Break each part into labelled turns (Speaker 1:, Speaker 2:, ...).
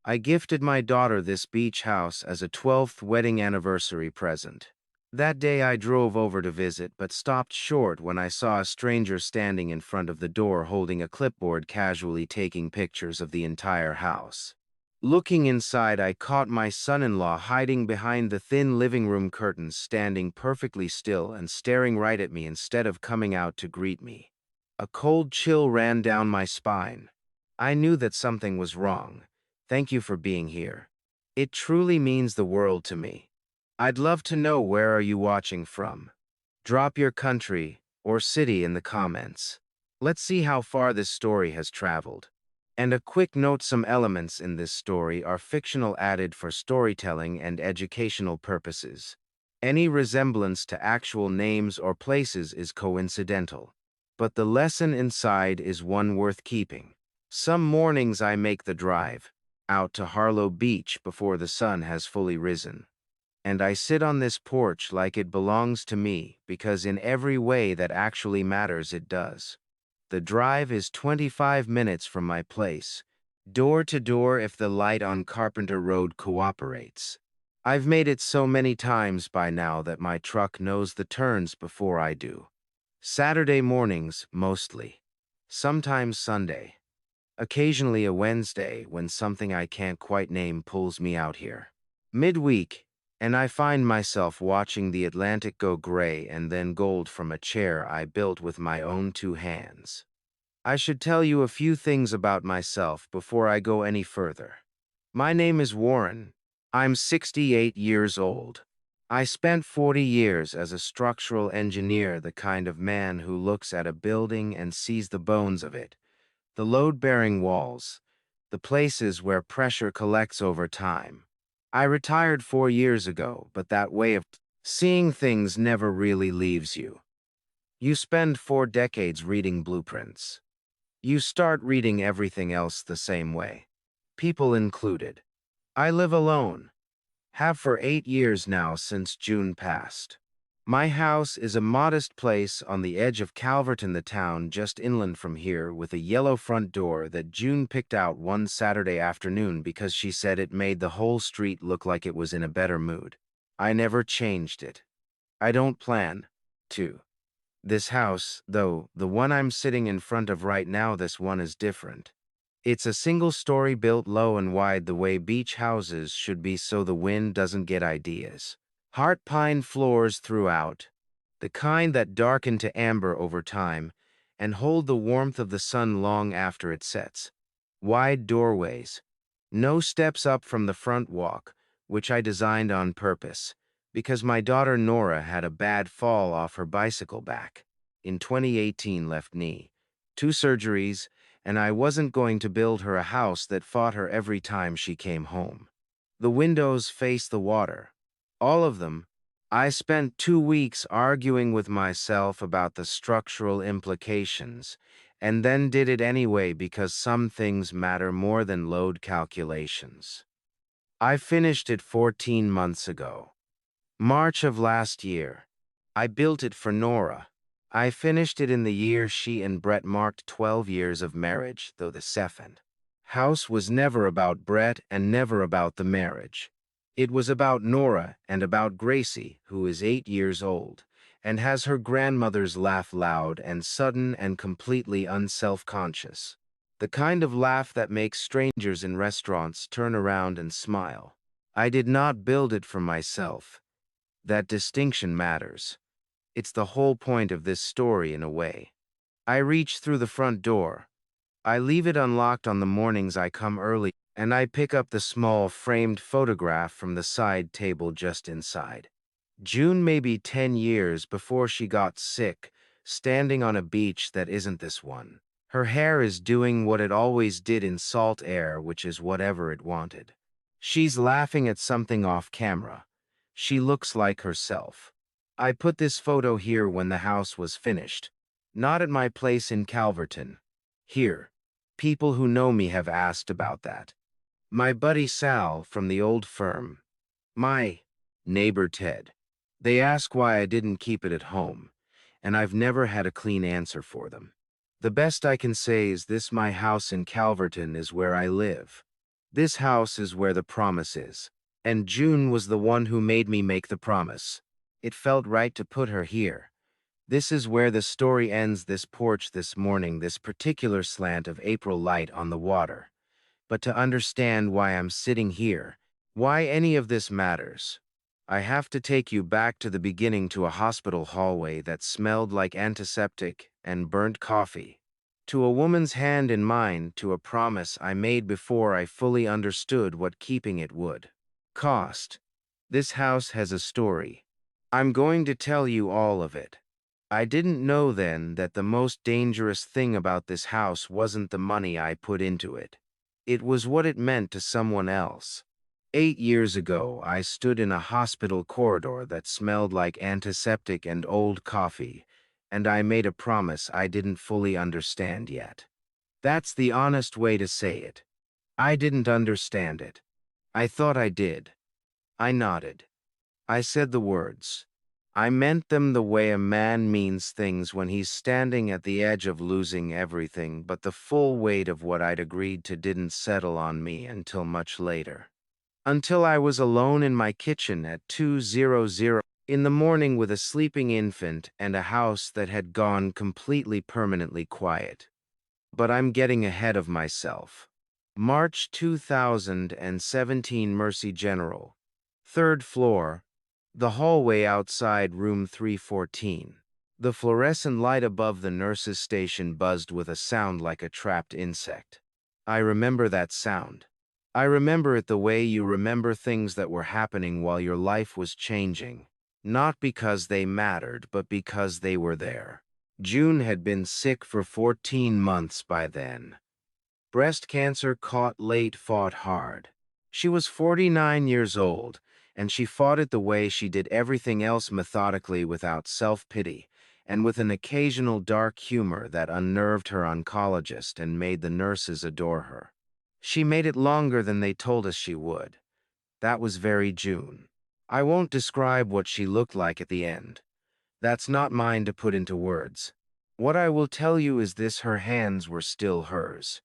Speaker 1: I gifted my daughter this beach house as a 12th wedding anniversary present. That day I drove over to visit, but stopped short when I saw a stranger standing in front of the door holding a clipboard casually taking pictures of the entire house. Looking inside, I caught my son-in-law hiding behind the thin living room curtains, standing perfectly still and staring right at me instead of coming out to greet me. A cold chill ran down my spine. I knew that something was wrong. Thank you for being here. It truly means the world to me. I'd love to know, where are you watching from? Drop your country or city in the comments. Let's see how far this story has traveled. And a quick note, some elements in this story are fictional, added for storytelling and educational purposes. Any resemblance to actual names or places is coincidental. But the lesson inside is one worth keeping. Some mornings I make the drive out to Harlow Beach before the sun has fully risen. And I sit on this porch like it belongs to me, because in every way that actually matters it does. The drive is 25 minutes from my place, door to door if the light on Carpenter Road cooperates. I've made it so many times by now that my truck knows the turns before I do. Saturday mornings, mostly. Sometimes Sunday. Occasionally a Wednesday when something I can't quite name pulls me out here. Midweek, and I find myself watching the Atlantic go gray and then gold from a chair I built with my own two hands. I should tell you a few things about myself before I go any further. My name is Warren. I'm 68 years old. I spent 40 years as a structural engineer, the kind of man who looks at a building and sees the bones of it, the load-bearing walls, the places where pressure collects over time. I retired 4 years ago, but that way of seeing things never really leaves you. You spend 4 decades reading blueprints. You start reading everything else the same way, people included. I live alone. Have for 8 years now, since June passed. My house is a modest place on the edge of Calverton, the town just inland from here, with a yellow front door that June picked out one Saturday afternoon because she said it made the whole street look like it was in a better mood. I never changed it. I don't plan to. This house, though, the one I'm sitting in front of right now, this one is different. It's a single story built low and wide the way beach houses should be, so the wind doesn't get ideas. Heart pine floors throughout, the kind that darken to amber over time and hold the warmth of the sun long after it sets. Wide doorways. No steps up from the front walk, which I designed on purpose, because my daughter Nora had a bad fall off her bicycle back in 2018, left knee, 2 surgeries, and I wasn't going to build her a house that fought her every time she came home. The windows face the water. All of them. I spent 2 weeks arguing with myself about the structural implications, and then did it anyway because some things matter more than load calculations. I finished it 14 months ago. March of last year. I built it for Nora. I finished it in the year she and Brett marked 12 years of marriage, though the second house was never about Brett and never about the marriage. It was about Nora and about Gracie, who is 8 years old, and has her grandmother's laugh, loud and sudden and completely unself-conscious. The kind of laugh that makes strangers in restaurants turn around and smile. I did not build it for myself. That distinction matters. It's the whole point of this story in a way. I reach through the front door. I leave it unlocked on the mornings I come early, and I pick up the small framed photograph from the side table just inside. June, maybe 10 years before she got sick, standing on a beach that isn't this one. Her hair is doing what it always did in salt air, which is whatever it wanted. She's laughing at something off camera. She looks like herself. I put this photo here when the house was finished, not at my place in Calverton. Here. People who know me have asked about that. My buddy Sal from the old firm. My neighbor Ted. They ask why I didn't keep it at home, and I've never had a clean answer for them. The best I can say is this: my house in Calverton is where I live. This house is where the promise is. And June was the one who made me make the promise. It felt right to put her here. This is where the story ends, this porch this morning, this particular slant of April light on the water. But to understand why I'm sitting here, why any of this matters, I have to take you back to the beginning, to a hospital hallway that smelled like antiseptic and burnt coffee. To a woman's hand in mine, to a promise I made before I fully understood what keeping it would cost. This house has a story. I'm going to tell you all of it. I didn't know then that the most dangerous thing about this house wasn't the money I put into it. It was what it meant to someone else. 8 years ago, I stood in a hospital corridor that smelled like antiseptic and old coffee, and I made a promise I didn't fully understand yet. That's the honest way to say it. I didn't understand it. I thought I did. I nodded. I said the words. I meant them the way a man means things when he's standing at the edge of losing everything, but the full weight of what I'd agreed to didn't settle on me until much later. Until I was alone in my kitchen at 2:00 in the morning with a sleeping infant and a house that had gone completely permanently quiet. But I'm getting ahead of myself. March 2017, Mercy General. Third floor. The hallway outside room 314. The fluorescent light above the nurse's station buzzed with a sound like a trapped insect. I remember that sound. I remember it the way you remember things that were happening while your life was changing. Not because they mattered, but because they were there. June had been sick for 14 months by then. Breast cancer, caught late, fought hard. She was 49 years old, and she fought it the way she did everything else, methodically, without self-pity, and with an occasional dark humor that unnerved her oncologist and made the nurses adore her. She made it longer than they told us she would. That was very June. I won't describe what she looked like at the end. That's not mine to put into words. What I will tell you is this: her hands were still hers.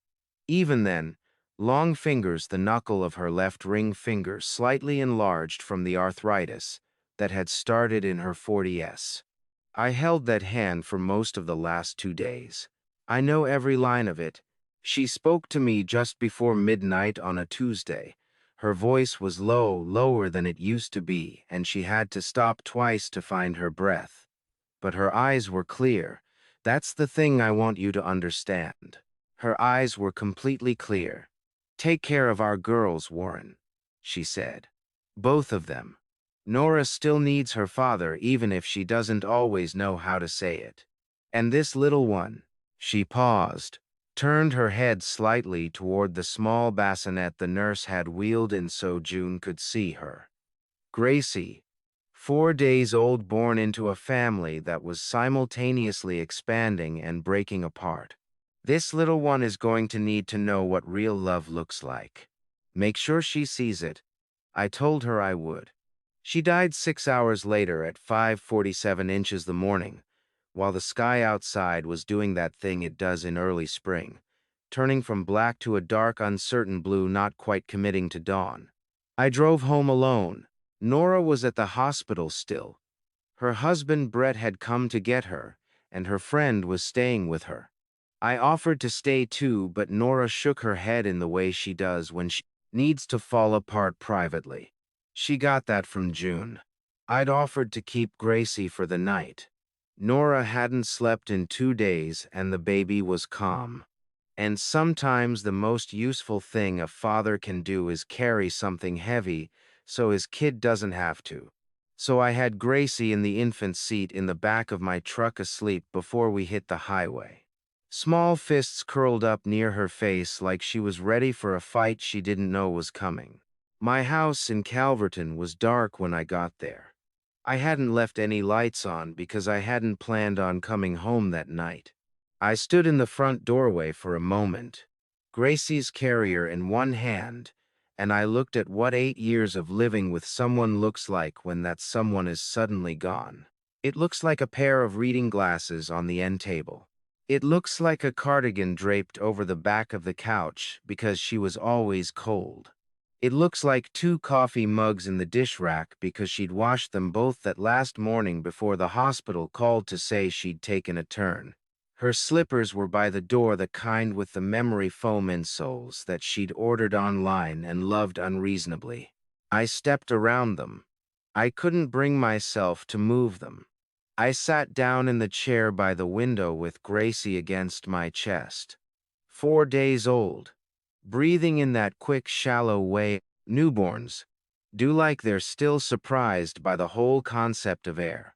Speaker 1: Even then, long fingers, the knuckle of her left ring finger slightly enlarged from the arthritis that had started in her 40s. I held that hand for most of the last 2 days. I know every line of it. She spoke to me just before midnight on a Tuesday. Her voice was low, lower than it used to be, and she had to stop twice to find her breath. But her eyes were clear. That's the thing I want you to understand. Her eyes were completely clear. "Take care of our girls, Warren," she said. "Both of them. Nora still needs her father, even if she doesn't always know how to say it. And this little one," she paused, turned her head slightly toward the small bassinet the nurse had wheeled in so June could see her. "Gracie, 4 days old, born into a family that was simultaneously expanding and breaking apart. This little one is going to need to know what real love looks like. Make sure she sees it." I told her I would. She died 6 hours later at 5:47 inches the morning, while the sky outside was doing that thing it does in early spring, turning from black to a dark, uncertain blue, not quite committing to dawn. I drove home alone. Nora was at the hospital still. Her husband Brett had come to get her, and her friend was staying with her. I offered to stay too, but Nora shook her head in the way she does when she needs to fall apart privately. She got that from June. I'd offered to keep Gracie for the night. Nora hadn't slept in 2 days, and the baby was calm. And sometimes the most useful thing a father can do is carry something heavy so his kid doesn't have to. So I had Gracie in the infant seat in the back of my truck, asleep before we hit the highway. Small fists curled up near her face like she was ready for a fight she didn't know was coming. My house in Calverton was dark when I got there. I hadn't left any lights on because I hadn't planned on coming home that night. I stood in the front doorway for a moment, Gracie's carrier in one hand, and I looked at what 8 years of living with someone looks like when that someone is suddenly gone. It looks like a pair of reading glasses on the end table. It looks like a cardigan draped over the back of the couch because she was always cold. It looks like two coffee mugs in the dish rack because she'd washed them both that last morning before the hospital called to say she'd taken a turn. Her slippers were by the door, the kind with the memory foam insoles that she'd ordered online and loved unreasonably. I stepped around them. I couldn't bring myself to move them. I sat down in the chair by the window with Gracie against my chest. 4 days old. Breathing in that quick, shallow way newborns do, like they're still surprised by the whole concept of air.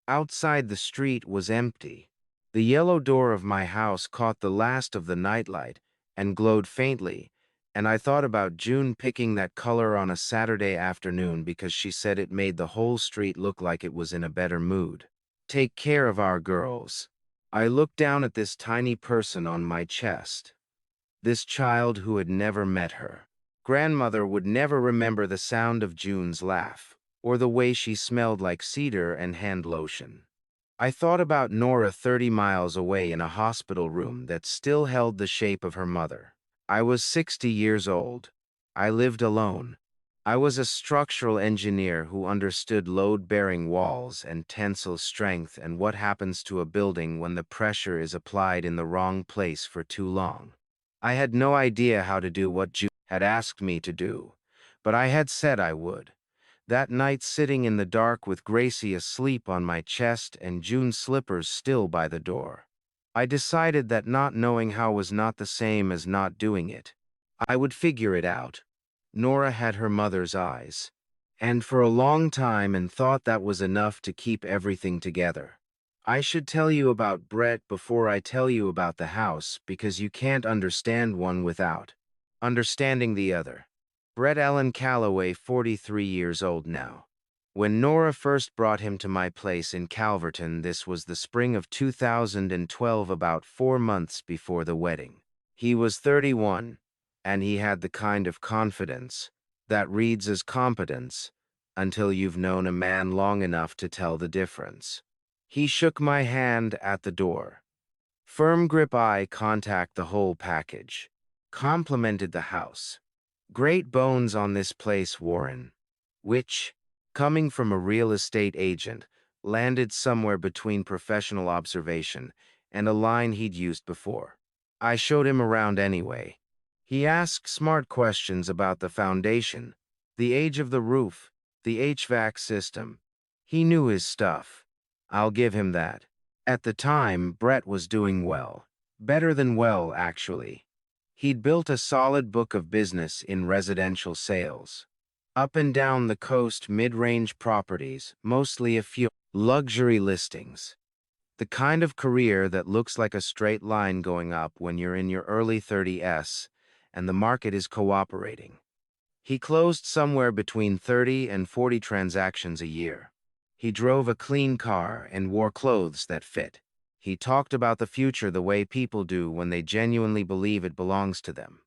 Speaker 1: Outside, the street was empty. The yellow door of my house caught the last of the nightlight and glowed faintly, and I thought about June picking that color on a Saturday afternoon because she said it made the whole street look like it was in a better mood. Take care of our girls. I looked down at this tiny person on my chest. This child who had never met her. Grandmother would never remember the sound of June's laugh, or the way she smelled like cedar and hand lotion. I thought about Nora 30 miles away in a hospital room that still held the shape of her mother. I was 60 years old. I lived alone. I was a structural engineer who understood load-bearing walls and tensile strength and what happens to a building when the pressure is applied in the wrong place for too long. I had no idea how to do what June had asked me to do, but I had said I would. That night, sitting in the dark with Gracie asleep on my chest and June's slippers still by the door, I decided that not knowing how was not the same as not doing it. I would figure it out. Nora had her mother's eyes, and for a long time and thought that was enough to keep everything together. I should tell you about Brett before I tell you about the house because you can't understand one without understanding the other. Brett Allen Calloway, 43 years old now. When Nora first brought him to my place in Calverton, this was the spring of 2012, about 4 months before the wedding. He was 31, and he had the kind of confidence that reads as competence until you've known a man long enough to tell the difference. He shook my hand at the door. Firm grip, eye contact, the whole package. Complimented the house. Great bones on this place, Warren. Which, coming from a real estate agent, landed somewhere between professional observation and a line he'd used before. I showed him around anyway. He asked smart questions about the foundation, the age of the roof, the HVAC system. He knew his stuff. I'll give him that. At the time, Brett was doing well. Better than well, actually. He'd built a solid book of business in residential sales. Up and down the coast, mid-range properties, mostly a few luxury listings. The kind of career that looks like a straight line going up when you're in your early 30s and the market is cooperating. He closed somewhere between 30 and 40 transactions a year. He drove a clean car and wore clothes that fit. He talked about the future the way people do when they genuinely believe it belongs to them.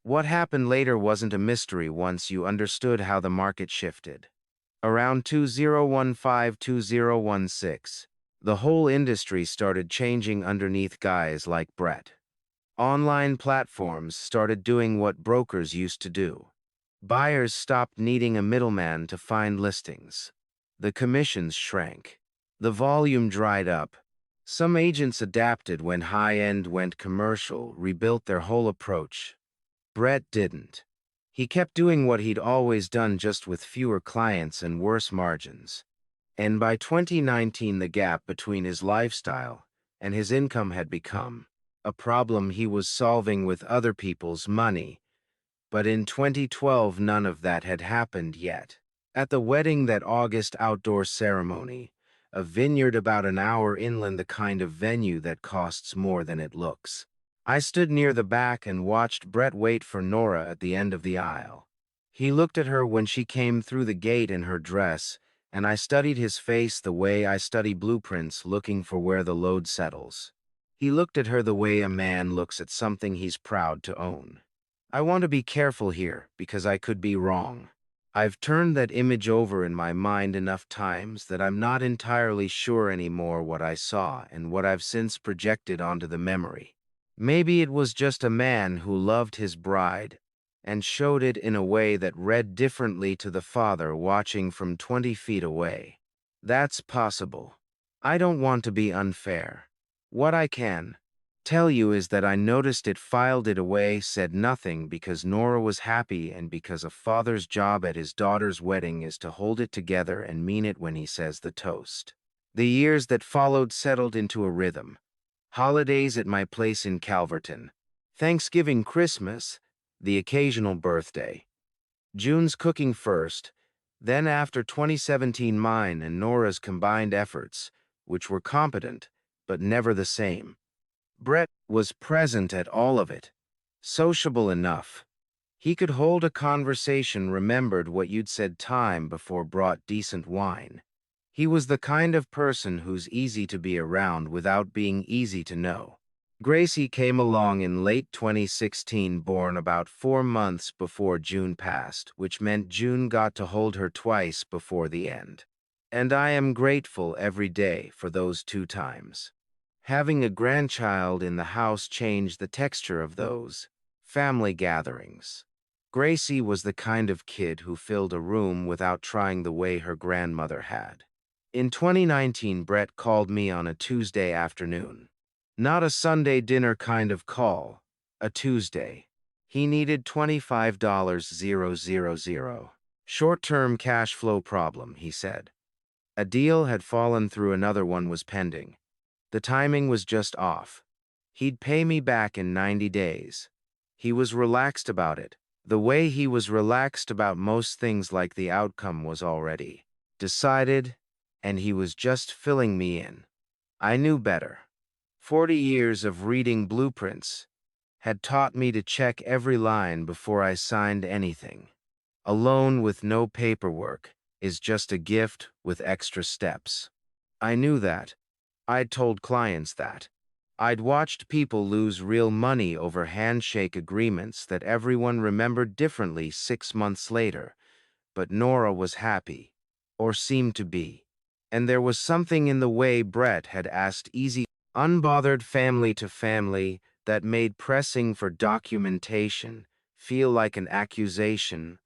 Speaker 1: What happened later wasn't a mystery once you understood how the market shifted. Around 2015-2016, the whole industry started changing underneath guys like Brett. Online platforms started doing what brokers used to do. Buyers stopped needing a middleman to find listings. The commissions shrank. The volume dried up. Some agents adapted when high-end went commercial, rebuilt their whole approach. Brett didn't. He kept doing what he'd always done, just with fewer clients and worse margins. And by 2019, the gap between his lifestyle and his income had become a problem he was solving with other people's money. But in 2012, none of that had happened yet. At the wedding, that August outdoor ceremony, a vineyard about an hour inland, the kind of venue that costs more than it looks, I stood near the back and watched Brett wait for Nora at the end of the aisle. He looked at her when she came through the gate in her dress, and I studied his face the way I study blueprints, looking for where the load settles. He looked at her the way a man looks at something he's proud to own. I want to be careful here because I could be wrong. I've turned that image over in my mind enough times that I'm not entirely sure anymore what I saw and what I've since projected onto the memory. Maybe it was just a man who loved his bride and showed it in a way that read differently to the father watching from 20 feet away. That's possible. I don't want to be unfair. What I can tell you is that I noticed it, filed it away, said nothing because Nora was happy and because a father's job at his daughter's wedding is to hold it together and mean it when he says the toast. The years that followed settled into a rhythm. Holidays at my place in Calverton. Thanksgiving, Christmas, the occasional birthday. June's cooking first, then after 2017 mine and Nora's combined efforts, which were competent, but never the same. Brett was present at all of it. Sociable enough. He could hold a conversation, remembered what you'd said time before, brought decent wine. He was the kind of person who's easy to be around without being easy to know. Gracie came along in late 2016, born about 4 months before June passed, which meant June got to hold her twice before the end. And I am grateful every day for those 2 times. Having a grandchild in the house changed the texture of those family gatherings. Gracie was the kind of kid who filled a room without trying the way her grandmother had. In 2019, Brett called me on a Tuesday afternoon. Not a Sunday dinner kind of call, a Tuesday. He needed $25,000. Short-term cash flow problem, he said. A deal had fallen through, another one was pending. The timing was just off. He'd pay me back in 90 days. He was relaxed about it, the way he was relaxed about most things, like the outcome was already decided, and he was just filling me in. I knew better. 40 years of reading blueprints had taught me to check every line before I signed anything. A loan with no paperwork is just a gift with extra steps. I knew that. I'd told clients that. I'd watched people lose real money over handshake agreements that everyone remembered differently 6 months later, but Nora was happy, or seemed to be. And there was something in the way Brett had asked easy, unbothered family to family that made pressing for documentation feel like an accusation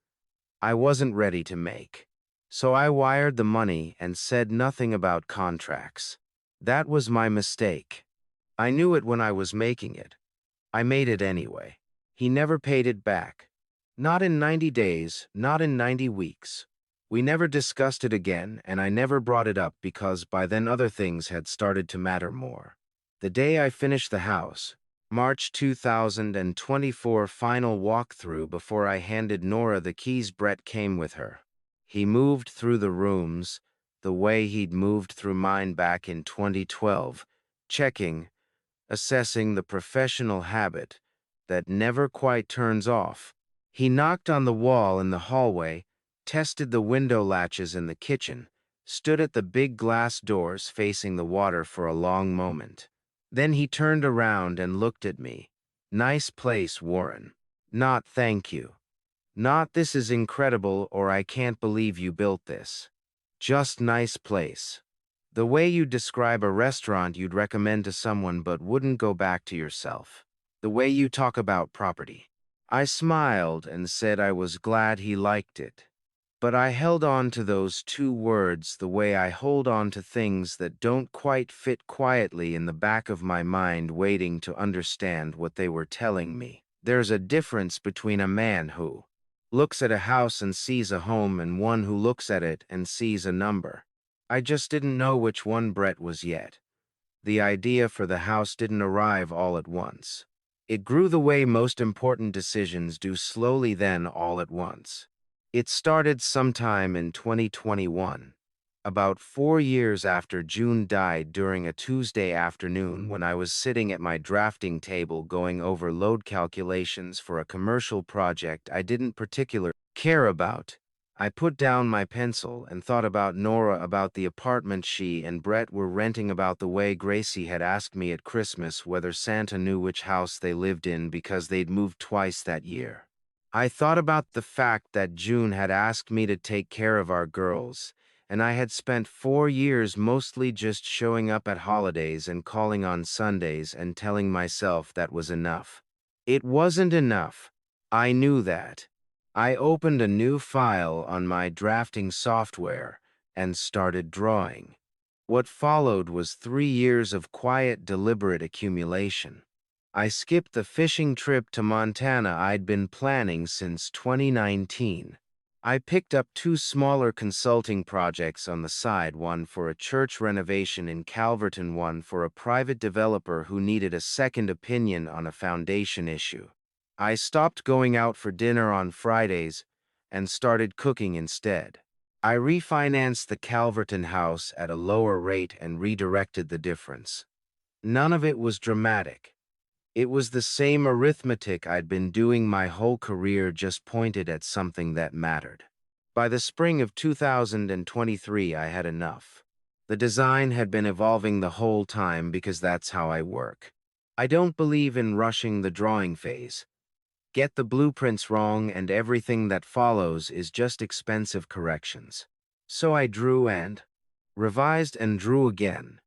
Speaker 1: I wasn't ready to make. So I wired the money and said nothing about contracts. That was my mistake. I knew it when I was making it. I made it anyway. He never paid it back. Not in 90 days, not in 90 weeks. We never discussed it again, and I never brought it up because by then other things had started to matter more. The day I finished the house, March 2024, final walkthrough before I handed Nora the keys, Brett came with her. He moved through the rooms the way he'd moved through mine back in 2012, checking, assessing the professional habit that never quite turns off. He knocked on the wall in the hallway, tested the window latches in the kitchen, stood at the big glass doors facing the water for a long moment. Then he turned around and looked at me. Nice place, Warren. Not thank you. Not this is incredible or I can't believe you built this. Just nice place. The way you describe a restaurant you'd recommend to someone but wouldn't go back to yourself. The way you talk about property. I smiled and said I was glad he liked it. But I held on to those 2 words the way I hold on to things that don't quite fit, quietly in the back of my mind, waiting to understand what they were telling me. There's a difference between a man who looks at a house and sees a home and one who looks at it and sees a number. I just didn't know which one Brett was yet. The idea for the house didn't arrive all at once. It grew the way most important decisions do, slowly, then all at once. It started sometime in 2021, about 4 years after June died, during a Tuesday afternoon when I was sitting at my drafting table going over load calculations for a commercial project I didn't particularly care about. I put down my pencil and thought about Nora, about the apartment she and Brett were renting, about the way Gracie had asked me at Christmas whether Santa knew which house they lived in because they'd moved twice that year. I thought about the fact that June had asked me to take care of our girls, and I had spent 4 years mostly just showing up at holidays and calling on Sundays and telling myself that was enough. It wasn't enough. I knew that. I opened a new file on my drafting software and started drawing. What followed was 3 years of quiet, deliberate accumulation. I skipped the fishing trip to Montana I'd been planning since 2019. I picked up two smaller consulting projects on the side, one for a church renovation in Calverton, one for a private developer who needed a second opinion on a foundation issue. I stopped going out for dinner on Fridays and started cooking instead. I refinanced the Calverton house at a lower rate and redirected the difference. None of it was dramatic. It was the same arithmetic I'd been doing my whole career, just pointed at something that mattered. By the spring of 2023, I had enough. The design had been evolving the whole time because that's how I work. I don't believe in rushing the drawing phase. Get the blueprints wrong and everything that follows is just expensive corrections. So I drew and revised and drew again.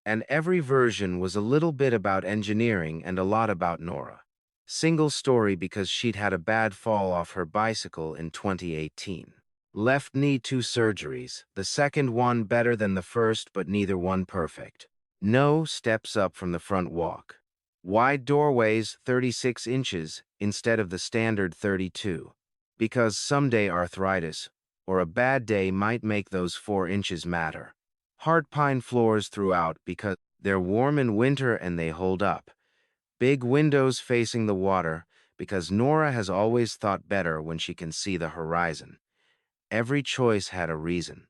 Speaker 1: And every version was a little bit about engineering and a lot about Nora. Single story because she'd had a bad fall off her bicycle in 2018. Left knee, 2 surgeries, the second one better than the first but neither one perfect. No steps up from the front walk. Wide doorways, 36 inches instead of the standard 32. Because someday arthritis or a bad day might make those 4 inches matter. Hard pine floors throughout because they're warm in winter and they hold up. Big windows facing the water because Nora has always thought better when she can see the horizon. Every choice had a reason.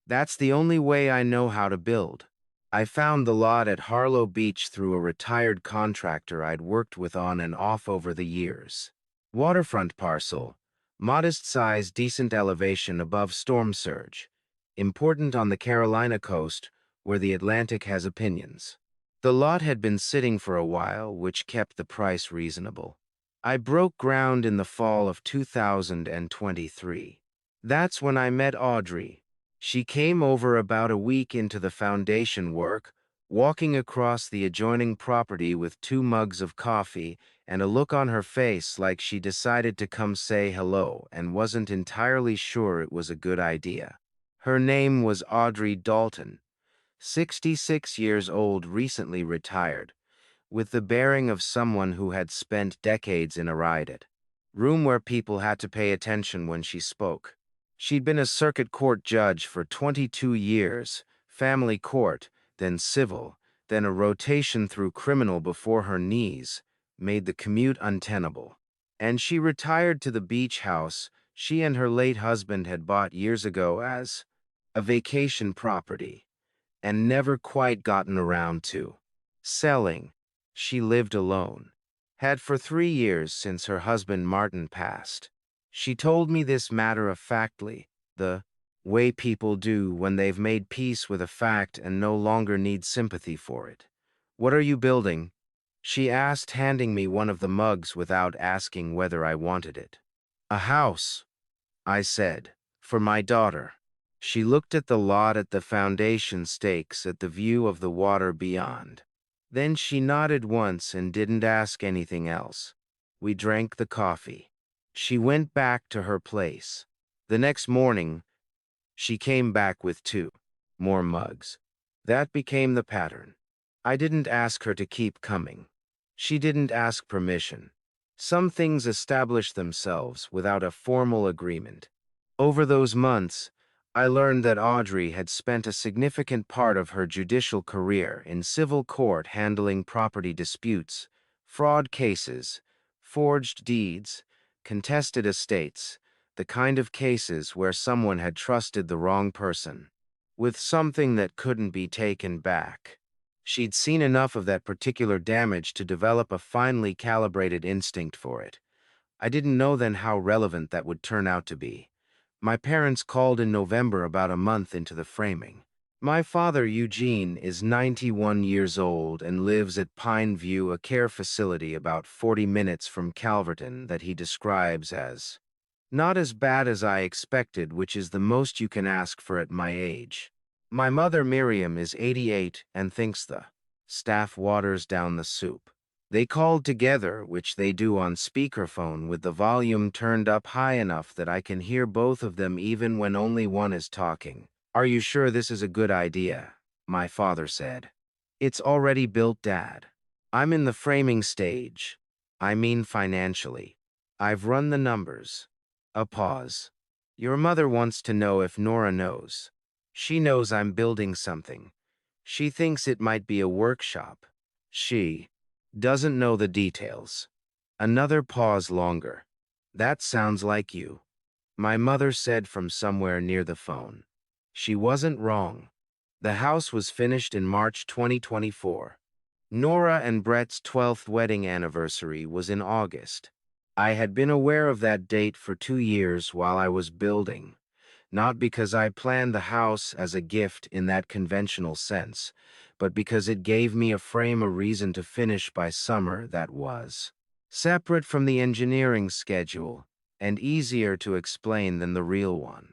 Speaker 1: That's the only way I know how to build. I found the lot at Harlow Beach through a retired contractor I'd worked with on and off over the years. Waterfront parcel, modest size, decent elevation above storm surge. Important on the Carolina coast, where the Atlantic has opinions. The lot had been sitting for a while, which kept the price reasonable. I broke ground in the fall of 2023. That's when I met Audrey. She came over about a week into the foundation work, walking across the adjoining property with 2 mugs of coffee and a look on her face like she decided to come say hello and wasn't entirely sure it was a good idea. Her name was Audrey Dalton, 66 years old, recently retired, with the bearing of someone who had spent decades in a riot room where people had to pay attention when she spoke. She'd been a circuit court judge for 22 years, family court, then civil, then a rotation through criminal before her knees made the commute untenable. And she retired to the beach house she and her late husband had bought years ago as a vacation property, and never quite gotten around to selling. She lived alone. Had for 3 years since her husband Martin passed. She told me this matter-of-factly, the way people do when they've made peace with a fact and no longer need sympathy for it. "What are you building?" she asked, handing me one of the mugs without asking whether I wanted it. "A house," I said, "for my daughter." She looked at the lot, at the foundation stakes, at the view of the water beyond. Then she nodded once and didn't ask anything else. We drank the coffee. She went back to her place. The next morning, she came back with 2 more mugs. That became the pattern. I didn't ask her to keep coming. She didn't ask permission. Some things establish themselves without a formal agreement. Over those months, I learned that Audrey had spent a significant part of her judicial career in civil court handling property disputes, fraud cases, forged deeds, contested estates, the kind of cases where someone had trusted the wrong person with something that couldn't be taken back. She'd seen enough of that particular damage to develop a finely calibrated instinct for it. I didn't know then how relevant that would turn out to be. My parents called in November, about a month into the framing. My father, Eugene, is 91 years old and lives at Pine View, a care facility about 40 minutes from Calverton that he describes as not as bad as I expected, which is the most you can ask for at my age. My mother, Miriam, is 88 and thinks the staff waters down the soup. They called together, which they do on speakerphone with the volume turned up high enough that I can hear both of them even when only one is talking. Are you sure this is a good idea? My father said. It's already built, Dad. I'm in the framing stage. I mean financially. I've run the numbers. A pause. Your mother wants to know if Nora knows. She knows I'm building something. She thinks it might be a workshop. She doesn't know the details. Another pause longer. That sounds like you. My mother said from somewhere near the phone. She wasn't wrong. The house was finished in March 2024. Nora and Brett's 12th wedding anniversary was in August. I had been aware of that date for 2 years while I was building, not because I planned the house as a gift in that conventional sense, but because it gave me a frame, a reason to finish by summer that was separate from the engineering schedule and easier to explain than the real one.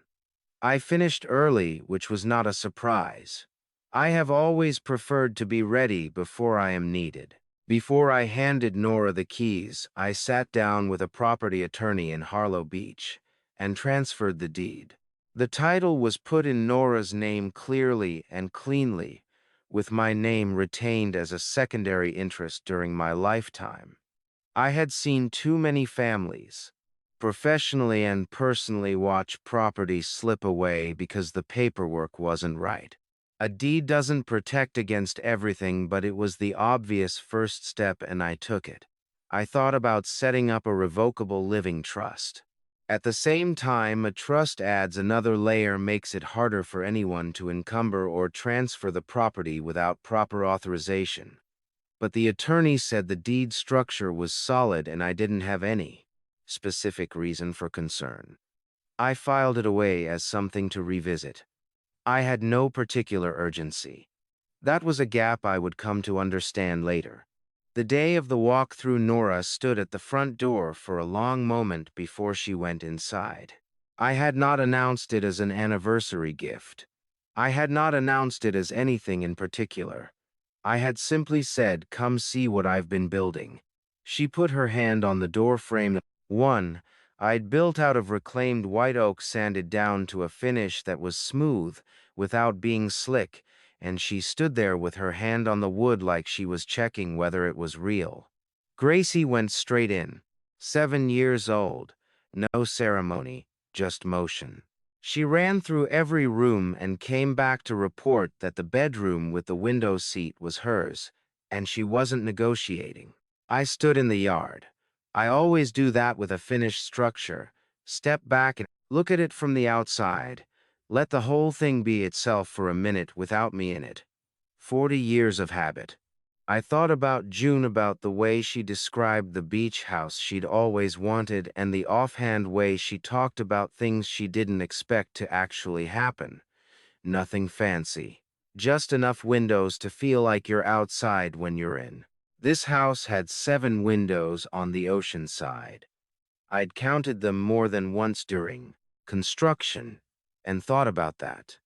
Speaker 1: I finished early, which was not a surprise. I have always preferred to be ready before I am needed. Before I handed Nora the keys, I sat down with a property attorney in Harlow Beach and transferred the deed. The title was put in Nora's name clearly and cleanly, with my name retained as a secondary interest during my lifetime. I had seen too many families, professionally and personally, watch property slip away because the paperwork wasn't right. A deed doesn't protect against everything, but it was the obvious first step and I took it. I thought about setting up a revocable living trust. At the same time, a trust adds another layer, makes it harder for anyone to encumber or transfer the property without proper authorization. But the attorney said the deed structure was solid and I didn't have any specific reason for concern. I filed it away as something to revisit. I had no particular urgency. That was a gap I would come to understand later. The day of the walk-through, Nora stood at the front door for a long moment before she went inside. I had not announced it as an anniversary gift. I had not announced it as anything in particular. I had simply said, "Come see what I've been building." She put her hand on the door frame. One, I'd built out of reclaimed white oak, sanded down to a finish that was smooth without being slick, and she stood there with her hand on the wood like she was checking whether it was real. Gracie went straight in. 7 years old. No ceremony, just motion. She ran through every room and came back to report that the bedroom with the window seat was hers, and she wasn't negotiating. I stood in the yard. I always do that with a finished structure. Step back and look at it from the outside. Let the whole thing be itself for a minute without me in it. 40 years of habit. I thought about June, about the way she described the beach house she'd always wanted and the offhand way she talked about things she didn't expect to actually happen. Nothing fancy. Just enough windows to feel like you're outside when you're in. This house had 7 windows on the ocean side. I'd counted them more than once during construction and thought about that.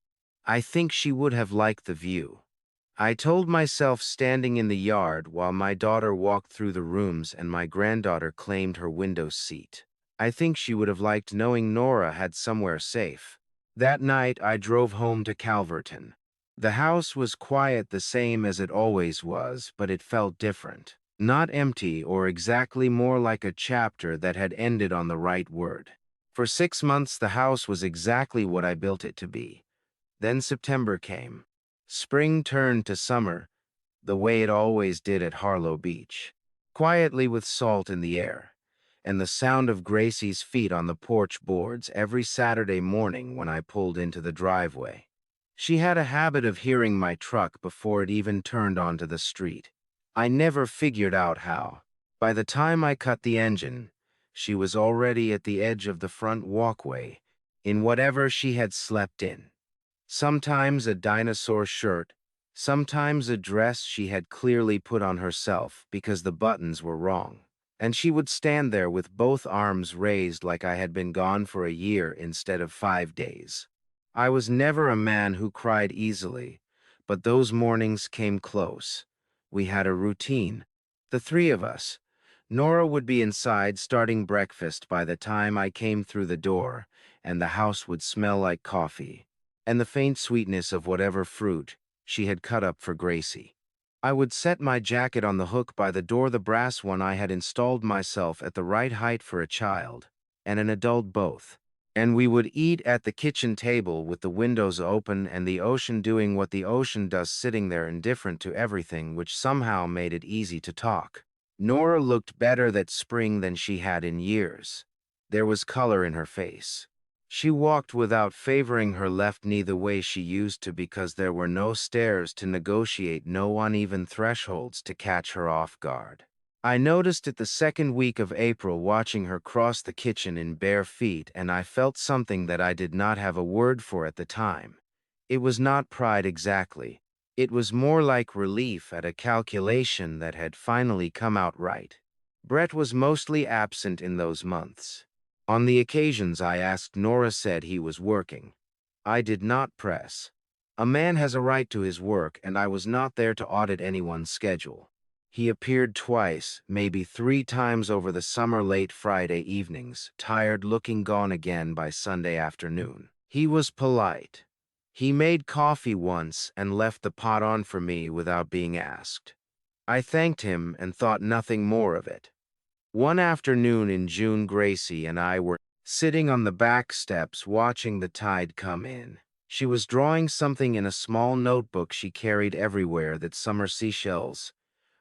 Speaker 1: I think she would have liked the view. I told myself, standing in the yard while my daughter walked through the rooms and my granddaughter claimed her window seat. I think she would have liked knowing Nora had somewhere safe. That night I drove home to Calverton. The house was quiet, the same as it always was, but it felt different. Not empty or exactly, more like a chapter that had ended on the right word. For 6 months the house was exactly what I built it to be. Then September came. Spring turned to summer, the way it always did at Harlow Beach, quietly with salt in the air, and the sound of Gracie's feet on the porch boards every Saturday morning when I pulled into the driveway. She had a habit of hearing my truck before it even turned onto the street. I never figured out how. By the time I cut the engine, she was already at the edge of the front walkway, in whatever she had slept in. Sometimes a dinosaur shirt, sometimes a dress she had clearly put on herself because the buttons were wrong. And she would stand there with both arms raised like I had been gone for a year instead of 5 days. I was never a man who cried easily, but those mornings came close. We had a routine. The three of us. Nora would be inside starting breakfast by the time I came through the door, and the house would smell like coffee and the faint sweetness of whatever fruit she had cut up for Gracie. I would set my jacket on the hook by the door, the brass one I had installed myself at the right height for a child and an adult both, and we would eat at the kitchen table with the windows open and the ocean doing what the ocean does, sitting there indifferent to everything, which somehow made it easy to talk. Nora looked better that spring than she had in years. There was color in her face. She walked without favoring her left knee the way she used to because there were no stairs to negotiate, no uneven thresholds to catch her off guard. I noticed it the second week of April, watching her cross the kitchen in bare feet, and I felt something that I did not have a word for at the time. It was not pride exactly. It was more like relief at a calculation that had finally come out right. Brett was mostly absent in those months. On the occasions I asked, Nora said he was working. I did not press. A man has a right to his work, and I was not there to audit anyone's schedule. He appeared twice, maybe 3 times over the summer, late Friday evenings, tired looking, gone again by Sunday afternoon. He was polite. He made coffee once and left the pot on for me without being asked. I thanked him and thought nothing more of it. One afternoon in June, Gracie and I were sitting on the back steps watching the tide come in. She was drawing something in a small notebook she carried everywhere, that summer seashells,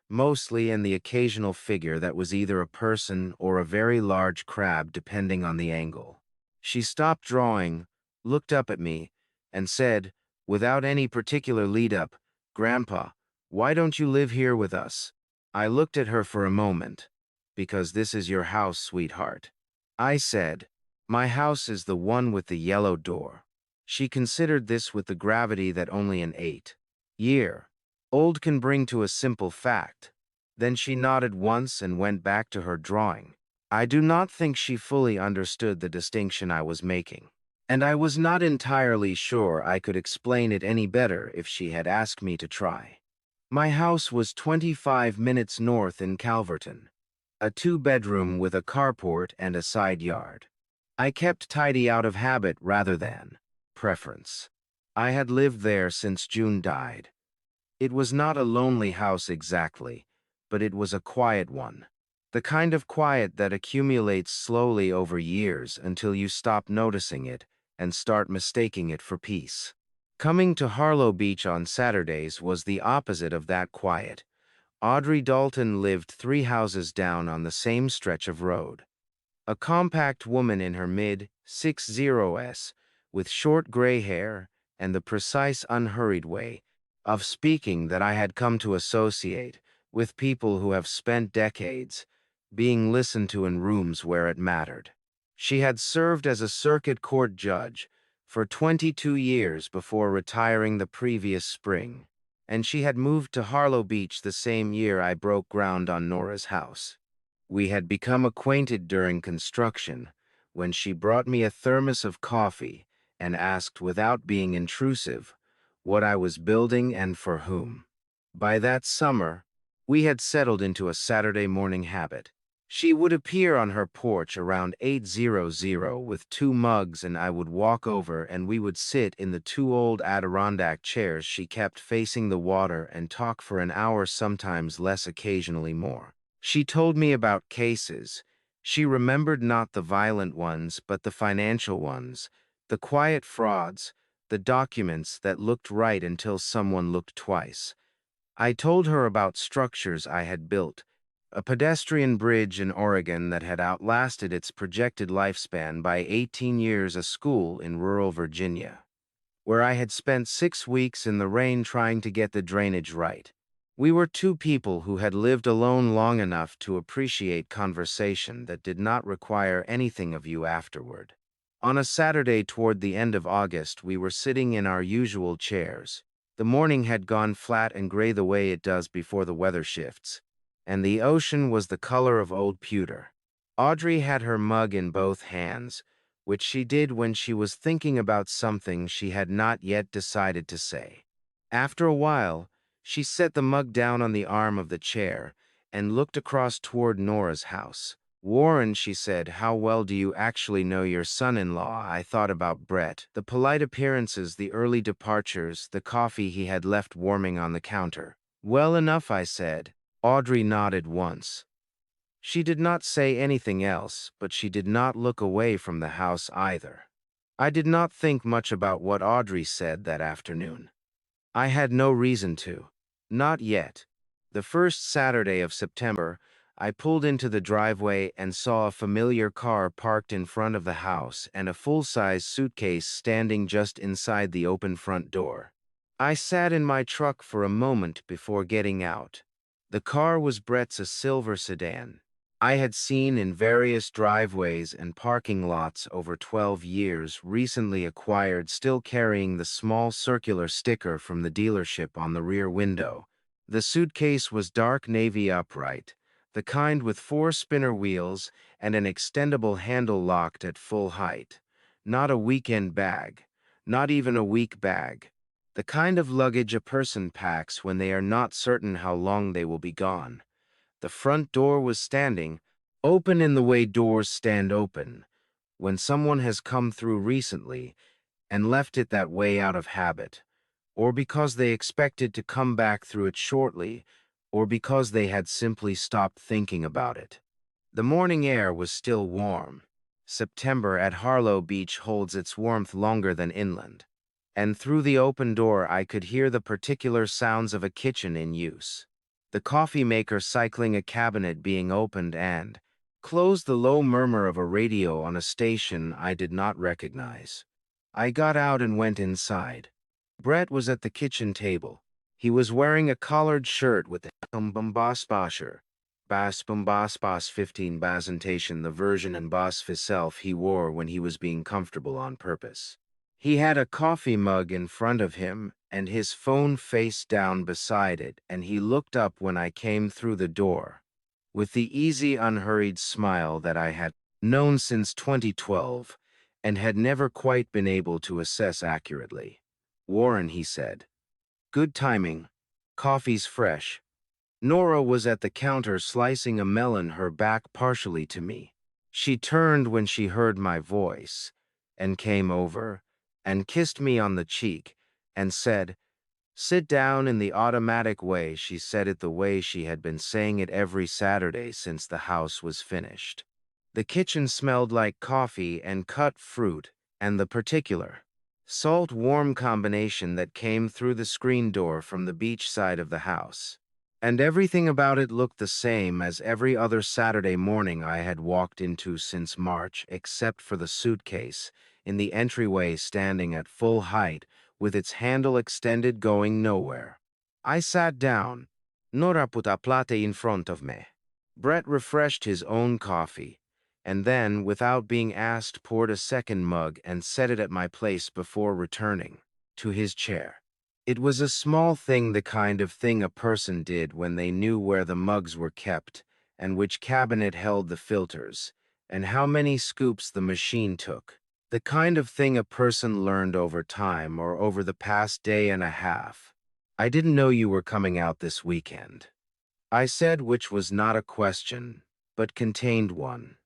Speaker 1: mostly, and the occasional figure that was either a person or a very large crab, depending on the angle. She stopped drawing, looked up at me, and said, without any particular lead-up, "Grandpa, why don't you live here with us?" I looked at her for a moment. "Because this is your house, sweetheart." I said, "My house is the one with the yellow door." She considered this with the gravity that only an 8-year-old can bring to a simple fact. Then she nodded once and went back to her drawing. I do not think she fully understood the distinction I was making, and I was not entirely sure I could explain it any better if she had asked me to try. My house was 25 minutes north in Calverton. A 2-bedroom with a carport and a side yard. I kept tidy out of habit rather than preference. I had lived there since June died. It was not a lonely house exactly, but it was a quiet one. The kind of quiet that accumulates slowly over years until you stop noticing it and start mistaking it for peace. Coming to Harlow Beach on Saturdays was the opposite of that quiet. Audrey Dalton lived 3 houses down on the same stretch of road. A compact woman in her mid-60s, with short gray hair and the precise, unhurried way of speaking that I had come to associate with people who have spent decades being listened to in rooms where it mattered. She had served as a circuit court judge for 22 years before retiring the previous spring, and she had moved to Harlow Beach the same year I broke ground on Nora's house. We had become acquainted during construction, when she brought me a thermos of coffee and asked, without being intrusive, what I was building and for whom. By that summer, we had settled into a Saturday morning habit. She would appear on her porch around 8:00 with 2 mugs, and I would walk over and we would sit in the 2 old Adirondack chairs she kept facing the water and talk for an hour, sometimes less, occasionally more. She told me about cases. She remembered not the violent ones, but the financial ones, the quiet frauds, the documents that looked right until someone looked twice. I told her about structures I had built, a pedestrian bridge in Oregon that had outlasted its projected lifespan by 18 years, a school in rural Virginia, where I had spent 6 weeks in the rain trying to get the drainage right. We were 2 people who had lived alone long enough to appreciate conversation that did not require anything of you afterward. On a Saturday toward the end of August, we were sitting in our usual chairs. The morning had gone flat and gray the way it does before the weather shifts, and the ocean was the color of old pewter. Audrey had her mug in both hands, which she did when she was thinking about something she had not yet decided to say. After a while, she set the mug down on the arm of the chair and looked across toward Nora's house. Warren, she said, how well do you actually know your son-in-law? I thought about Brett, the polite appearances, the early departures, the coffee he had left warming on the counter. Well enough, I said. Audrey nodded once. She did not say anything else, but she did not look away from the house either. I did not think much about what Audrey said that afternoon. I had no reason to. Not yet. The first Saturday of September, I pulled into the driveway and saw a familiar car parked in front of the house and a full-size suitcase standing just inside the open front door. I sat in my truck for a moment before getting out. The car was Brett's, a silver sedan. I had seen in various driveways and parking lots over 12 years, recently acquired, still carrying the small circular sticker from the dealership on the rear window. The suitcase was dark navy upright, the kind with 4 spinner wheels and an extendable handle locked at full height. Not a weekend bag, not even a week bag. The kind of luggage a person packs when they are not certain how long they will be gone. The front door was standing, open in the way doors stand open, when someone has come through recently and left it that way out of habit, or because they expected to come back through it shortly, or because they had simply stopped thinking about it. The morning air was still warm. September at Harlow Beach holds its warmth longer than inland, and through the open door I could hear the particular sounds of a kitchen in use. The coffee maker cycling, a cabinet being opened and closed, the low murmur of a radio on a station I did not recognize. I got out and went inside. Brett was at the kitchen table. He was wearing a collared shirt with the Bombasbasher, Bas Bombasbas 15 Basentation, the version and Bas himself he wore when he was being comfortable on purpose. He had a coffee mug in front of him and his phone face down beside it, and he looked up when I came through the door, with the easy, unhurried smile that I had known since 2012 and had never quite been able to assess accurately. Warren, he said. Good timing. Coffee's fresh. Nora was at the counter slicing a melon, her back partially to me. She turned when she heard my voice and came over and kissed me on the cheek and said, "Sit down," in the automatic way. She said it the way she had been saying it every Saturday since the house was finished. The kitchen smelled like coffee and cut fruit and the particular salt-warm combination that came through the screen door from the beach side of the house. And everything about it looked the same as every other Saturday morning I had walked into since March, except for the suitcase in the entryway standing at full height with its handle extended going nowhere. I sat down. Nora put a plate in front of me. Brett refreshed his own coffee, and then, without being asked, poured a second mug and set it at my place before returning to his chair. It was a small thing, the kind of thing a person did when they knew where the mugs were kept and which cabinet held the filters and how many scoops the machine took. The kind of thing a person learned over time or over the past day and a half. I didn't know you were coming out this weekend, I said, which was not a question, but contained one.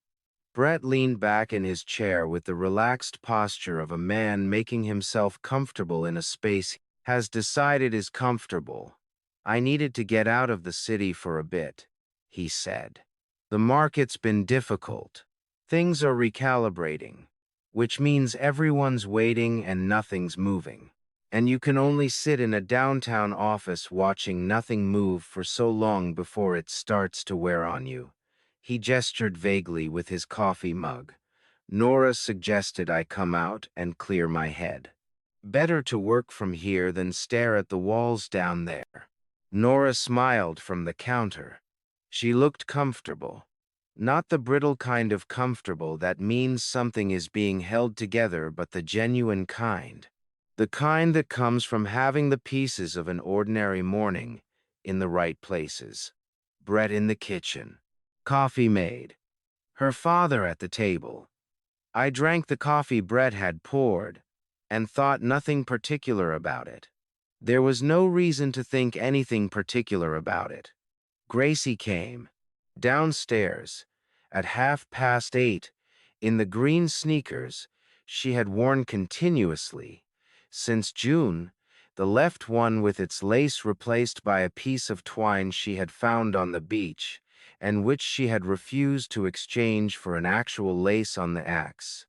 Speaker 1: Brett leaned back in his chair with the relaxed posture of a man making himself comfortable in a space he has decided is comfortable. I needed to get out of the city for a bit, he said. The market's been difficult. Things are recalibrating, which means everyone's waiting and nothing's moving. And you can only sit in a downtown office watching nothing move for so long before it starts to wear on you. He gestured vaguely with his coffee mug. Nora suggested I come out and clear my head. Better to work from here than stare at the walls down there. Nora smiled from the counter. She looked comfortable. Not the brittle kind of comfortable that means something is being held together, but the genuine kind. The kind that comes from having the pieces of an ordinary morning in the right places. Brett in the kitchen. Coffee made. Her father at the table. I drank the coffee Brett had poured and thought nothing particular about it. There was no reason to think anything particular about it. Gracie came downstairs at 8:30 in the green sneakers she had worn continuously since June, the left one with its lace replaced by a piece of twine she had found on the beach and which she had refused to exchange for an actual lace on the axe.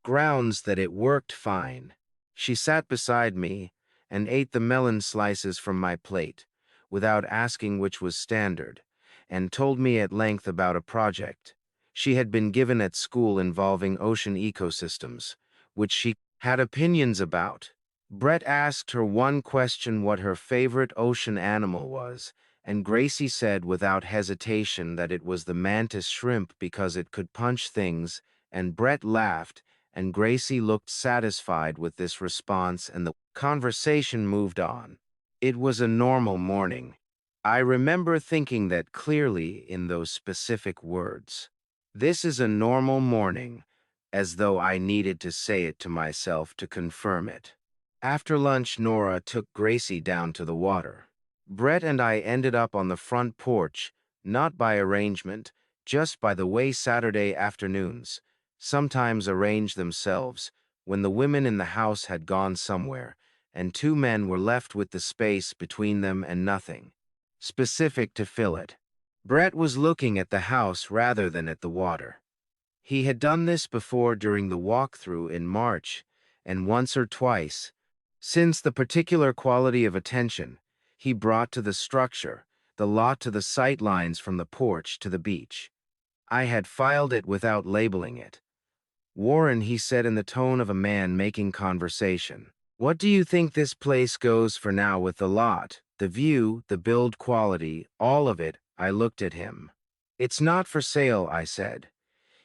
Speaker 1: Grounds that it worked fine. She sat beside me and ate the melon slices from my plate, without asking which was standard, and told me at length about a project she had been given at school involving ocean ecosystems, which she had opinions about. Brett asked her one question what her favorite ocean animal was, and Gracie said without hesitation that it was the mantis shrimp because it could punch things, and Brett laughed, and Gracie looked satisfied with this response, and the conversation moved on. It was a normal morning. I remember thinking that clearly in those specific words. This is a normal morning, as though I needed to say it to myself to confirm it. After lunch, Nora took Gracie down to the water. Brett and I ended up on the front porch, not by arrangement, just by the way Saturday afternoons sometimes arrange themselves when the women in the house had gone somewhere, and two men were left with the space between them and nothing specific to fill it. Brett was looking at the house rather than at the water. He had done this before during the walkthrough in March, and once or twice, since the particular quality of attention he brought to the structure, the lot to the sight lines from the porch to the beach. I had filed it without labeling it. Warren, he said in the tone of a man making conversation. What do you think this place goes for now with the lot, the view, the build quality, all of it? I looked at him. It's not for sale, I said.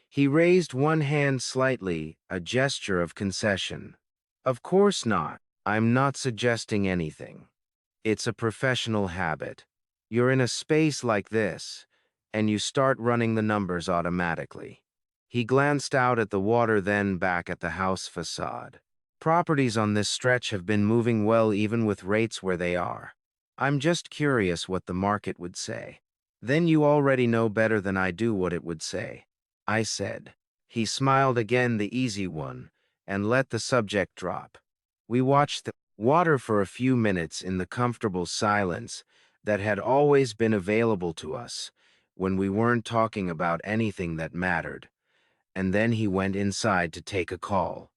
Speaker 1: He raised one hand slightly, a gesture of concession. Of course not. I'm not suggesting anything. It's a professional habit. You're in a space like this, and you start running the numbers automatically. He glanced out at the water, then back at the house facade. Properties on this stretch have been moving well even with rates where they are. I'm just curious what the market would say. Then you already know better than I do what it would say, I said. He smiled again, the easy one, and let the subject drop. We watched the water for a few minutes in the comfortable silence that had always been available to us when we weren't talking about anything that mattered. And then he went inside to take a call.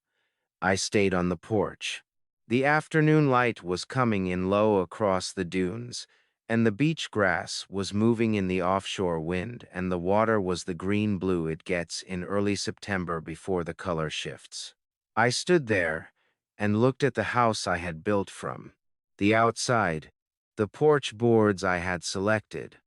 Speaker 1: I stayed on the porch. The afternoon light was coming in low across the dunes, and the beach grass was moving in the offshore wind, and the water was the green-blue it gets in early September before the color shifts. I stood there and looked at the house I had built from the outside, the porch boards I had selected,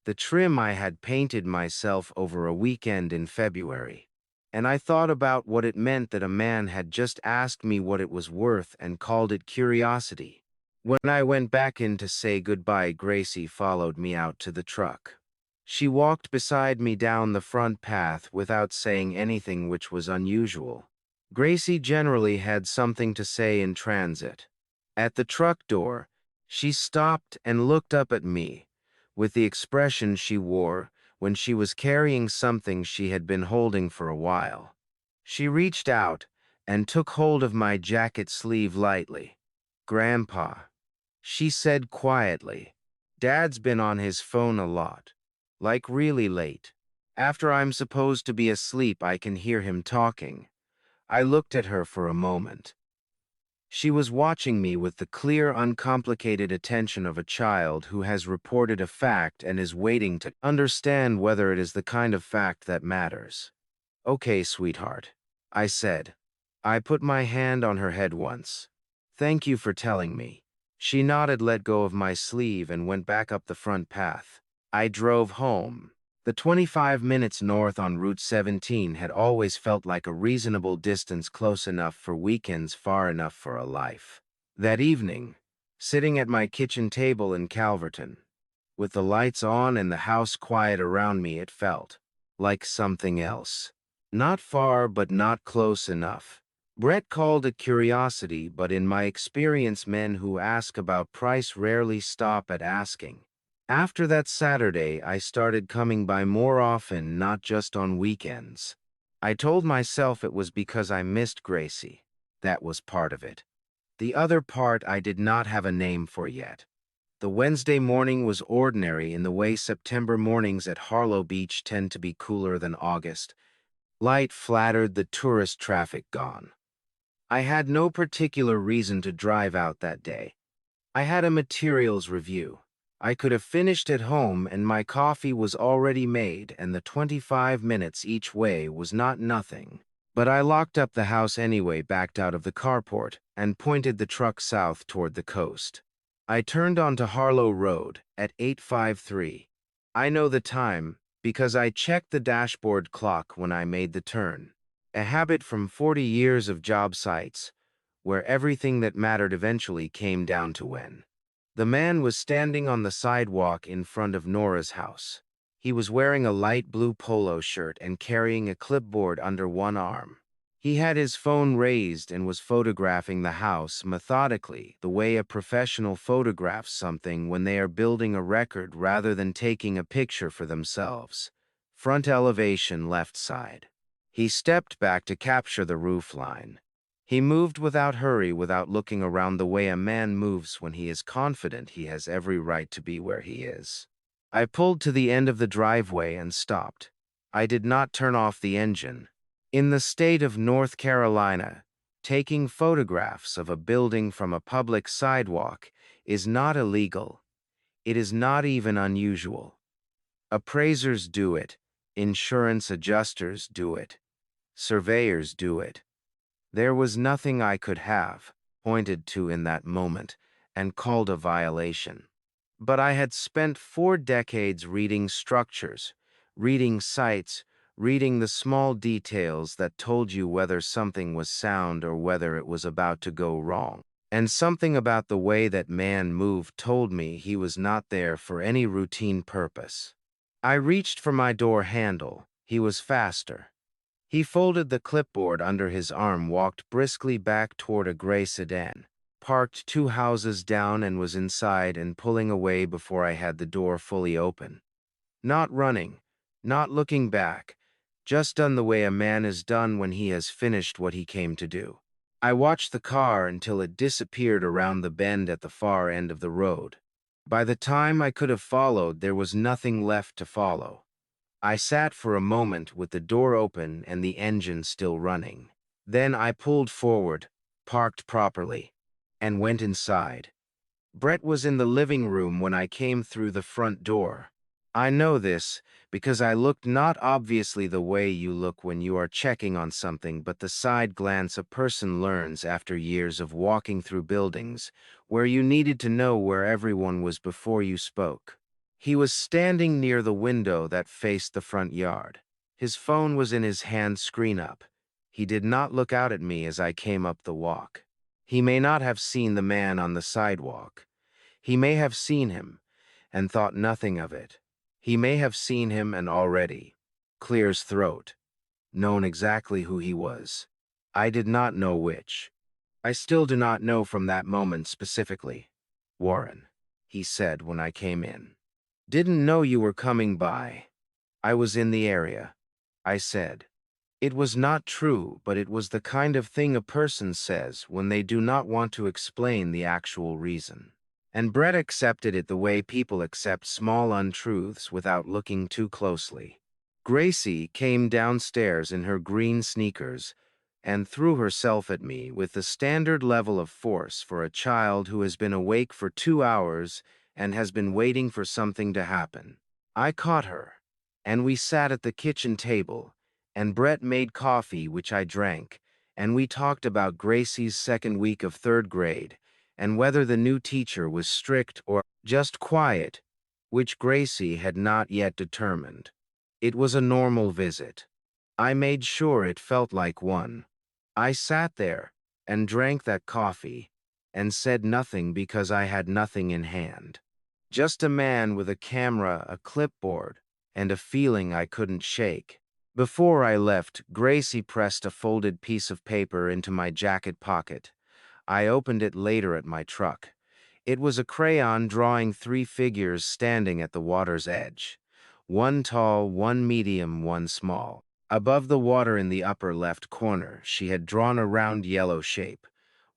Speaker 1: the trim I had painted myself over a weekend in February. And I thought about what it meant that a man had just asked me what it was worth and called it curiosity. When I went back in to say goodbye, Gracie followed me out to the truck. She walked beside me down the front path without saying anything, which was unusual. Gracie generally had something to say in transit. At the truck door, she stopped and looked up at me, with the expression she wore when she was carrying something she had been holding for a while. She reached out and took hold of my jacket sleeve lightly. "Grandpa," she said quietly, "Dad's been on his phone a lot, like really late. After I'm supposed to be asleep, I can hear him talking." I looked at her for a moment. She was watching me with the clear, uncomplicated attention of a child who has reported a fact and is waiting to understand whether it is the kind of fact that matters. "Okay, sweetheart," I said. I put my hand on her head once. "Thank you for telling me." She nodded, let go of my sleeve, and went back up the front path. I drove home. The 25 minutes north on Route 17 had always felt like a reasonable distance, close enough for weekends, far enough for a life. That evening, sitting at my kitchen table in Calverton, with the lights on and the house quiet around me, it felt like something else. Not far, but not close enough. Brett called it curiosity, but in my experience, men who ask about price rarely stop at asking. After that Saturday, I started coming by more often, not just on weekends. I told myself it was because I missed Gracie. That was part of it. The other part I did not have a name for yet. The Wednesday morning was ordinary in the way September mornings at Harlow Beach tend to be, cooler than August. Light flattered, the tourist traffic gone. I had no particular reason to drive out that day. I had a materials review. I could have finished at home, and my coffee was already made, and the 25 minutes each way was not nothing. But I locked up the house anyway, backed out of the carport, and pointed the truck south toward the coast. I turned onto Harlow Road at 8:53. I know the time because I checked the dashboard clock when I made the turn. A habit from 40 years of job sites, where everything that mattered eventually came down to when. The man was standing on the sidewalk in front of Nora's house. He was wearing a light blue polo shirt and carrying a clipboard under one arm. He had his phone raised and was photographing the house methodically, the way a professional photographs something when they are building a record rather than taking a picture for themselves. Front elevation, left side. He stepped back to capture the roofline. He moved without hurry, without looking around, the way a man moves when he is confident he has every right to be where he is. I pulled to the end of the driveway and stopped. I did not turn off the engine. In the state of North Carolina, taking photographs of a building from a public sidewalk is not illegal. It is not even unusual. Appraisers do it. Insurance adjusters do it. Surveyors do it. There was nothing I could have pointed to in that moment and called a violation. But I had spent 4 decades reading structures, reading sites, reading the small details that told you whether something was sound or whether it was about to go wrong. And something about the way that man moved told me he was not there for any routine purpose. I reached for my door handle. He was faster. He folded the clipboard under his arm, walked briskly back toward a gray sedan, parked 2 houses down, and was inside and pulling away before I had the door fully open. Not running, not looking back, just done the way a man is done when he has finished what he came to do. I watched the car until it disappeared around the bend at the far end of the road. By the time I could have followed, there was nothing left to follow. I sat for a moment with the door open and the engine still running. Then I pulled forward, parked properly, and went inside. Brett was in the living room when I came through the front door. I know this because I looked not obviously the way you look when you are checking on something, but the side glance a person learns after years of walking through buildings, where you needed to know where everyone was before you spoke. He was standing near the window that faced the front yard. His phone was in his hand, screen up. He did not look out at me as I came up the walk. He may not have seen the man on the sidewalk. He may have seen him and thought nothing of it. He may have seen him and already, clears throat, known exactly who he was. I did not know which. I still do not know from that moment specifically. Warren, he said when I came in. Didn't know you were coming by. I was in the area, I said. It was not true, but it was the kind of thing a person says when they do not want to explain the actual reason. And Brett accepted it the way people accept small untruths without looking too closely. Gracie came downstairs in her green sneakers and threw herself at me with the standard level of force for a child who has been awake for 2 hours and has been waiting for something to happen. I caught her, and we sat at the kitchen table, and Brett made coffee, which I drank, and we talked about Gracie's second week of 3rd grade, and whether the new teacher was strict or just quiet, which Gracie had not yet determined. It was a normal visit. I made sure it felt like one. I sat there and drank that coffee and said nothing because I had nothing in hand. Just a man with a camera, a clipboard, and a feeling I couldn't shake. Before I left, Gracie pressed a folded piece of paper into my jacket pocket. I opened it later at my truck. It was a crayon drawing three figures standing at the water's edge. One tall, one medium, one small. Above the water in the upper left corner, she had drawn a round yellow shape,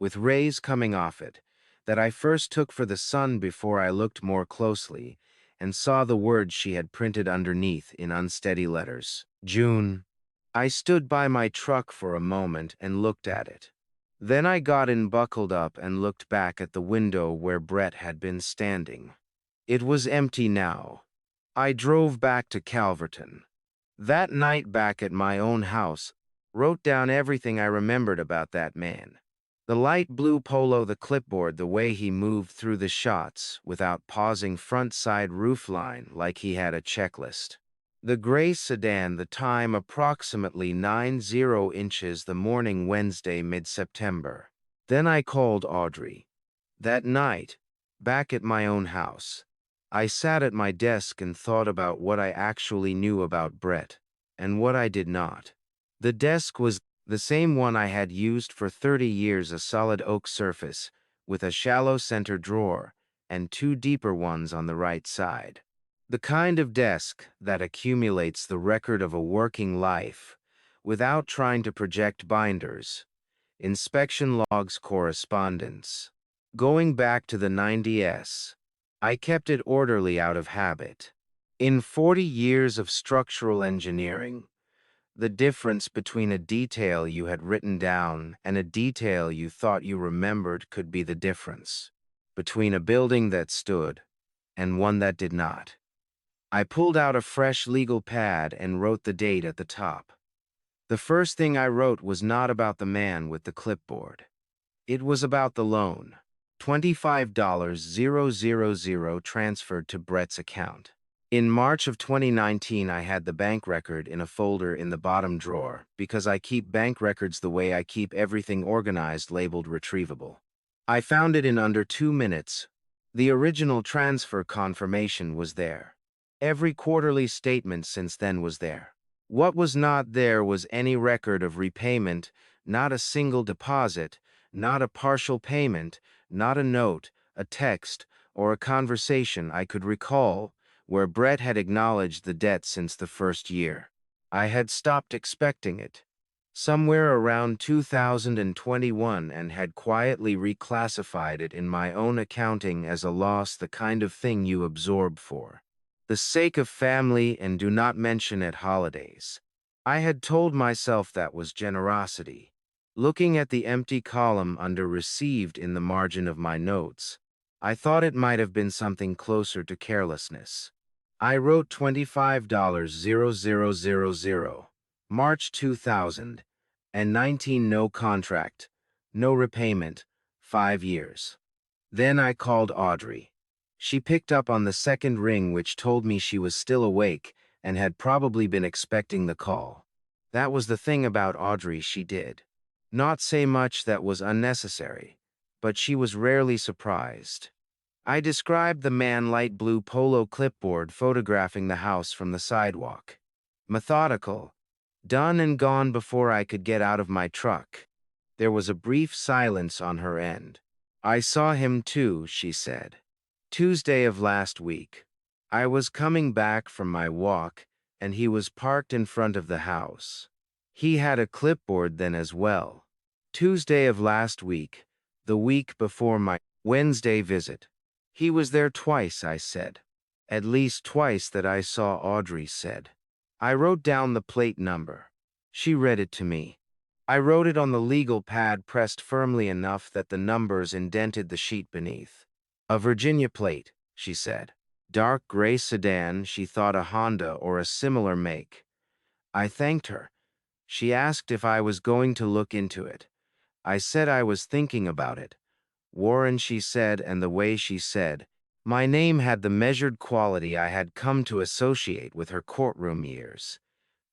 Speaker 1: with rays coming off it, that I first took for the sun before I looked more closely, and saw the words she had printed underneath in unsteady letters. June. I stood by my truck for a moment and looked at it. Then I got in, buckled up, and looked back at the window where Brett had been standing. It was empty now. I drove back to Calverton. That night back at my own house, wrote down everything I remembered about that man. The light blue polo, the clipboard, the way he moved through the shots without pausing, front-side roofline like he had a checklist. The gray sedan, the time approximately 90 inches the morning Wednesday mid-September. Then I called Audrey. That night, back at my own house, I sat at my desk and thought about what I actually knew about Brett and what I did not. The desk was the same one I had used for 30 years, a solid oak surface with a shallow center drawer and two deeper ones on the right side. The kind of desk that accumulates the record of a working life without trying to project binders, inspection logs, correspondence. Going back to the 90s, I kept it orderly out of habit. In 40 years of structural engineering, the difference between a detail you had written down and a detail you thought you remembered could be the difference between a building that stood and one that did not. I pulled out a fresh legal pad and wrote the date at the top. The first thing I wrote was not about the man with the clipboard. It was about the loan. $25,000 transferred to Brett's account. In March of 2019, I had the bank record in a folder in the bottom drawer because I keep bank records the way I keep everything organized, labeled retrievable. I found it in under 2 minutes. The original transfer confirmation was there. Every quarterly statement since then was there. What was not there was any record of repayment, not a single deposit, not a partial payment, not a note, a text, or a conversation I could recall where Brett had acknowledged the debt since the first year. I had stopped expecting it. Somewhere around 2021 and had quietly reclassified it in my own accounting as a loss, the kind of thing you absorb for the sake of family and do not mention at holidays. I had told myself that was generosity. Looking at the empty column under received in the margin of my notes, I thought it might have been something closer to carelessness. I wrote $25,000, March 2019, no contract, no repayment, 5 years. Then I called Audrey. She picked up on the second ring, which told me she was still awake and had probably been expecting the call. That was the thing about Audrey, she did not say much that was unnecessary, but she was rarely surprised. I described the man, light blue polo, clipboard, photographing the house from the sidewalk. Methodical, done and gone before I could get out of my truck. There was a brief silence on her end. I saw him too, she said. Tuesday of last week. I was coming back from my walk, and he was parked in front of the house. He had a clipboard then as well. Tuesday of last week, the week before my Wednesday visit. He was there twice, I said. At least twice that I saw, Audrey said. I wrote down the plate number. She read it to me. I wrote it on the legal pad, pressed firmly enough that the numbers indented the sheet beneath. A Virginia plate, she said. Dark gray sedan, she thought a Honda or a similar make. I thanked her. She asked if I was going to look into it. I said I was thinking about it. Warren, she said, and the way she said, My name had the measured quality I had come to associate with her courtroom years.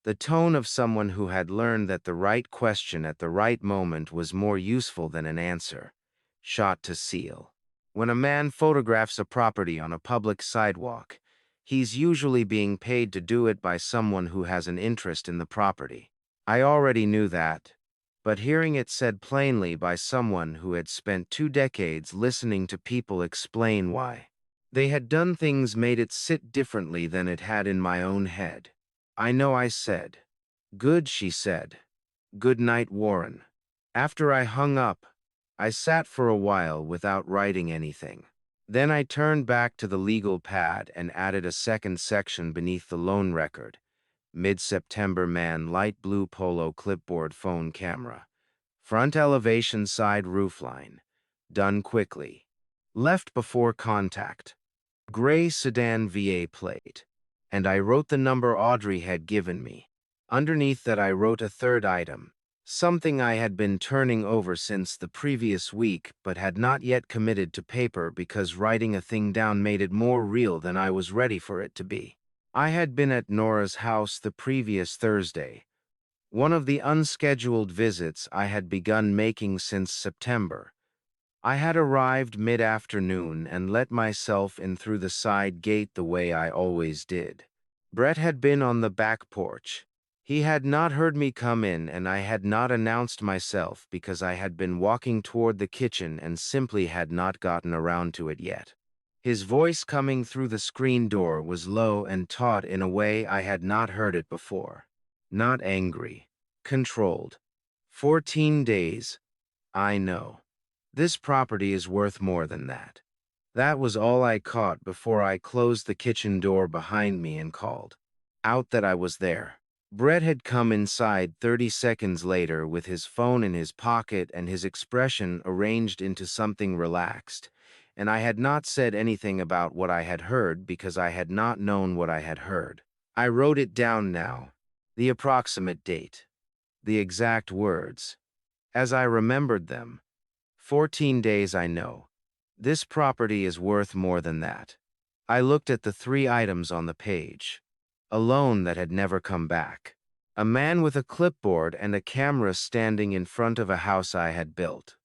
Speaker 1: The tone of someone who had learned that the right question at the right moment was more useful than an answer. Shot to seal. When a man photographs a property on a public sidewalk, he's usually being paid to do it by someone who has an interest in the property. I already knew that, but hearing it said plainly by someone who had spent 2 decades listening to people explain why they had done things made it sit differently than it had in my own head. I know I said, "Good," she said. "Good night, Warren." After I hung up, I sat for a while without writing anything. Then I turned back to the legal pad and added a second section beneath the loan record. Mid-September man, light blue polo, clipboard, phone camera. Front elevation, side roofline. Done quickly. Left before contact. Gray sedan VA plate. And I wrote the number Audrey had given me. Underneath that I wrote a third item, something I had been turning over since the previous week but had not yet committed to paper because writing a thing down made it more real than I was ready for it to be. I had been at Nora's house the previous Thursday, one of the unscheduled visits I had begun making since September. I had arrived mid-afternoon and let myself in through the side gate the way I always did. Brett had been on the back porch. He had not heard me come in, and I had not announced myself because I had been walking toward the kitchen and simply had not gotten around to it yet. His voice coming through the screen door was low and taut in a way I had not heard it before. Not angry. Controlled. 14 days. I know. This property is worth more than that. That was all I caught before I closed the kitchen door behind me and called out that I was there. Brett had come inside 30 seconds later with his phone in his pocket and his expression arranged into something relaxed, and I had not said anything about what I had heard because I had not known what I had heard. I wrote it down now, the approximate date, the exact words, as I remembered them. 14 days, I know. This property is worth more than that. I looked at the 3 items on the page. A loan that had never come back. A man with a clipboard and a camera standing in front of a house I had built.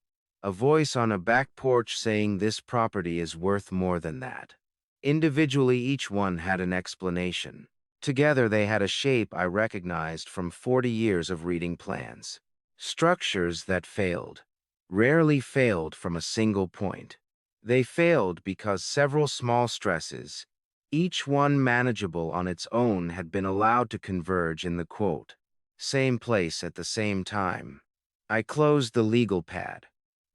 Speaker 1: A voice on a back porch saying this property is worth more than that. Individually, each one had an explanation. Together, they had a shape I recognized from 40 years of reading plans. Structures that failed. Rarely failed from a single point. They failed because several small stresses, each one manageable on its own, had been allowed to converge in the quote, same place at the same time. I closed the legal pad.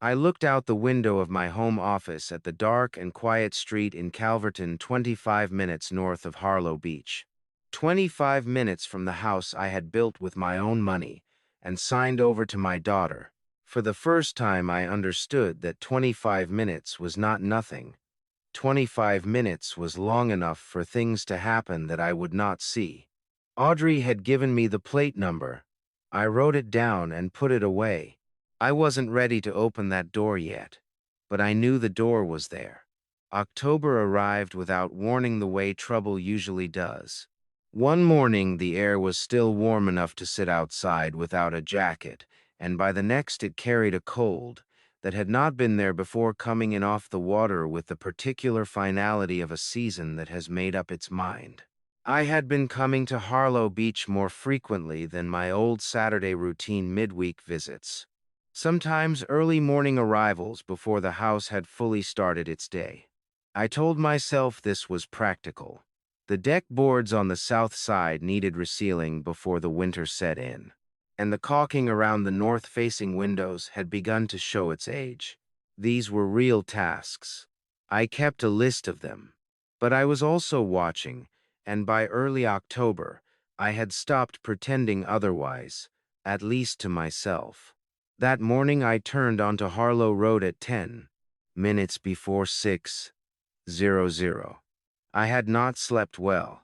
Speaker 1: I looked out the window of my home office at the dark and quiet street in Calverton, 25 minutes north of Harlow Beach. 25 minutes from the house I had built with my own money and signed over to my daughter. For the first time, I understood that 25 minutes was not nothing. 25 minutes was long enough for things to happen that I would not see. Audrey had given me the plate number. I wrote it down and put it away. I wasn't ready to open that door yet, but I knew the door was there. October arrived without warning the way trouble usually does. One morning, the air was still warm enough to sit outside without a jacket, and by the next it carried a cold that had not been there before, coming in off the water with the particular finality of a season that has made up its mind. I had been coming to Harlow Beach more frequently than my old Saturday routine midweek visits. Sometimes early morning arrivals before the house had fully started its day. I told myself this was practical. The deck boards on the south side needed resealing before the winter set in, and the caulking around the north-facing windows had begun to show its age. These were real tasks. I kept a list of them. But I was also watching, and by early October, I had stopped pretending otherwise, at least to myself. That morning I turned onto Harlow Road at 10 minutes before 6:00. I had not slept well.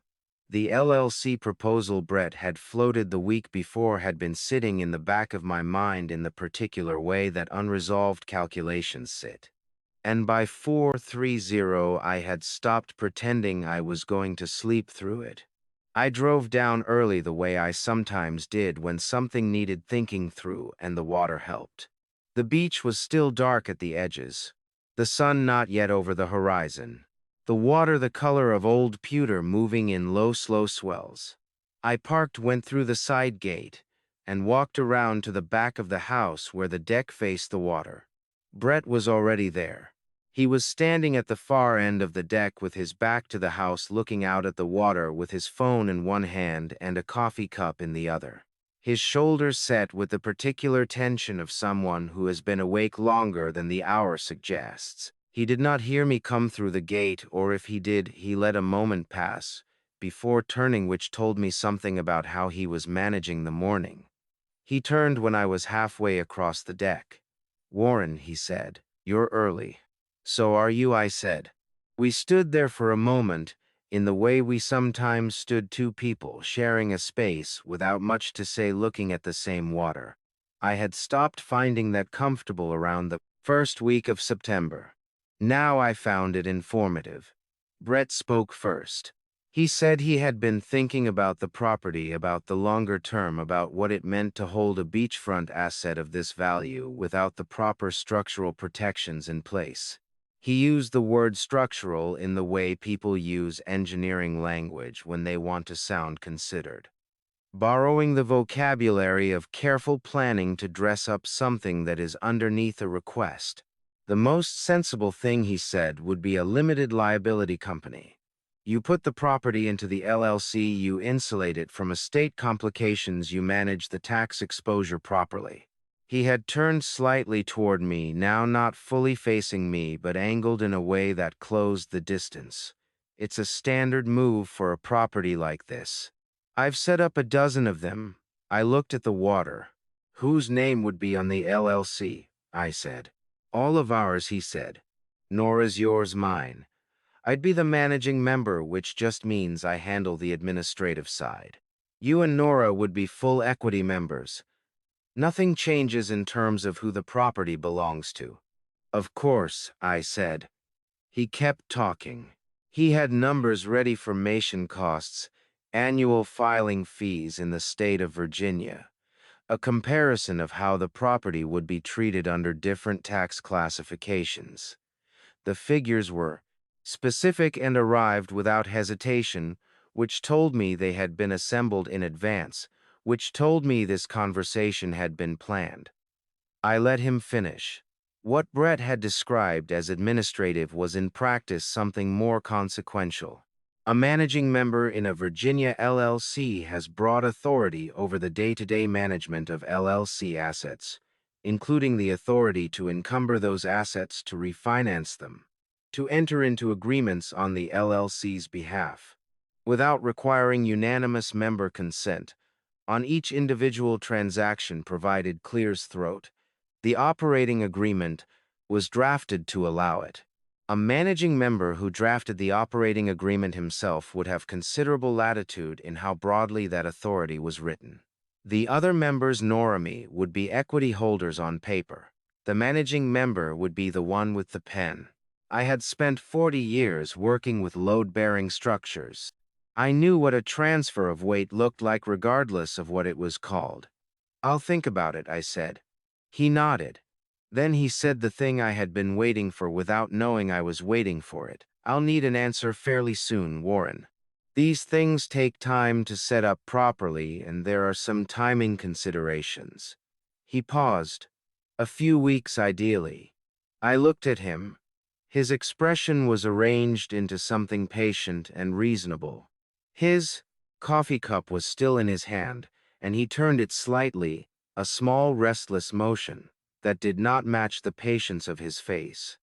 Speaker 1: The LLC proposal Brett had floated the week before had been sitting in the back of my mind in the particular way that unresolved calculations sit. and by 4:30 I had stopped pretending I was going to sleep through it. I drove down early the way I sometimes did when something needed thinking through and the water helped. The beach was still dark at the edges, the sun not yet over the horizon, the water the color of old pewter moving in low, slow swells. I parked, went through the side gate, and walked around to the back of the house where the deck faced the water. Brett was already there. He was standing at the far end of the deck with his back to the house, looking out at the water with his phone in one hand and a coffee cup in the other. His shoulders set with the particular tension of someone who has been awake longer than the hour suggests. He did not hear me come through the gate, or if he did, he let a moment pass before turning, which told me something about how he was managing the morning. He turned when I was halfway across the deck. "Warren," he said, "you're early." "So are you," I said. We stood there for a moment, in the way we sometimes stood, two people sharing a space without much to say, looking at the same water. I had stopped finding that comfortable around the first week of September. Now I found it informative. Brett spoke first. He said he had been thinking about the property, about the longer term, about what it meant to hold a beachfront asset of this value without the proper structural protections in place. He used the word structural in the way people use engineering language when they want to sound considered, borrowing the vocabulary of careful planning to dress up something that is underneath a request. The most sensible thing, he said, would be a limited liability company. You put the property into the LLC, you insulate it from estate complications, you manage the tax exposure properly. He had turned slightly toward me, now not fully facing me, but angled in a way that closed the distance. It's a standard move for a property like this. I've set up a dozen of them. I looked at the water. Whose name would be on the LLC? I said. All of ours, he said. Nora's, yours, mine. I'd be the managing member, which just means I handle the administrative side. You and Nora would be full equity members. Nothing changes in terms of who the property belongs to. Of course, I said. He kept talking. He had numbers ready: formation costs, annual filing fees in the state of Virginia, a comparison of how the property would be treated under different tax classifications. The figures were specific and arrived without hesitation, which told me they had been assembled in advance, which told me this conversation had been planned. I let him finish. What Brett had described as administrative was in practice something more consequential. A managing member in a Virginia LLC has broad authority over the day-to-day management of LLC assets, including the authority to encumber those assets, to refinance them, to enter into agreements on the LLC's behalf, without requiring unanimous member consent, on each individual transaction, provided clears throat. The operating agreement was drafted to allow it. A managing member who drafted the operating agreement himself would have considerable latitude in how broadly that authority was written. The other members, nor me, would be equity holders on paper. The managing member would be the one with the pen. I had spent 40 years working with load-bearing structures. I knew what a transfer of weight looked like regardless of what it was called. "I'll think about it," I said. He nodded. Then he said the thing I had been waiting for without knowing I was waiting for it. "I'll need an answer fairly soon, Warren. These things take time to set up properly, and there are some timing considerations." He paused. "A few weeks, ideally." I looked at him. His expression was arranged into something patient and reasonable. His coffee cup was still in his hand, and he turned it slightly, a small restless motion that did not match the patience of his face.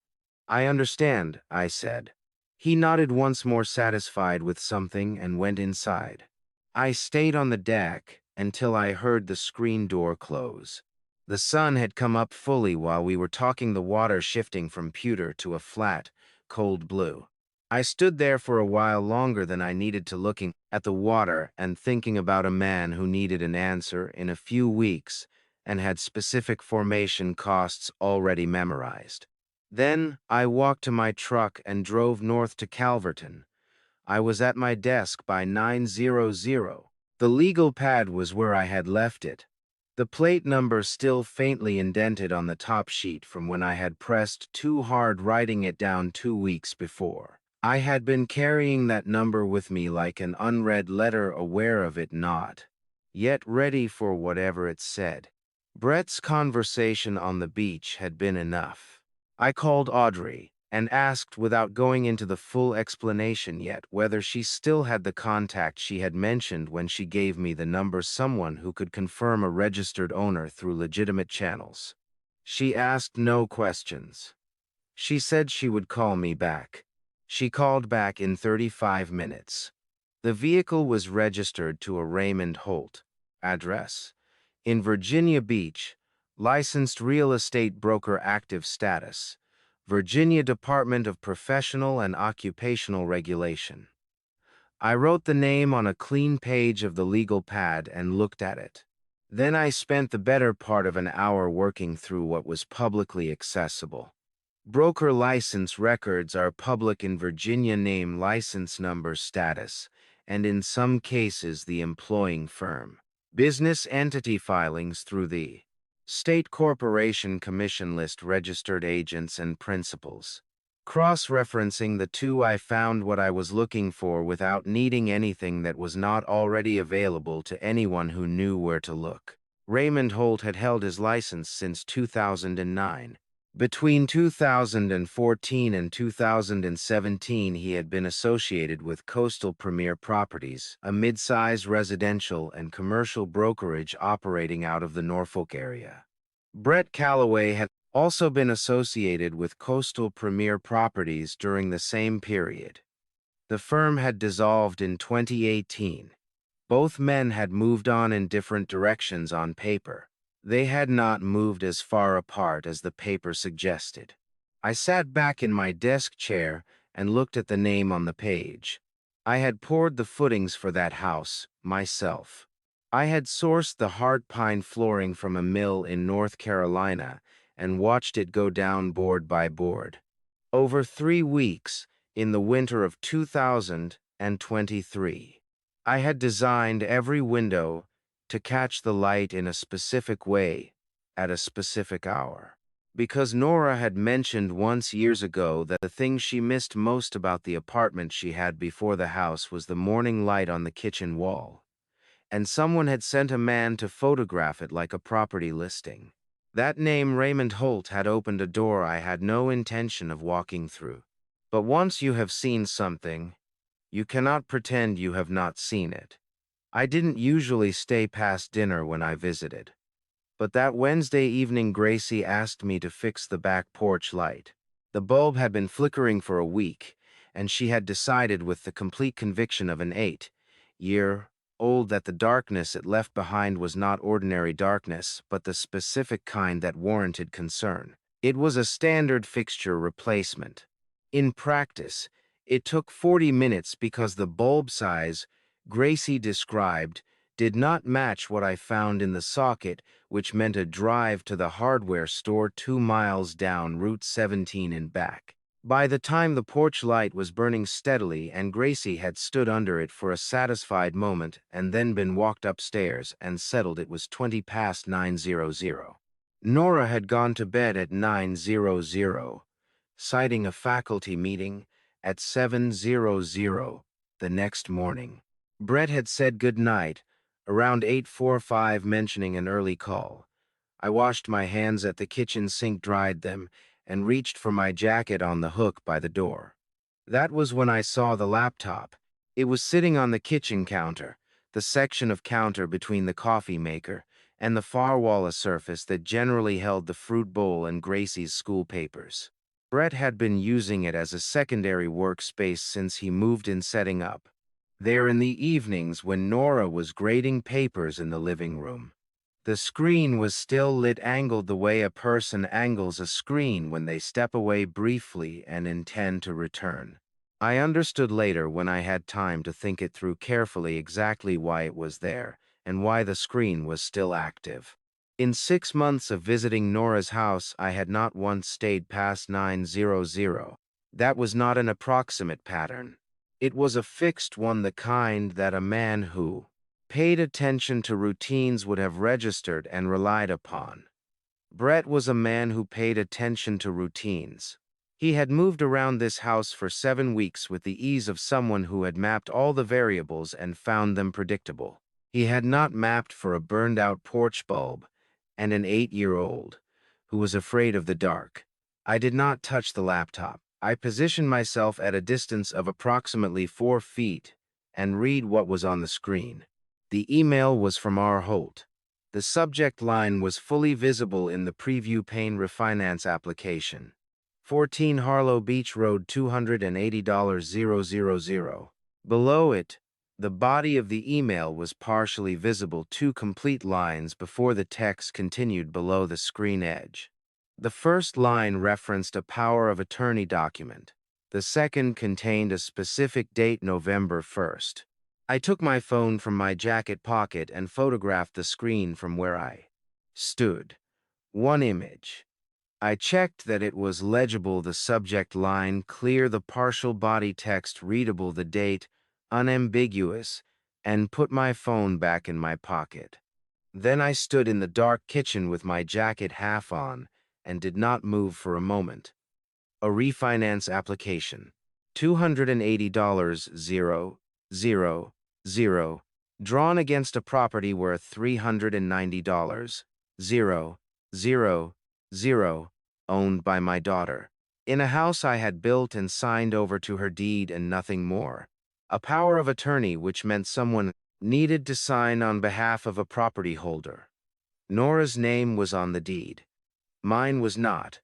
Speaker 1: "I understand," I said. He nodded once more, satisfied with something, and went inside. I stayed on the deck until I heard the screen door close. The sun had come up fully while we were talking, the water shifting from pewter to a flat, cold blue. I stood there for a while, longer than I needed to, looking at the water and thinking about a man who needed an answer in a few weeks and had specific formation costs already memorized. Then I walked to my truck and drove north to Calverton. I was at my desk by 9:00. The legal pad was where I had left it. The plate number still faintly indented on the top sheet from when I had pressed too hard writing it down 2 weeks before. I had been carrying that number with me like an unread letter, aware of it not, yet ready for whatever it said. Brett's conversation on the beach had been enough. I called Audrey and asked, without going into the full explanation yet, whether she still had the contact she had mentioned when she gave me the number, someone who could confirm a registered owner through legitimate channels. She asked no questions. She said she would call me back. She called back in 35 minutes. The vehicle was registered to a Raymond Holt. Address: in Virginia Beach. Licensed real estate broker. Active status: Virginia Department of Professional and Occupational Regulation. I wrote the name on a clean page of the legal pad and looked at it. Then I spent the better part of an hour working through what was publicly accessible. Broker license records are public in Virginia: name, license number, status, and in some cases the employing firm. Business entity filings through the State Corporation Commission list registered agents and principals. Cross-referencing the two, I found what I was looking for without needing anything that was not already available to anyone who knew where to look. Raymond Holt had held his license since 2009. Between 2014 and 2017, he had been associated with Coastal Premier Properties, a mid-size residential and commercial brokerage operating out of the Norfolk area. Brett Calloway had also been associated with Coastal Premier Properties during the same period. The firm had dissolved in 2018. Both men had moved on in different directions on paper. They had not moved as far apart as the paper suggested. I sat back in my desk chair and looked at the name on the page. I had poured the footings for that house myself. I had sourced the hard pine flooring from a mill in North Carolina and watched it go down board by board. Over 3 weeks, in the winter of 2023, I had designed every window to catch the light in a specific way at a specific hour. Because Nora had mentioned once years ago that the thing she missed most about the apartment she had before the house was the morning light on the kitchen wall. And someone had sent a man to photograph it like a property listing. That name, Raymond Holt, had opened a door I had no intention of walking through. But once you have seen something, you cannot pretend you have not seen it. I didn't usually stay past dinner when I visited. But that Wednesday evening, Gracie asked me to fix the back porch light. The bulb had been flickering for a week, and she had decided with the complete conviction of an 8-year-old that the darkness it left behind was not ordinary darkness, but the specific kind that warranted concern. It was a standard fixture replacement. In practice, it took 40 minutes because the bulb size Gracie described did not match what I found in the socket, which meant a drive to the hardware store 2 miles down Route 17 and back. By the time the porch light was burning steadily and Gracie had stood under it for a satisfied moment and then been walked upstairs and settled, it was 20 past 9:00. Nora had gone to bed at 9:00, citing a faculty meeting at 7:00 the next morning. Brett had said good night around 8:45, mentioning an early call. I washed my hands at the kitchen sink, dried them, and reached for my jacket on the hook by the door. That was when I saw the laptop. It was sitting on the kitchen counter, the section of counter between the coffee maker and the far wall, a surface that generally held the fruit bowl and Gracie's school papers. Brett had been using it as a secondary workspace since he moved in, setting up there in the evenings when Nora was grading papers in the living room. The screen was still lit, angled the way a person angles a screen when they step away briefly and intend to return. I understood later, when I had time to think it through carefully, exactly why it was there and why the screen was still active. In 6 months of visiting Nora's house, I had not once stayed past 900. That was not an approximate pattern. It was a fixed one, the kind that a man who paid attention to routines would have registered and relied upon. Brett was a man who paid attention to routines. He had moved around this house for 7 weeks with the ease of someone who had mapped all the variables and found them predictable. He had not mapped for a burned-out porch bulb and an 8-year-old who was afraid of the dark. I did not touch the laptop. I positioned myself at a distance of approximately 4 feet and read what was on the screen. The email was from R. Holt. The subject line was fully visible in the preview pane: refinance application. 14 Harlow Beach Road, $280,000. Below it, the body of the email was partially visible, 2 complete lines before the text continued below the screen edge. The first line referenced a power of attorney document. The second contained a specific date, November 1st. I took my phone from my jacket pocket and photographed the screen from where I stood. One image. I checked that it was legible, the subject line clear, the partial body text readable, the date unambiguous, and put my phone back in my pocket. Then I stood in the dark kitchen with my jacket half on and did not move for a moment. A refinance application. $280, 000, drawn against a property worth $390, 000, owned by my daughter, in a house I had built and signed over to her deed and nothing more. A power of attorney, which meant someone needed to sign on behalf of a property holder. Nora's name was on the deed. Mine was not.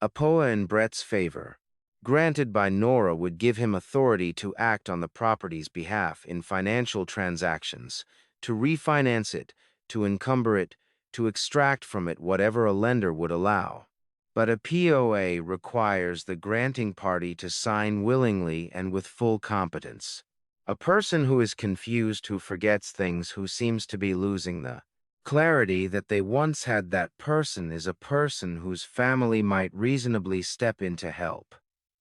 Speaker 1: A POA in Brett's favor, granted by Nora, would give him authority to act on the property's behalf in financial transactions, to refinance it, to encumber it, to extract from it whatever a lender would allow. But a POA requires the granting party to sign willingly and with full competence. A person who is confused, who forgets things, who seems to be losing the clarity that they once had, that person is a person whose family might reasonably step in to help,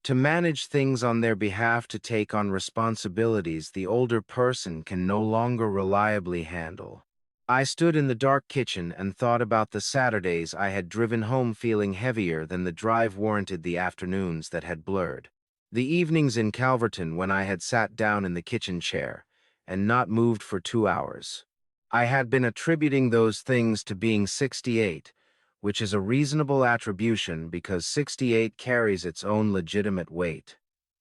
Speaker 1: to manage things on their behalf, to take on responsibilities the older person can no longer reliably handle. I stood in the dark kitchen and thought about the Saturdays I had driven home, feeling heavier than the drive warranted, the afternoons that had blurred, the evenings in Calverton when I had sat down in the kitchen chair and not moved for 2 hours. I had been attributing those things to being 68, which is a reasonable attribution because 68 carries its own legitimate weight.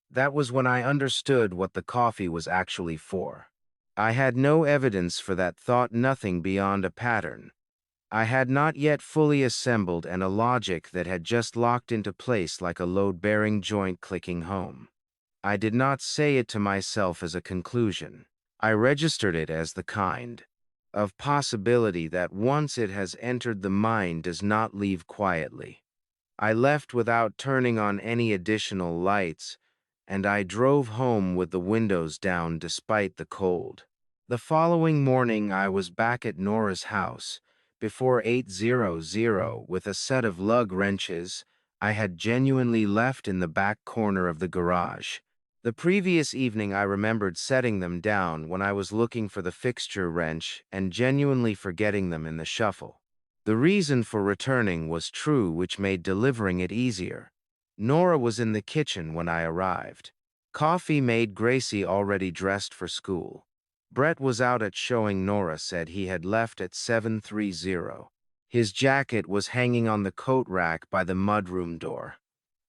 Speaker 1: That was when I understood what the coffee was actually for. I had no evidence for that thought, nothing beyond a pattern. I had not yet fully assembled, and a logic that had just locked into place like a load-bearing joint clicking home. I did not say it to myself as a conclusion. I registered it as the kind of possibility that once it has entered the mind does not leave quietly. I left without turning on any additional lights, and I drove home with the windows down despite the cold. The following morning I was back at Nora's house before 8:00 with a set of lug wrenches I had genuinely left in the back corner of the garage. The previous evening I remembered setting them down when I was looking for the fixture wrench and genuinely forgetting them in the shuffle. The reason for returning was true, which made delivering it easier. Nora was in the kitchen when I arrived. Coffee made, Gracie already dressed for school. Brett was out at showing. Nora said he had left at 7:30. His jacket was hanging on the coat rack by the mudroom door.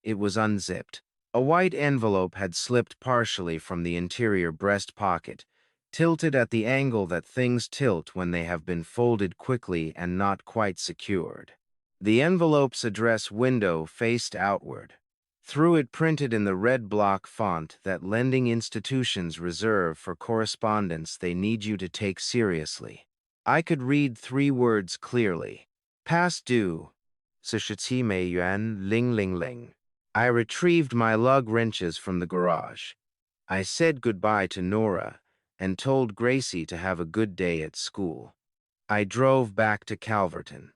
Speaker 1: It was unzipped. A white envelope had slipped partially from the interior breast pocket, tilted at the angle that things tilt when they have been folded quickly and not quite secured. The envelope's address window faced outward. Through it, printed in the red block font that lending institutions reserve for correspondence they need you to take seriously, I could read 3 words clearly. Past due. 17 yuan, ling ling ling. I retrieved my lug wrenches from the garage. I said goodbye to Nora and told Gracie to have a good day at school. I drove back to Calverton.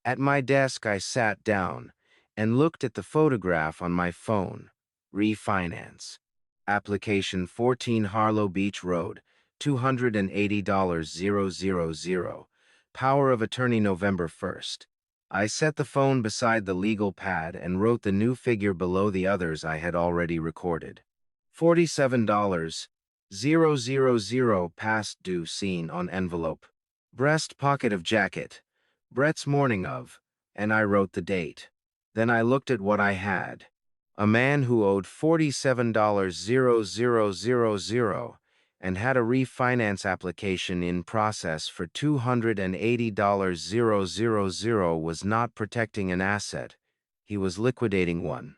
Speaker 1: At my desk, I sat down and looked at the photograph on my phone. Refinance. Application 14 Harlow Beach Road, $280,000. Power of attorney November 1st. I set the phone beside the legal pad and wrote the new figure below the others I had already recorded. $47,000 past due seen on envelope. Breast pocket of jacket. Brett's morning of, and I wrote the date. Then I looked at what I had. A man who owed $47,000 and had a refinance application in process for $280,000 was not protecting an asset. He was liquidating one.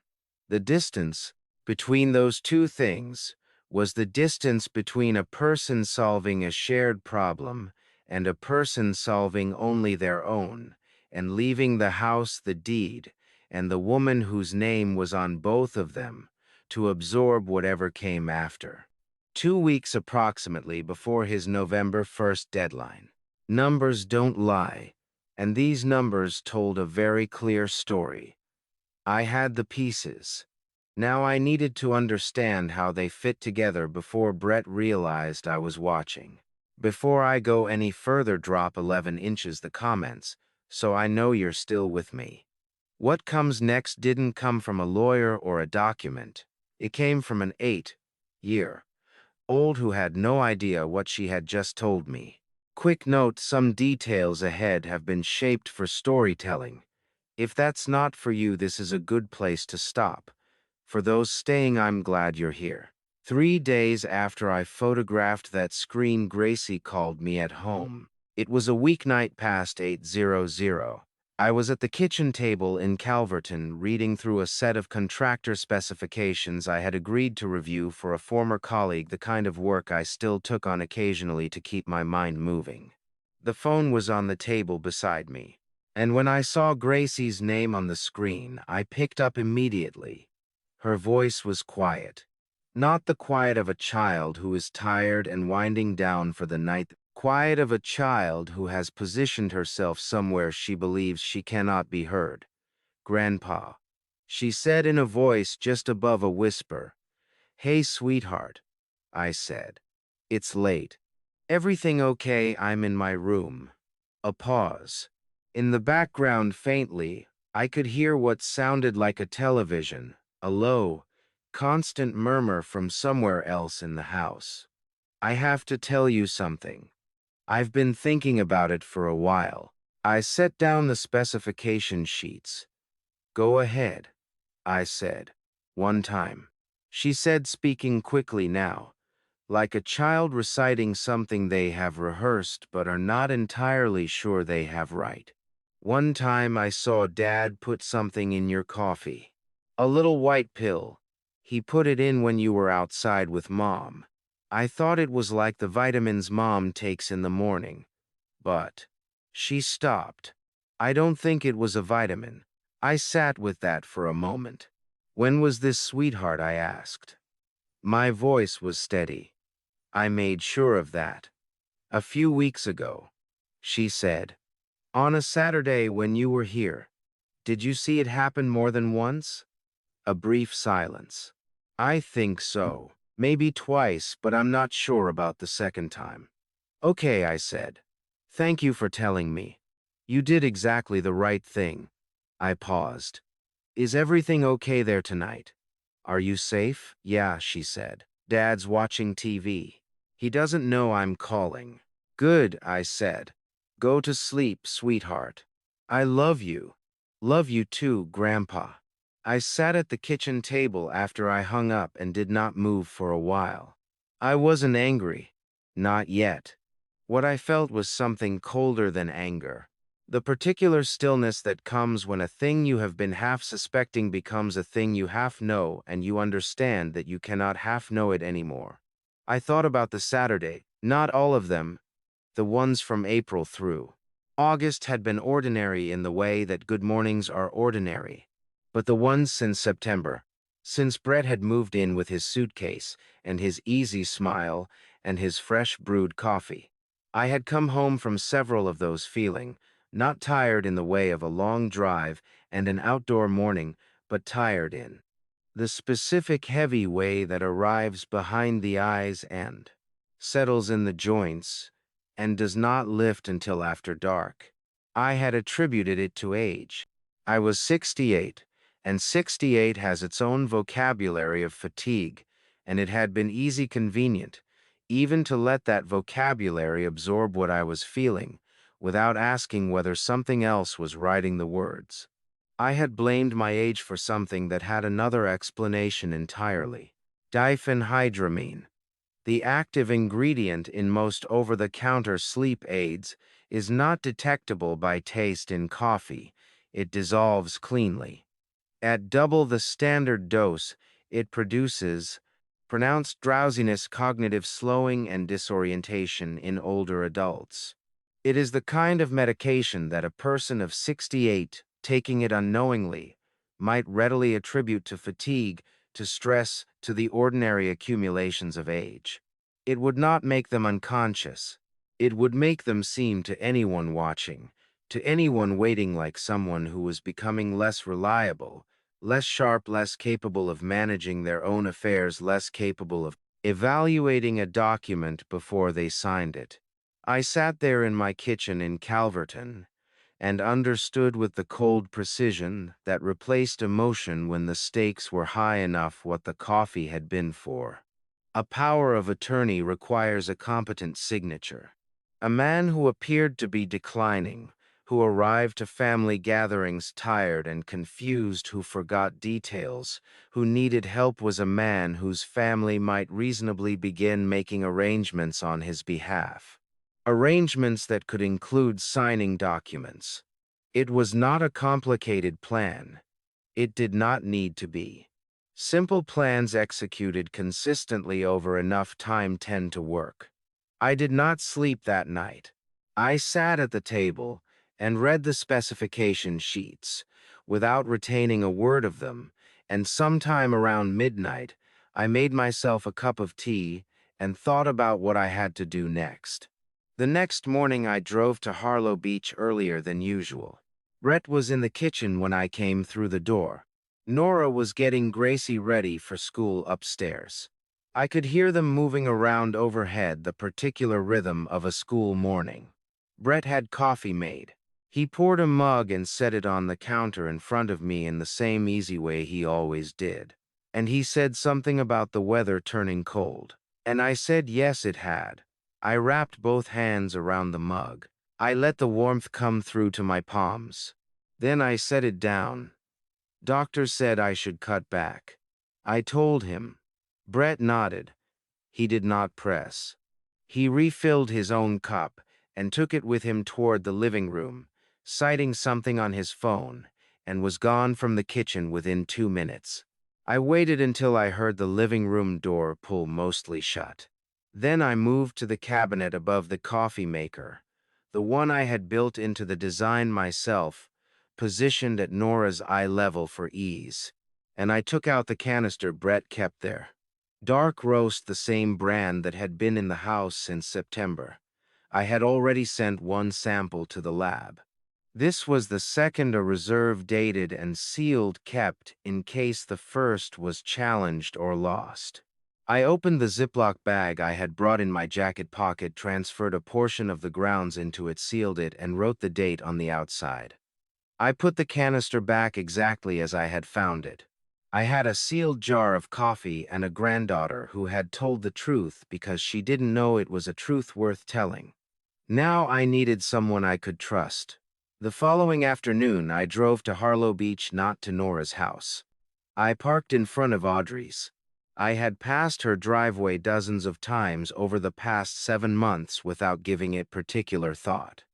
Speaker 1: The distance between those two things was the distance between a person solving a shared problem and a person solving only their own, and leaving the house, the deed, and the woman whose name was on both of them, to absorb whatever came after. 2 weeks approximately before his November 1st deadline. Numbers don't lie, and these numbers told a very clear story. I had the pieces. Now I needed to understand how they fit together before Brett realized I was watching. Before I go any further, drop 11 inches the comments, so I know you're still with me. What comes next didn't come from a lawyer or a document. It came from an 8-year-old who had no idea what she had just told me. Quick note: some details ahead have been shaped for storytelling. If that's not for you, this is a good place to stop. For those staying, I'm glad you're here. 3 days after I photographed that screen, Gracie called me at home. It was a weeknight past 8:00. I was at the kitchen table in Calverton reading through a set of contractor specifications I had agreed to review for a former colleague, the kind of work I still took on occasionally to keep my mind moving. The phone was on the table beside me, and when I saw Gracie's name on the screen, I picked up immediately. Her voice was quiet. Not the quiet of a child who is tired and winding down for the night. Quiet of a child who has positioned herself somewhere she believes she cannot be heard. "Grandpa," she said in a voice just above a whisper. "Hey, sweetheart," I said. "It's late. Everything okay? I'm in my room." A pause. In the background, faintly, I could hear what sounded like a television, a low, constant murmur from somewhere else in the house. "I have to tell you something. I've been thinking about it for a while." I set down the specification sheets. "Go ahead," I said. "One time," she said, speaking quickly now, like a child reciting something they have rehearsed but are not entirely sure they have right. "One time I saw Dad put something in your coffee. A little white pill. He put it in when you were outside with Mom. I thought it was like the vitamins Mom takes in the morning. But..." She stopped. "I don't think it was a vitamin." I sat with that for a moment. "When was this, sweetheart?" I asked. My voice was steady. "I made sure of that. A few weeks ago," she said. "On a Saturday when you were here. Did you see it happen more than once?" A brief silence. "I think so. Maybe twice, but I'm not sure about the second time." "Okay," I said. "Thank you for telling me. You did exactly the right thing." I paused. "Is everything okay there tonight? Are you safe?" "Yeah," she said. "Dad's watching TV. He doesn't know I'm calling." "Good," I said. "Go to sleep, sweetheart. I love you." "Love you too, Grandpa." I sat at the kitchen table after I hung up and did not move for a while. I wasn't angry. Not yet. What I felt was something colder than anger. The particular stillness that comes when a thing you have been half suspecting becomes a thing you half know, and you understand that you cannot half know it anymore. I thought about the Saturday. Not all of them. The ones from April through August had been ordinary in the way that good mornings are ordinary. But the ones since September, since Brett had moved in with his suitcase and his easy smile and his fresh brewed coffee, I had come home from several of those feeling Not tired in the way of a long drive and an outdoor morning, but tired in the specific heavy way that arrives behind the eyes and settles in the joints and does not lift until after dark. I had attributed it to age. I was 68, and 68 has its own vocabulary of fatigue, and it had been easy convenient, even to let that vocabulary absorb what I was feeling, without asking whether something else was writing the words. I had blamed my age for something that had another explanation entirely. Diphenhydramine, the active ingredient in most over-the-counter sleep aids, is not detectable by taste in coffee. It dissolves cleanly. At double the standard dose, it produces pronounced drowsiness, cognitive slowing, and disorientation in older adults. It is the kind of medication that a person of 68, taking it unknowingly, might readily attribute to fatigue, to stress, to the ordinary accumulations of age. It would not make them unconscious. It would make them seem to anyone watching, to anyone waiting, like someone who was becoming less reliable, less sharp, less capable of managing their own affairs, less capable of evaluating a document before they signed it. I sat there in my kitchen in Calverton and understood with the cold precision that replaced emotion when the stakes were high enough what the coffee had been for. A power of attorney requires a competent signature. A man who appeared to be declining, who arrived to family gatherings tired and confused, who forgot details, who needed help, was a man whose family might reasonably begin making arrangements on his behalf. Arrangements that could include signing documents. It was not a complicated plan. It did not need to be. Simple plans executed consistently over enough time tend to work. I did not sleep that night. I sat at the table and read the specification sheets, without retaining a word of them, and sometime around midnight, I made myself a cup of tea and thought about what I had to do next. The next morning I drove to Harlow Beach earlier than usual. Brett was in the kitchen when I came through the door. Nora was getting Gracie ready for school upstairs. I could hear them moving around overhead, the particular rhythm of a school morning. Brett had coffee made. He poured a mug and set it on the counter in front of me in the same easy way he always did. And he said something about the weather turning cold. And I said yes, it had. I wrapped both hands around the mug. I let the warmth come through to my palms. Then I set it down. Doctor said I should cut back. I told him. Brett nodded. He did not press. He refilled his own cup and took it with him toward the living room, citing something on his phone, and was gone from the kitchen within 2 minutes. I waited until I heard the living room door pull mostly shut. Then I moved to the cabinet above the coffee maker, the one I had built into the design myself, positioned at Nora's eye level for ease, and I took out the canister Brett kept there. Dark roast, the same brand that had been in the house since September. I had already sent one sample to the lab. This was the second, a reserve, dated and sealed, kept in case the first was challenged or lost. I opened the Ziploc bag I had brought in my jacket pocket, transferred a portion of the grounds into it, sealed it, and wrote the date on the outside. I put the canister back exactly as I had found it. I had a sealed jar of coffee and a granddaughter who had told the truth because she didn't know it was a truth worth telling. Now I needed someone I could trust. The following afternoon, I drove to Harlow Beach, not to Nora's house. I parked in front of Audrey's. I had passed her driveway dozens of times over the past 7 months without giving it particular thought.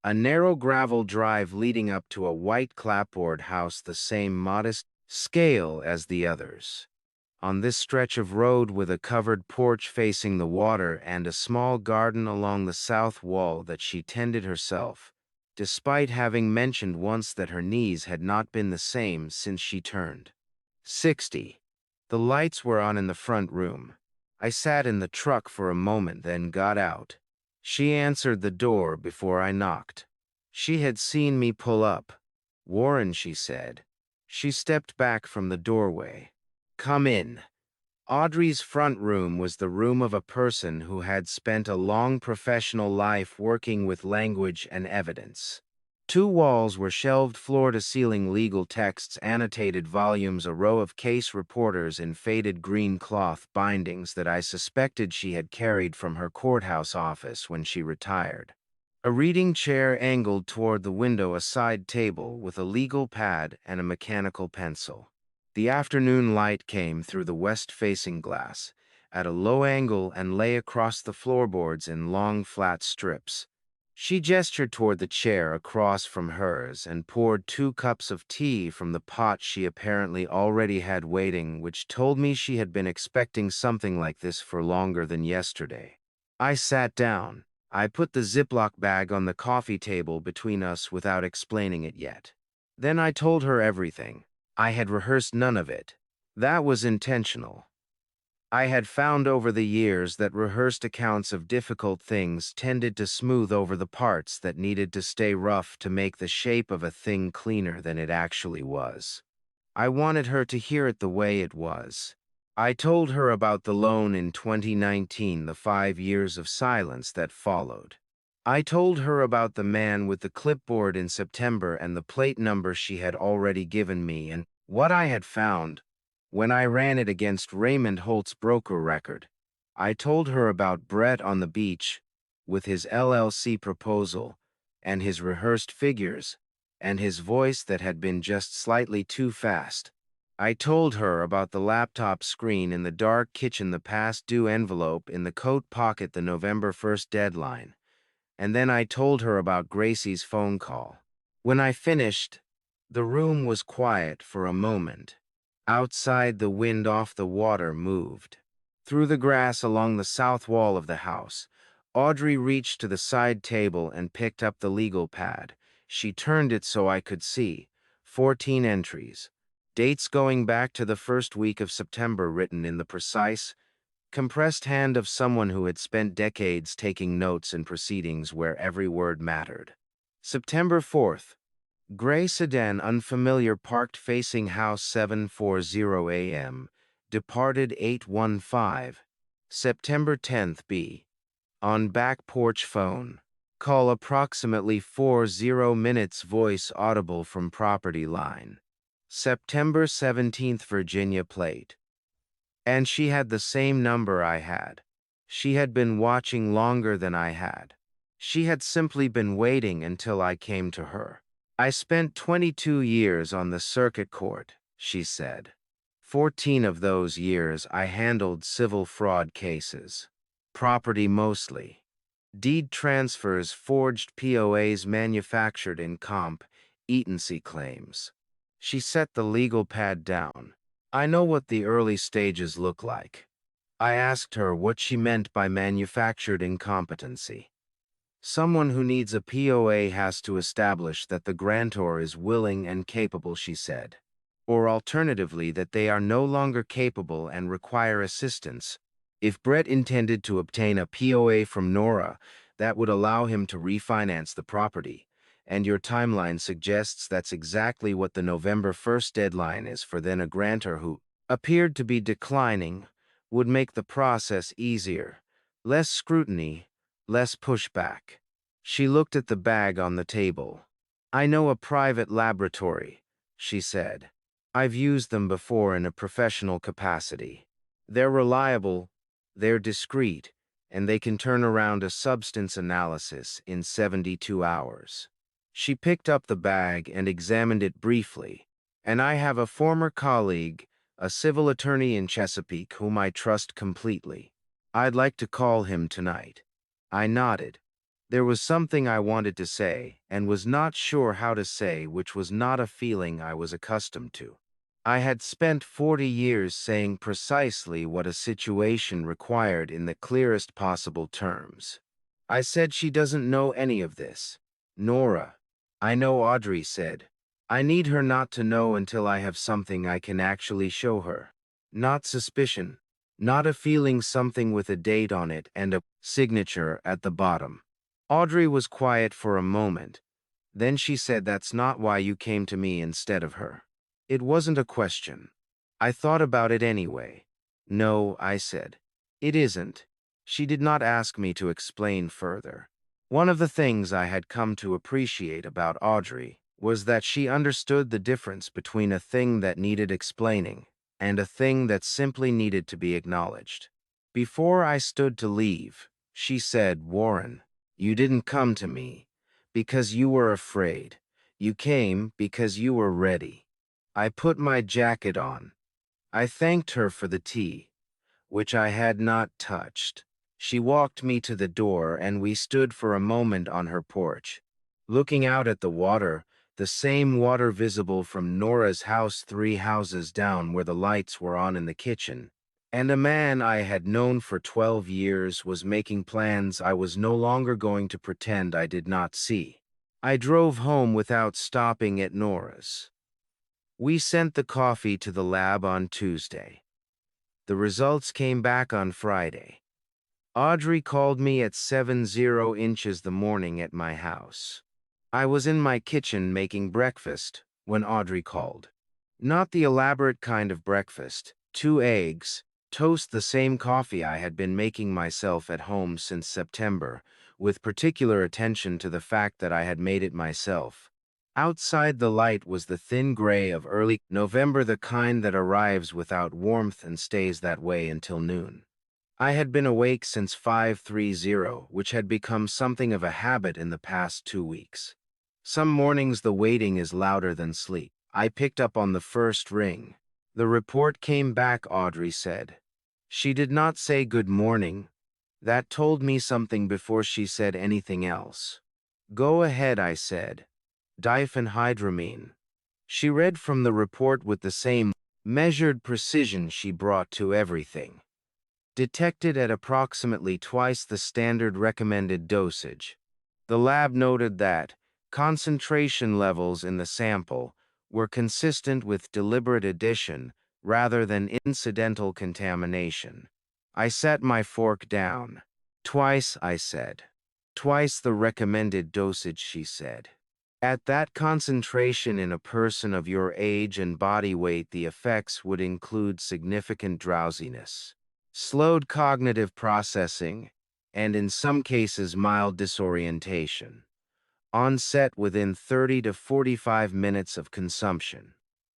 Speaker 1: A narrow gravel drive leading up to a white clapboard house, the same modest scale as the others. On this stretch of road, with a covered porch facing the water and a small garden along the south wall that she tended herself, despite having mentioned once that her knees had not been the same since she turned 60. The lights were on in the front room. I sat in the truck for a moment, then got out. She answered the door before I knocked. She had seen me pull up. "Warren," she said. She stepped back from the doorway. "Come in." Audrey's front room was the room of a person who had spent a long professional life working with language and evidence. Two walls were shelved floor-to-ceiling legal texts, annotated volumes, a row of case reporters in faded green cloth bindings that I suspected she had carried from her courthouse office when she retired. A reading chair angled toward the window, a side table with a legal pad and a mechanical pencil. The afternoon light came through the west-facing glass, at a low angle, and lay across the floorboards in long, flat strips. She gestured toward the chair across from hers and poured 2 cups of tea from the pot she apparently already had waiting, which told me she had been expecting something like this for longer than yesterday. I sat down. I put the Ziploc bag on the coffee table between us without explaining it yet. Then I told her everything. I had rehearsed none of it. That was intentional. I had found over the years that rehearsed accounts of difficult things tended to smooth over the parts that needed to stay rough to make the shape of a thing cleaner than it actually was. I wanted her to hear it the way it was. I told her about the loan in 2019, the 5 years of silence that followed. I told her about the man with the clipboard in September and the plate number she had already given me, and what I had found when I ran it against Raymond Holt's broker record. I told her about Brett on the beach with his LLC proposal and his rehearsed figures and his voice that had been just slightly too fast. I told her about the laptop screen in the dark kitchen, the past due envelope in the coat pocket, the November 1st deadline. And then I told her about Gracie's phone call. When I finished, the room was quiet for a moment. Outside, the wind off the water moved. Through the grass along the south wall of the house, Audrey reached to the side table and picked up the legal pad. She turned it so I could see. 14 entries. Dates going back to the first week of September, written in the precise, compressed hand of someone who had spent decades taking notes in proceedings where every word mattered. September 4th. Gray sedan, unfamiliar, parked facing house, 7:40 a.m. Departed 8:15. September 10th. B. On back porch phone. Call approximately 40 minutes, voice audible from property line. September 17th. Virginia plate. And she had the same number I had. She had been watching longer than I had. She had simply been waiting until I came to her. "I spent 22 years on the circuit court," she said. 14 of those years I handled civil fraud cases. Property mostly. Deed transfers, forged POAs, manufactured in comp, agency claims. She set the legal pad down. "I know what the early stages look like." I asked her what she meant by manufactured incompetency. "Someone who needs a POA has to establish that the grantor is willing and capable," she said. "Or alternatively, that they are no longer capable and require assistance. If Brett intended to obtain a POA from Nora, that would allow him to refinance the property. And your timeline suggests that's exactly what the November 1st deadline is for. Then a grantor who appeared to be declining would make the process easier. Less scrutiny, less pushback." She looked at the bag on the table. "I know a private laboratory," she said. "I've used them before in a professional capacity. They're reliable, they're discreet, and they can turn around a substance analysis in 72 hours. She picked up the bag and examined it briefly. "And I have a former colleague, a civil attorney in Chesapeake, whom I trust completely. I'd like to call him tonight." I nodded. There was something I wanted to say, and was not sure how to say, which was not a feeling I was accustomed to. I had spent 40 years saying precisely what a situation required in the clearest possible terms. I said, "She doesn't know any of this." "Nora." "I know," Audrey said. "I need her not to know until I have something I can actually show her. Not suspicion. Not a feeling, something with a date on it and a signature at the bottom." Audrey was quiet for a moment. Then she said that's not why you came to me instead of her. It wasn't a question. I thought about it anyway. No, I said. It isn't. She did not ask me to explain further. One of the things I had come to appreciate about Audrey was that she understood the difference between a thing that needed explaining and a thing that simply needed to be acknowledged. Before I stood to leave, she said, "Warren, you didn't come to me because you were afraid. You came because you were ready." I put my jacket on. I thanked her for the tea, which I had not touched. She walked me to the door, and we stood for a moment on her porch, looking out at the water, the same water visible from Nora's house 3 houses down where the lights were on in the kitchen. And a man I had known for 12 years was making plans I was no longer going to pretend I did not see. I drove home without stopping at Nora's. We sent the coffee to the lab on Tuesday. The results came back on Friday. Audrey called me at 7:00 the morning at my house. I was in my kitchen making breakfast when Audrey called. Not the elaborate kind of breakfast, 2 eggs, toast, the same coffee I had been making myself at home since September, with particular attention to the fact that I had made it myself. Outside, the light was the thin gray of early November, the kind that arrives without warmth and stays that way until noon. I had been awake since 5:30, which had become something of a habit in the past 2 weeks. Some mornings the waiting is louder than sleep. I picked up on the first ring. The report came back, Audrey said. She did not say good morning. That told me something before she said anything else. Go ahead, I said. Diphenhydramine. She read from the report with the same measured precision she brought to everything. Detected at approximately twice the standard recommended dosage. The lab noted that concentration levels in the sample were consistent with deliberate addition rather than incidental contamination. I set my fork down. Twice, I said. Twice the recommended dosage, she said. At that concentration in a person of your age and body weight, the effects would include significant drowsiness, slowed cognitive processing, and in some cases mild disorientation. Onset within 30 to 45 minutes of consumption.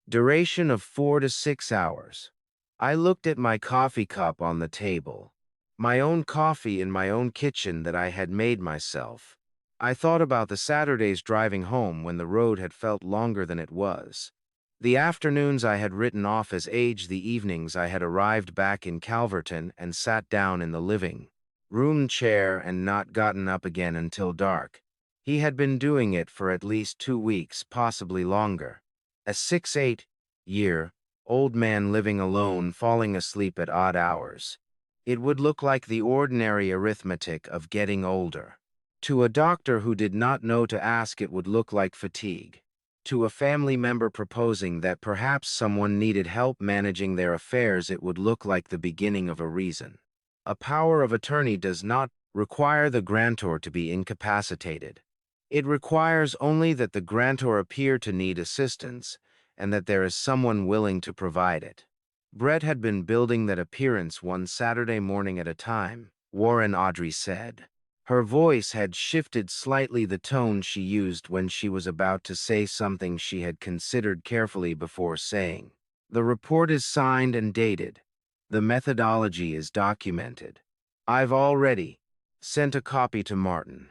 Speaker 1: Duration of 4 to 6 hours. I looked at my coffee cup on the table. My own coffee in my own kitchen that I had made myself. I thought about the Saturdays driving home when the road had felt longer than it was. The afternoons I had written off as age, the evenings I had arrived back in Calverton and sat down in the living room chair and not gotten up again until dark. He had been doing it for at least 2 weeks, possibly longer. A 6-8-year-old man living alone, falling asleep at odd hours. It would look like the ordinary arithmetic of getting older. To a doctor who did not know to ask, it would look like fatigue. To a family member proposing that perhaps someone needed help managing their affairs, it would look like the beginning of a reason. A power of attorney does not require the grantor to be incapacitated. It requires only that the grantor appear to need assistance and that there is someone willing to provide it. Brett had been building that appearance one Saturday morning at a time, Warren, Audrey said. Her voice had shifted slightly, the tone she used when she was about to say something she had considered carefully before saying. The report is signed and dated. The methodology is documented. I've already sent a copy to Martin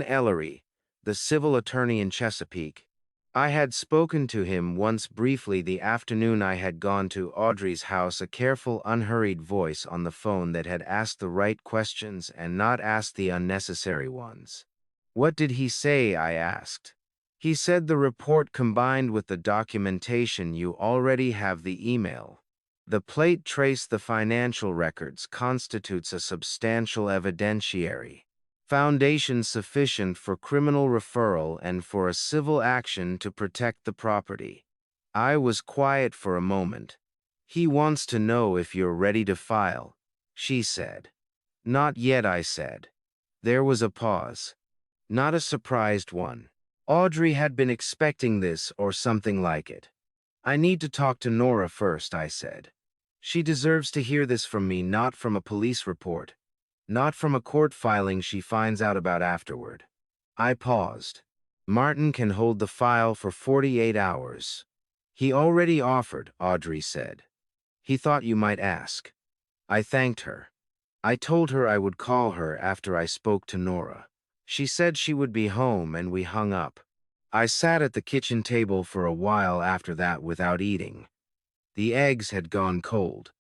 Speaker 1: Ellery, the civil attorney in Chesapeake. I had spoken to him once briefly the afternoon I had gone to Audrey's house, a careful, unhurried voice on the phone that had asked the right questions and not asked the unnecessary ones. What did he say? I asked. He said the report combined with the documentation you already have, the email. The plate traced the financial records, constitutes a substantial evidentiary foundation sufficient for criminal referral and for a civil action to protect the property. I was quiet for a moment. He wants to know if you're ready to file, she said. Not yet, I said. There was a pause. Not a surprised one. Audrey had been expecting this or something like it. I need to talk to Nora first, I said. She deserves to hear this from me, not from a police report, not from a court filing she finds out about afterward. I paused. Martin can hold the file for 48 hours. He already offered, Audrey said. He thought you might ask. I thanked her. I told her I would call her after I spoke to Nora. She said she would be home and we hung up. I sat at the kitchen table for a while after that without eating. The eggs had gone cold.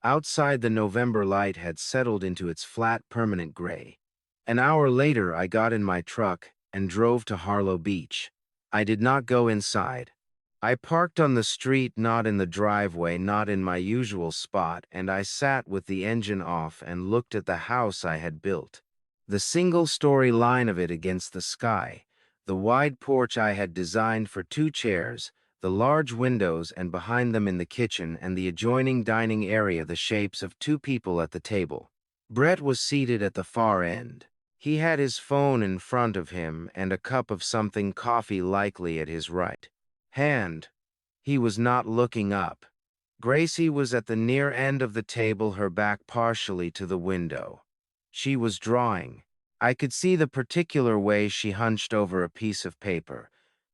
Speaker 1: Outside, the November light had settled into its flat, permanent gray. An hour later, I got in my truck and drove to Harlow Beach. I did not go inside. I parked on the street, not in the driveway, not in my usual spot, and I sat with the engine off and looked at the house I had built. The single-story line of it against the sky, the wide porch I had designed for 2 chairs, the large windows and behind them in the kitchen and the adjoining dining area the shapes of 2 people at the table. Brett was seated at the far end. He had his phone in front of him and a cup of something coffee likely at his right hand. He was not looking up. Gracie was at the near end of the table, her back partially to the window. She was drawing. I could see the particular way she hunched over a piece of paper,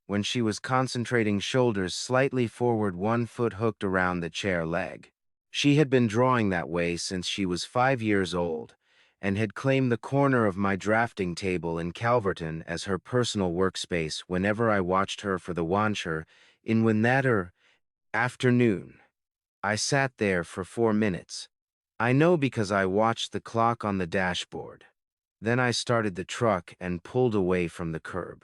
Speaker 1: when she was concentrating, shoulders slightly forward, 1 foot hooked around the chair leg. She had been drawing that way since she was 5 years old, and had claimed the corner of my drafting table in Calverton as her personal workspace whenever I watched her for the Wancher in Winnatter afternoon. I sat there for 4 minutes. I know because I watched the clock on the dashboard. Then I started the truck and pulled away from the curb.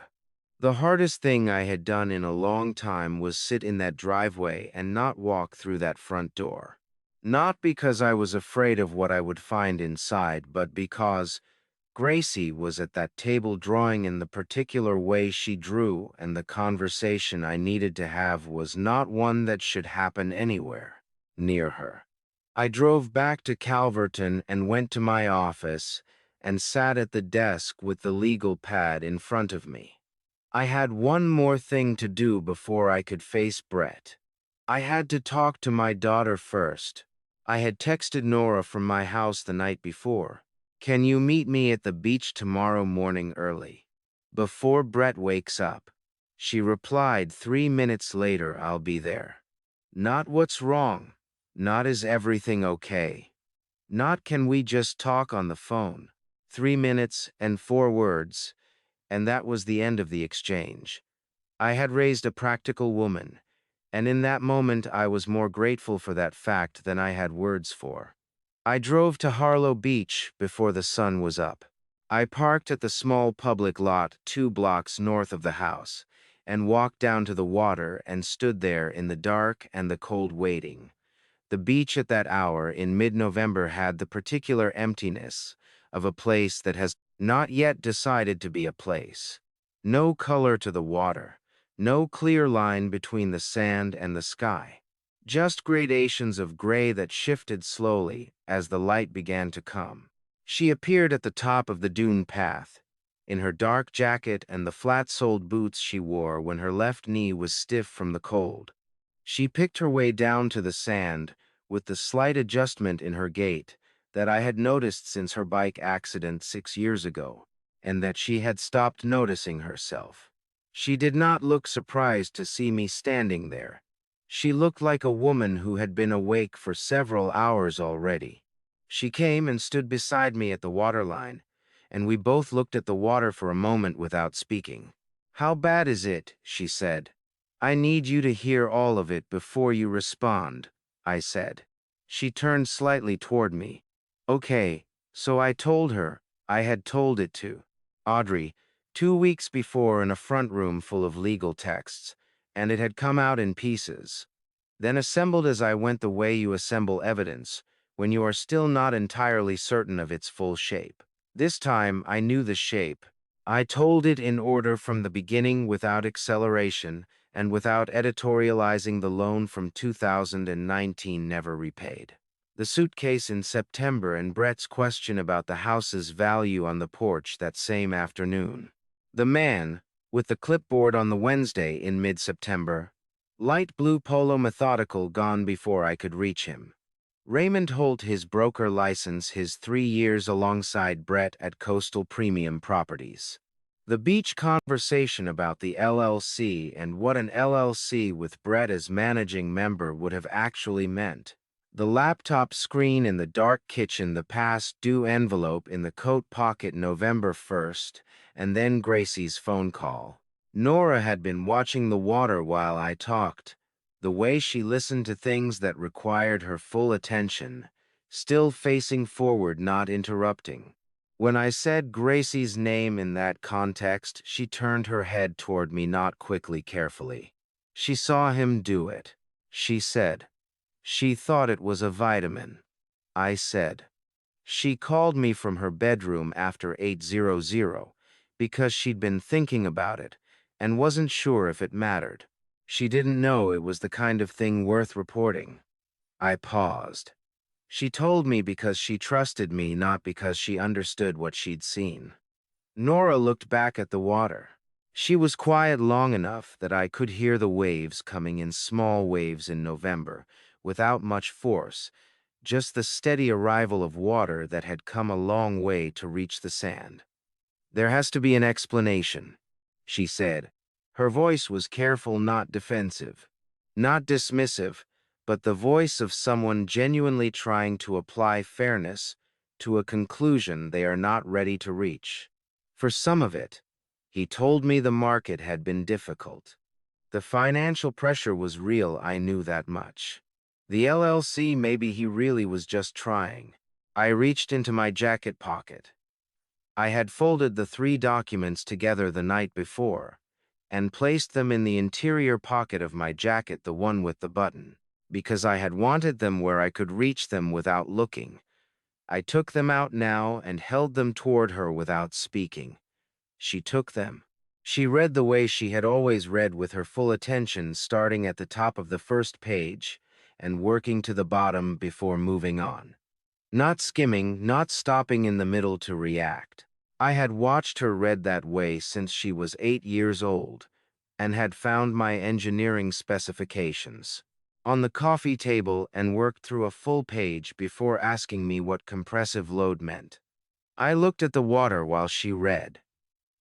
Speaker 1: The hardest thing I had done in a long time was sit in that driveway and not walk through that front door. Not because I was afraid of what I would find inside, but because Gracie was at that table drawing in the particular way she drew, and the conversation I needed to have was not one that should happen anywhere near her. I drove back to Calverton and went to my office and sat at the desk with the legal pad in front of me. I had one more thing to do before I could face Brett. I had to talk to my daughter first. I had texted Nora from my house the night before. Can you meet me at the beach tomorrow morning early, before Brett wakes up? She replied 3 minutes later, I'll be there. Not what's wrong. Not is everything okay. Not can we just talk on the phone. 3 minutes and 4 words. And that was the end of the exchange. I had raised a practical woman, and in that moment I was more grateful for that fact than I had words for. I drove to Harlow Beach before the sun was up. I parked at the small public lot 2 blocks north of the house, and walked down to the water and stood there in the dark and the cold waiting. The beach at that hour in mid-November had the particular emptiness of a place that has not yet decided to be a place. No color to the water, no clear line between the sand and the sky. Just gradations of gray that shifted slowly as the light began to come. She appeared at the top of the dune path, in her dark jacket and the flat-soled boots she wore when her left knee was stiff from the cold. She picked her way down to the sand with the slight adjustment in her gait that I had noticed since her bike accident 6 years ago, and that she had stopped noticing herself. She did not look surprised to see me standing there. She looked like a woman who had been awake for several hours already. She came and stood beside me at the waterline, and we both looked at the water for a moment without speaking. "How bad is it?" she said. "I need you to hear all of it before you respond," I said. She turned slightly toward me. Okay, so I told her I had told it to Audrey 2 weeks before in a front room full of legal texts, and it had come out in pieces, then assembled as I went the way you assemble evidence when you are still not entirely certain of its full shape. This time I knew the shape. I told it in order from the beginning, without acceleration and without editorializing the loan from 2019 never repaid. The suitcase in September and Brett's question about the house's value on the porch that same afternoon. The man, with the clipboard on the Wednesday in mid-September. Light blue polo methodical gone before I could reach him. Raymond Holt, his broker license, his 3 years alongside Brett at Coastal Premium Properties. The beach conversation about the LLC and what an LLC with Brett as managing member would have actually meant. The laptop screen in the dark kitchen, the past due envelope in the coat pocket November 1st, and then Gracie's phone call. Nora had been watching the water while I talked, the way she listened to things that required her full attention, still facing forward, not interrupting. When I said Gracie's name in that context, she turned her head toward me, not quickly, carefully. She saw him do it. She said. She thought it was a vitamin. I said. She called me from her bedroom after 8:00 because she'd been thinking about it and wasn't sure if it mattered. She didn't know it was the kind of thing worth reporting. I paused. She told me because she trusted me, not because she understood what she'd seen. Nora looked back at the water. She was quiet long enough that I could hear the waves coming in small waves in November, without much force, just the steady arrival of water that had come a long way to reach the sand. "There has to be an explanation," she said. Her voice was careful, not defensive, not dismissive, but the voice of someone genuinely trying to apply fairness to a conclusion they are not ready to reach. For some of it, he told me, the market had been difficult. The financial pressure was real, I knew that much. The LLC, maybe he really was just trying. I reached into my jacket pocket. I had folded the 3 documents together the night before and placed them in the interior pocket of my jacket, the one with the button, because I had wanted them where I could reach them without looking. I took them out now and held them toward her without speaking. She took them. She read the way she had always read, with her full attention, starting at the top of the first page and working to the bottom before moving on. Not skimming, not stopping in the middle to react. I had watched her read that way since she was 8 years old and had found my engineering specifications on the coffee table and worked through a full page before asking me what compressive load meant. I looked at the water while she read.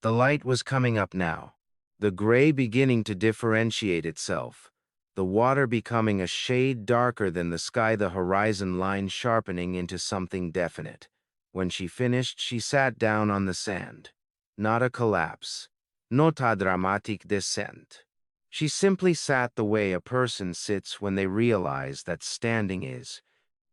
Speaker 1: The light was coming up now, the gray beginning to differentiate itself, the water becoming a shade darker than the sky, the horizon line sharpening into something definite. When she finished, she sat down on the sand. Not a collapse. Not a dramatic descent. She simply sat the way a person sits when they realize that standing is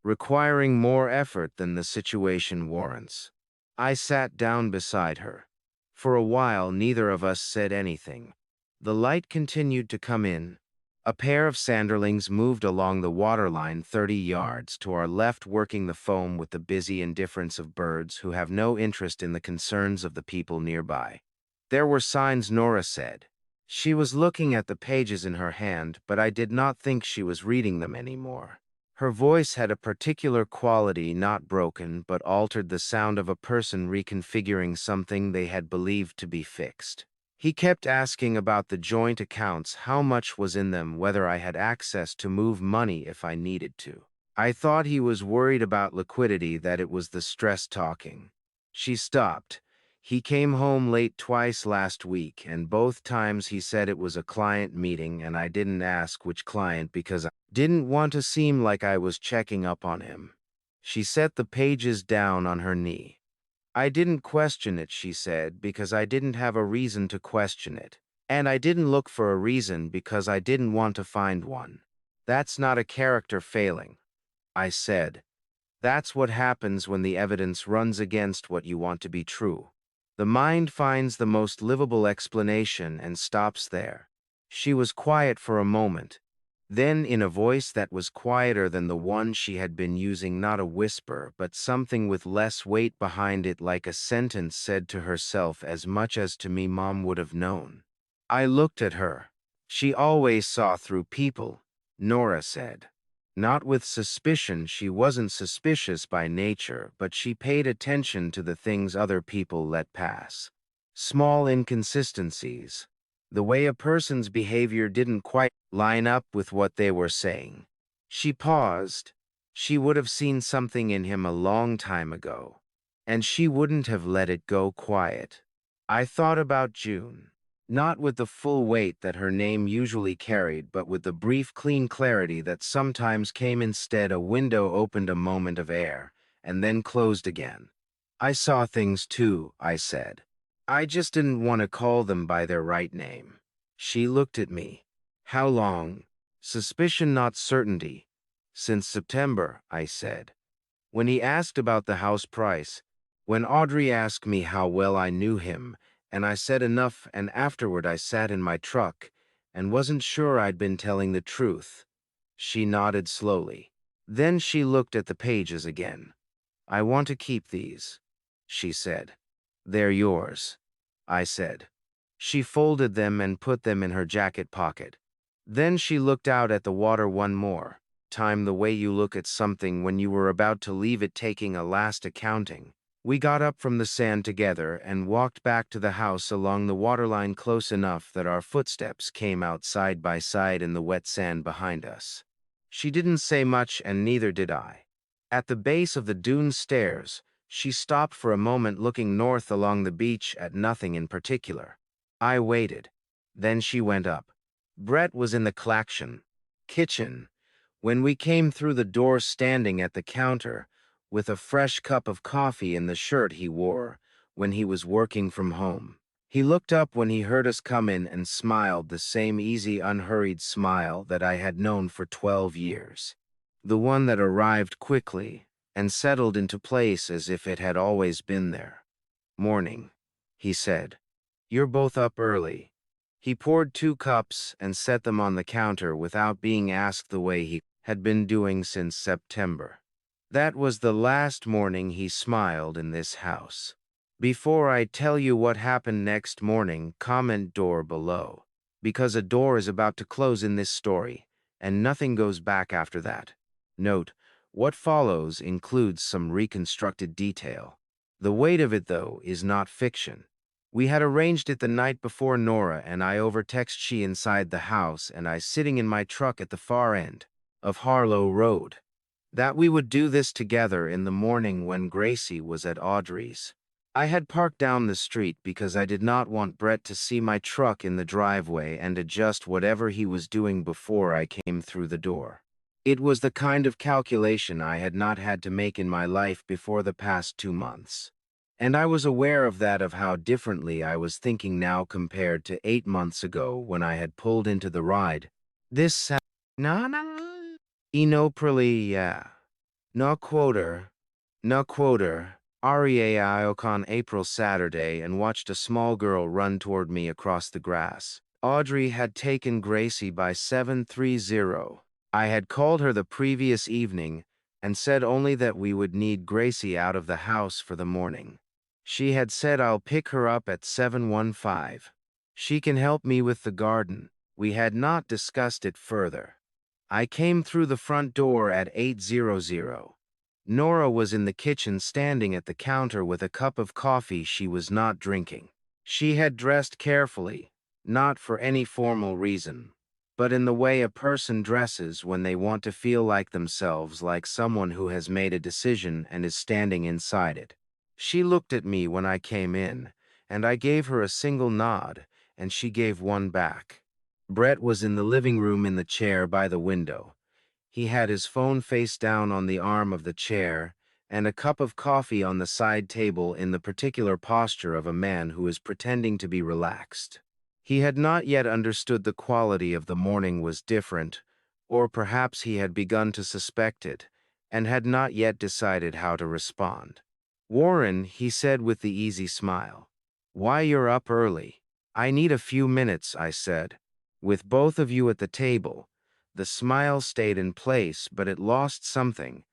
Speaker 1: requiring more effort than the situation warrants. I sat down beside her. For a while, neither of us said anything. The light continued to come in. A pair of sanderlings moved along the waterline 30 yards to our left, working the foam with the busy indifference of birds who have no interest in the concerns of the people nearby. There were signs, Nora said. She was looking at the pages in her hand, but I did not think she was reading them anymore. Her voice had a particular quality, not broken, but altered, the sound of a person reconfiguring something they had believed to be fixed. He kept asking about the joint accounts, how much was in them, whether I had access to move money if I needed to. I thought he was worried about liquidity, that it was the stress talking. She stopped. He came home late twice last week, and both times he said it was a client meeting, and I didn't ask which client because I didn't want to seem like I was checking up on him. She set the pages down on her knee. I didn't question it, she said, because I didn't have a reason to question it. And I didn't look for a reason because I didn't want to find one. That's not a character failing, I said. That's what happens when the evidence runs against what you want to be true. The mind finds the most livable explanation and stops there. She was quiet for a moment. Then, in a voice that was quieter than the one she had been using, not a whisper, but something with less weight behind it, like a sentence said to herself as much as to me, Mom would have known. I looked at her. She always saw through people, Nora said. Not with suspicion. She wasn't suspicious by nature, but she paid attention to the things other people let pass. Small inconsistencies. The way a person's behavior didn't quite line up with what they were saying. She paused. She would have seen something in him a long time ago, and she wouldn't have let it go quiet. I thought about June, not with the full weight that her name usually carried, but with the brief, clean clarity that sometimes came instead. A window opened a moment of air, and then closed again. I saw things too, I said. I just didn't want to call them by their right name. She looked at me. How long? Suspicion, not certainty. Since September, I said. When he asked about the house price, when Audrey asked me how well I knew him, and I said enough, and afterward I sat in my truck and wasn't sure I'd been telling the truth. She nodded slowly. Then she looked at the pages again. I want to keep these, she said. They're yours, I said. She folded them and put them in her jacket pocket. Then she looked out at the water one more time, the way you look at something when you were about to leave it, taking a last accounting. We got up from the sand together and walked back to the house along the waterline, close enough that our footsteps came out side by side in the wet sand behind us. She didn't say much, and neither did I. At the base of the dune stairs, she stopped for a moment, looking north along the beach at nothing in particular. I waited. Then she went up. Brett was in the kitchen when we came through the door, standing at the counter with a fresh cup of coffee in the shirt he wore when he was working from home. He looked up when he heard us come in and smiled, the same easy, unhurried smile that I had known for 12 years. The one that arrived quickly and settled into place as if it had always been there. Morning, he said. You're both up early. He poured 2 cups and set them on the counter without being asked, the way he had been doing since September. That was the last morning he smiled in this house. Before I tell you what happened next morning, comment door below, because a door is about to close in this story, and nothing goes back after that. Note, what follows includes some reconstructed detail. The weight of it, though, is not fiction. We had arranged it the night before, Nora and I, over text, she inside the house and I sitting in my truck at the far end of Harlow Road, that we would do this together in the morning when Gracie was at Audrey's. I had parked down the street because I did not want Brett to see my truck in the driveway and adjust whatever he was doing before I came through the door. It was the kind of calculation I had not had to make in my life before the past 2 months. And I was aware of that, of how differently I was thinking now compared to 8 months ago when I had pulled into the ride. This no, yeah. No quoter. REAIOCON April Saturday, and watched a small girl run toward me across the grass. Audrey had taken Gracie by 7:30. I had called her the previous evening and said only that we would need Gracie out of the house for the morning. She had said, I'll pick her up at 7:15. She can help me with the garden. We had not discussed it further. I came through the front door at 8:00. Nora was in the kitchen, standing at the counter with a cup of coffee she was not drinking. She had dressed carefully, not for any formal reason, but in the way a person dresses when they want to feel like themselves, like someone who has made a decision and is standing inside it. She looked at me when I came in, and I gave her a single nod, and she gave one back. Brett was in the living room in the chair by the window. He had his phone face down on the arm of the chair and a cup of coffee on the side table, in the particular posture of a man who is pretending to be relaxed. He had not yet understood the quality of the morning was different, or perhaps he had begun to suspect it and had not yet decided how to respond. Warren, he said with the easy smile. Why, you're up early. I need a few minutes, I said. With both of you at the table. The smile stayed in place, but it lost something.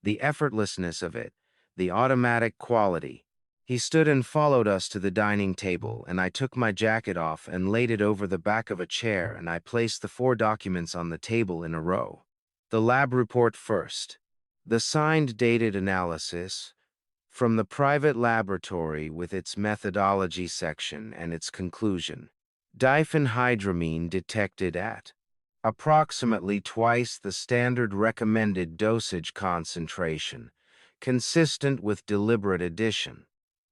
Speaker 1: The effortlessness of it, the automatic quality. He stood and followed us to the dining table, and I took my jacket off and laid it over the back of a chair, and I placed the 4 documents on the table in a row. The lab report first. The signed dated analysis From the private laboratory with its methodology section and its conclusion. Diphenhydramine detected at approximately twice the standard recommended dosage concentration, consistent with deliberate addition.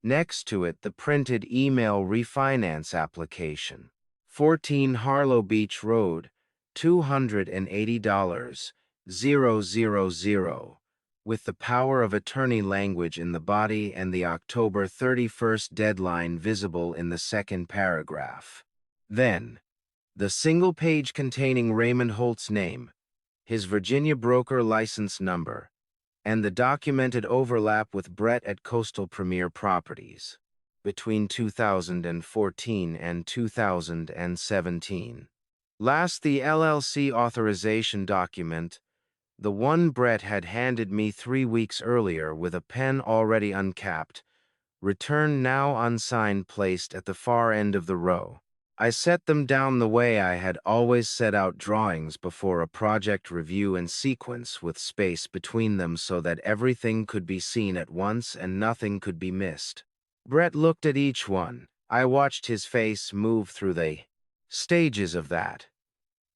Speaker 1: Next to it, the printed email refinance application. 14 Harlow Beach Road, $280, 000, with the power of attorney language in the body and the October 31st deadline visible in the second paragraph. Then, the single page containing Raymond Holt's name, his Virginia broker license number, and the documented overlap with Brett at Coastal Premier Properties between 2014 and 2017. Last, the LLC authorization document, the one Brett had handed me 3 weeks earlier with a pen already uncapped, return now unsigned, placed at the far end of the row. I set them down the way I had always set out drawings before a project review in sequence, with space between them so that everything could be seen at once and nothing could be missed. Brett looked at each one. I watched his face move through the stages of that.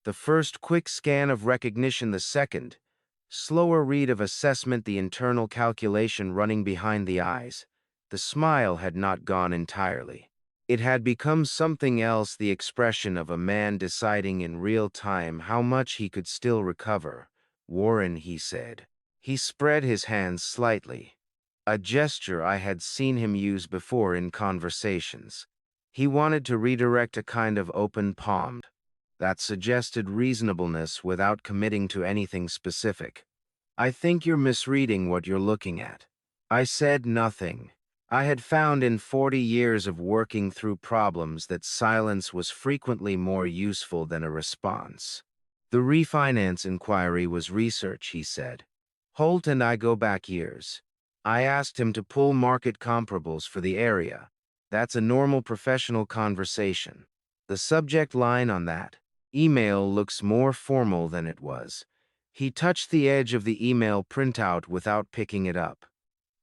Speaker 1: The first quick scan of recognition, the second slower read of assessment, the internal calculation running behind the eyes. The smile had not gone entirely. It had become something else, the expression of a man deciding in real time how much he could still recover. Warren, he said. He spread his hands slightly, a gesture I had seen him use before in conversations. He wanted to redirect a kind of open palm that suggested reasonableness without committing to anything specific. I think you're misreading what you're looking at. I said nothing. I had found in 40 years of working through problems that silence was frequently more useful than a response. The refinance inquiry was research, he said. Holt and I go back years. I asked him to pull market comparables for the area. That's a normal professional conversation. The subject line on that email looks more formal than it was. He touched the edge of the email printout without picking it up.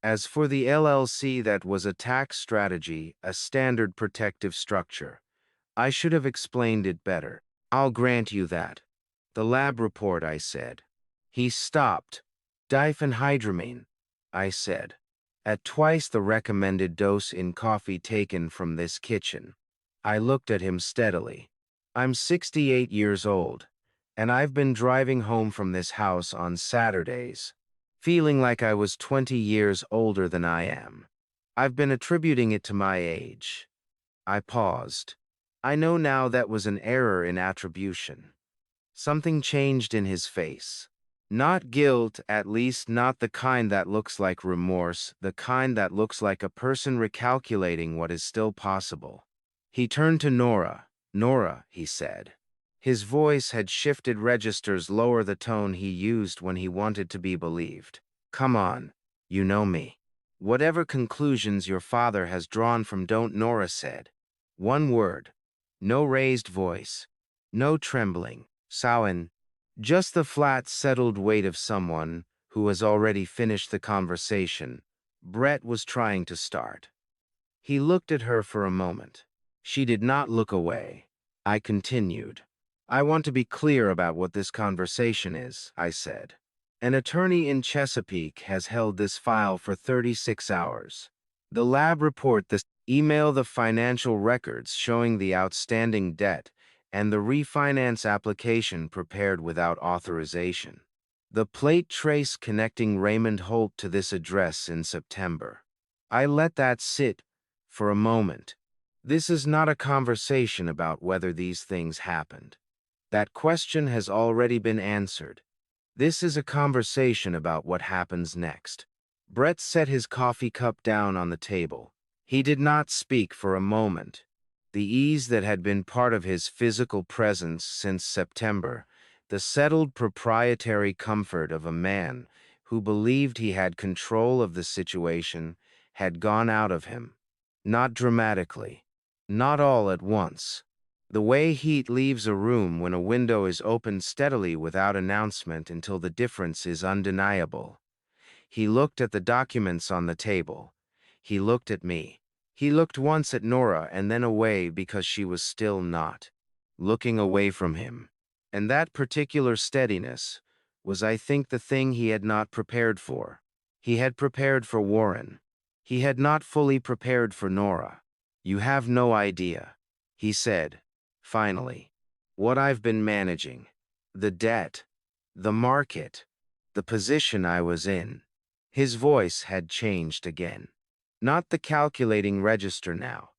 Speaker 1: As for the LLC, that was a tax strategy, a standard protective structure. I should have explained it better. I'll grant you that. The lab report, I said. He stopped. Diphenhydramine, I said. At twice the recommended dose in coffee taken from this kitchen. I looked at him steadily. I'm 68 years old, and I've been driving home from this house on Saturdays, feeling like I was 20 years older than I am. I've been attributing it to my age. I paused. I know now that was an error in attribution. Something changed in his face. Not guilt, at least not the kind that looks like remorse, the kind that looks like a person recalculating what is still possible. He turned to Nora. Nora, he said. His voice had shifted registers lower, the tone he used when he wanted to be believed. Come on, you know me. Whatever conclusions your father has drawn from, don't, Nora said. One word. No raised voice. No trembling. Samhain. Just the flat, settled weight of someone who has already finished the conversation Brett was trying to start. He looked at her for a moment. She did not look away. I continued. I want to be clear about what this conversation is, I said. An attorney in Chesapeake has held this file for 36 hours. The lab report, the email, the financial records showing the outstanding debt, and the refinance application prepared without authorization. The plate trace connecting Raymond Holt to this address in September. I let that sit for a moment. This is not a conversation about whether these things happened. That question has already been answered. This is a conversation about what happens next. Brett set his coffee cup down on the table. He did not speak for a moment. The ease that had been part of his physical presence since September, the settled proprietary comfort of a man who believed he had control of the situation, had gone out of him. Not dramatically. Not all at once. The way heat leaves a room when a window is opened steadily without announcement until the difference is undeniable. He looked at the documents on the table. He looked at me. He looked once at Nora and then away because she was still not looking away from him. And that particular steadiness was, I think, the thing he had not prepared for. He had prepared for Warren. He had not fully prepared for Nora. "You have no idea," he said, finally, "what I've been managing. The debt, the market, the position I was in." His voice had changed again. Not the calculating register now.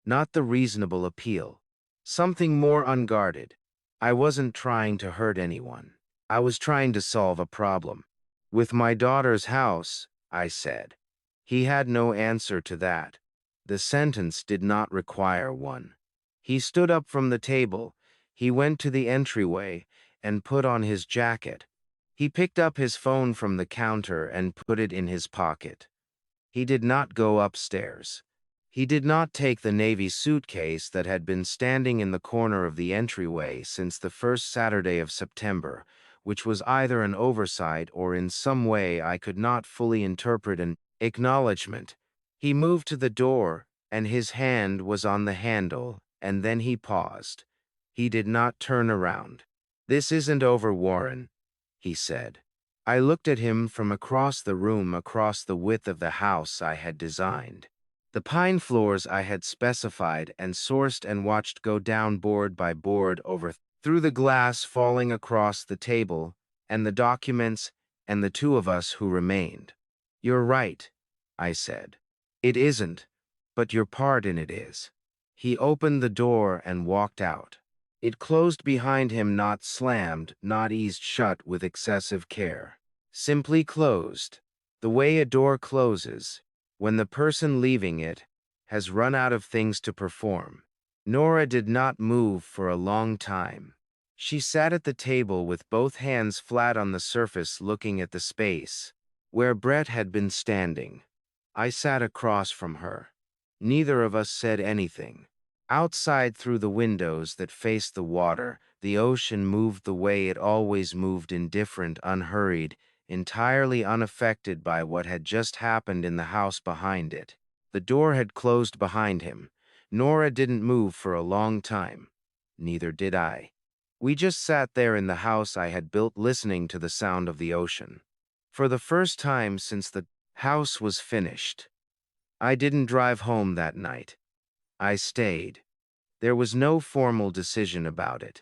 Speaker 1: Not the reasonable appeal. Something more unguarded. I wasn't trying to hurt anyone. I was trying to solve a problem. "With my daughter's house," I said. He had no answer to that. The sentence did not require one. He stood up from the table. He went to the entryway and put on his jacket. He picked up his phone from the counter and put it in his pocket. He did not go upstairs. He did not take the navy suitcase that had been standing in the corner of the entryway since the first Saturday of September, which was either an oversight or in some way I could not fully interpret an acknowledgement. He moved to the door, and his hand was on the handle, and then he paused. He did not turn around. "This isn't over, Warren," he said. I looked at him from across the room, across the width of the house I had designed. The pine floors I had specified and sourced and watched go down board by board over through the glass falling across the table, and the documents, and the two of us who remained. "You're right," I said. "It isn't, but your part in it is." He opened the door and walked out. It closed behind him, not slammed, not eased shut with excessive care. Simply closed, the way a door closes, when the person leaving it has run out of things to perform. Nora did not move for a long time. She sat at the table with both hands flat on the surface, looking at the space where Brett had been standing. I sat across from her. Neither of us said anything. Outside, through the windows that faced the water, the ocean moved the way it always moved, indifferent, unhurried, entirely unaffected by what had just happened in the house behind it. The door had closed behind him. Nora didn't move for a long time. Neither did I. We just sat there in the house I had built, listening to the sound of the ocean. For the first time since the house was finished. I didn't drive home that night. I stayed. There was no formal decision about it.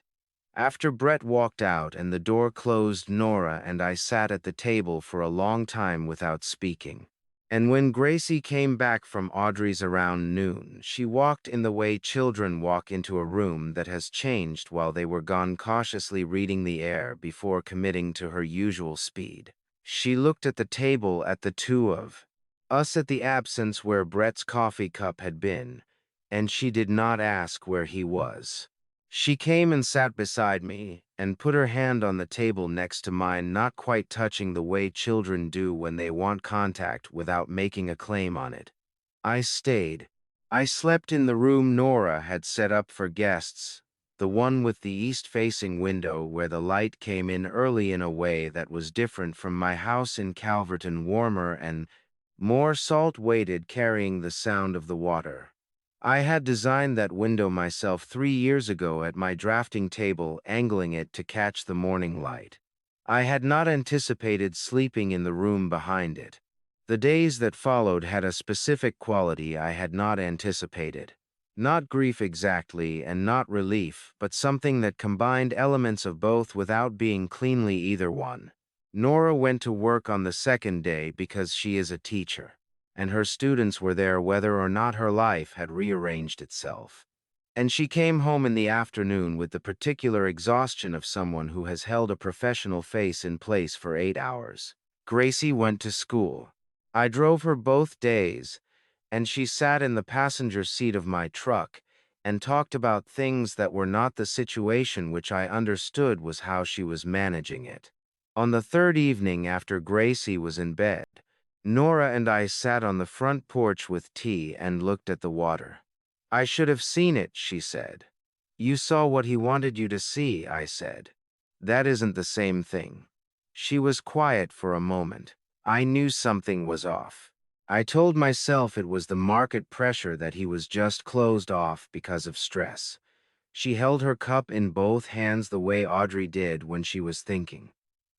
Speaker 1: After Brett walked out and the door closed, Nora and I sat at the table for a long time without speaking. And when Gracie came back from Audrey's around noon, she walked in the way children walk into a room that has changed while they were gone, cautiously reading the air before committing to her usual speed. She looked at the table, at the two of us, at the absence where Brett's coffee cup had been, and she did not ask where he was. She came and sat beside me and put her hand on the table next to mine, not quite touching, the way children do when they want contact without making a claim on it. I stayed. I slept in the room Nora had set up for guests, the one with the east-facing window where the light came in early in a way that was different from my house in Calverton, warmer and more salt-weighted, carrying the sound of the water. I had designed that window myself 3 years ago at my drafting table, angling it to catch the morning light. I had not anticipated sleeping in the room behind it. The days that followed had a specific quality I had not anticipated. Not grief exactly, and not relief, but something that combined elements of both without being cleanly either one. Nora went to work on the second day because she is a teacher, and her students were there whether or not her life had rearranged itself. And she came home in the afternoon with the particular exhaustion of someone who has held a professional face in place for 8 hours. Gracie went to school. I drove her both days, and she sat in the passenger seat of my truck and talked about things that were not the situation, which I understood was how she was managing it. On the third evening, after Gracie was in bed, Nora and I sat on the front porch with tea and looked at the water. "I should have seen it," she said. "You saw what he wanted you to see," I said. "That isn't the same thing." She was quiet for a moment. I knew something was off. I told myself it was the market pressure that he was just closed off because of stress. She held her cup in both hands the way Audrey did when she was thinking.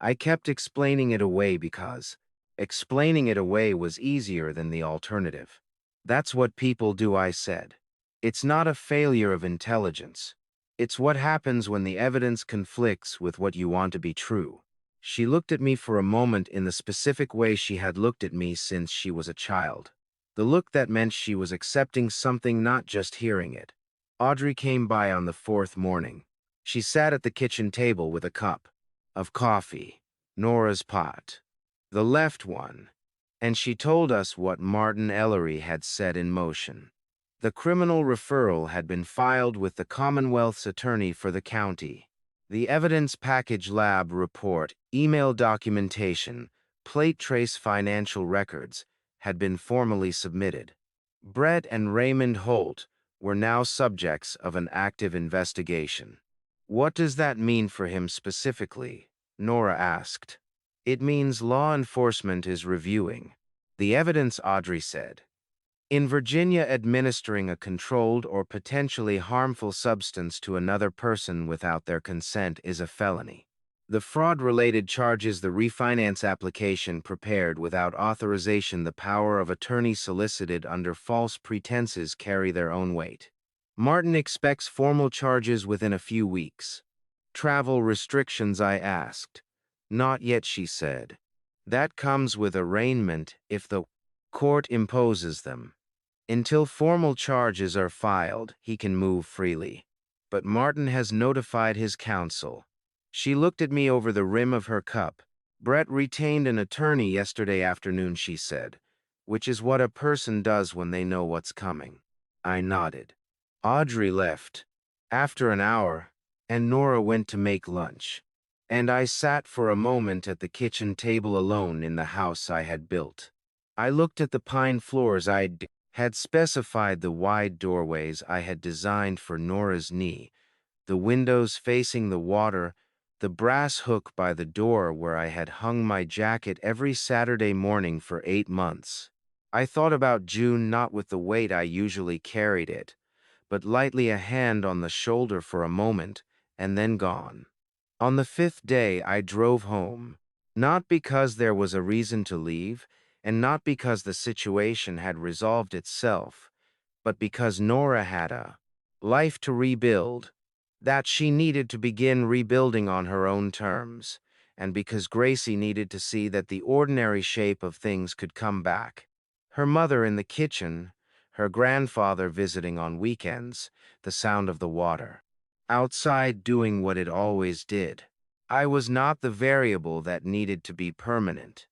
Speaker 1: I kept explaining it away because explaining it away was easier than the alternative. That's what people do, I said. It's not a failure of intelligence. It's what happens when the evidence conflicts with what you want to be true. She looked at me for a moment in the specific way she had looked at me since she was a child. The look that meant she was accepting something, not just hearing it. Audrey came by on the fourth morning. She sat at the kitchen table with a cup of coffee, Nora's pot, the left one, and she told us what Martin Ellery had set in motion. The criminal referral had been filed with the Commonwealth's attorney for the county. The evidence package, lab report, email documentation, plate trace financial records had been formally submitted. Brett and Raymond Holt were now subjects of an active investigation. What does that mean for him specifically? Nora asked. It means law enforcement is reviewing the evidence, Audrey said. In Virginia, administering a controlled or potentially harmful substance to another person without their consent is a felony. The fraud-related charges, the refinance application prepared without authorization, the power of attorney solicited under false pretenses carry their own weight. Martin expects formal charges within a few weeks. Travel restrictions, I asked. Not yet, she said. That comes with arraignment if the court imposes them. Until formal charges are filed, he can move freely. But Martin has notified his counsel. She looked at me over the rim of her cup. Brett retained an attorney yesterday afternoon, she said, which is what a person does when they know what's coming. I nodded. Audrey left after an hour, and Nora went to make lunch. And I sat for a moment at the kitchen table alone in the house I had built. I looked at the pine floors I'd had specified, the wide doorways I had designed for Nora's knee, the windows facing the water, the brass hook by the door where I had hung my jacket every Saturday morning for 8 months. I thought about June, not with the weight I usually carried it, but lightly, a hand on the shoulder for a moment, and then gone. On the 5th day, I drove home, not because there was a reason to leave, and not because the situation had resolved itself, but because Nora had a life to rebuild, that she needed to begin rebuilding on her own terms, and because Gracie needed to see that the ordinary shape of things could come back. Her mother in the kitchen, her grandfather visiting on weekends, the sound of the water outside doing what it always did. I was not the variable that needed to be permanent.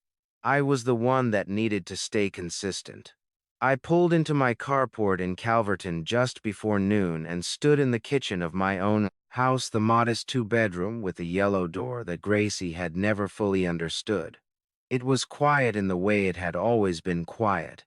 Speaker 1: I was the one that needed to stay consistent. I pulled into my carport in Calverton just before noon and stood in the kitchen of my own house, the modest 2-bedroom with a yellow door that Gracie had never fully understood. It was quiet in the way it had always been quiet,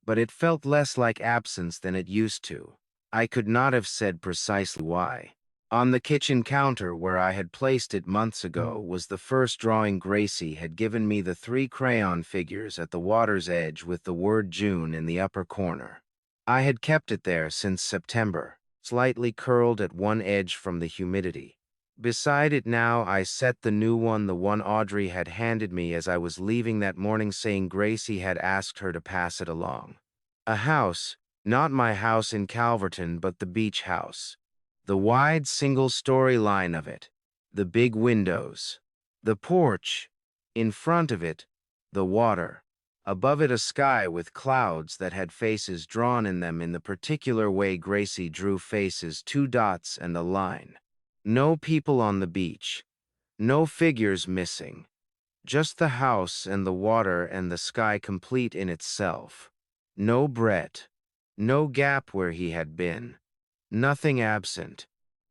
Speaker 1: but it felt less like absence than it used to. I could not have said precisely why. On the kitchen counter where I had placed it months ago was the first drawing Gracie had given me, the 3 crayon figures at the water's edge with the word June in the upper corner. I had kept it there since September, slightly curled at one edge from the humidity. Beside it now I set the new one, the one Audrey had handed me as I was leaving that morning, saying Gracie had asked her to pass it along. A house, not my house in Calverton, but the beach house. The wide single-story line of it, the big windows, the porch, in front of it, the water, above it a sky with clouds that had faces drawn in them in the particular way Gracie drew faces, 2 dots and a line. No people on the beach, no figures missing, just the house and the water and the sky complete in itself. No Brett, no gap where he had been. Nothing absent.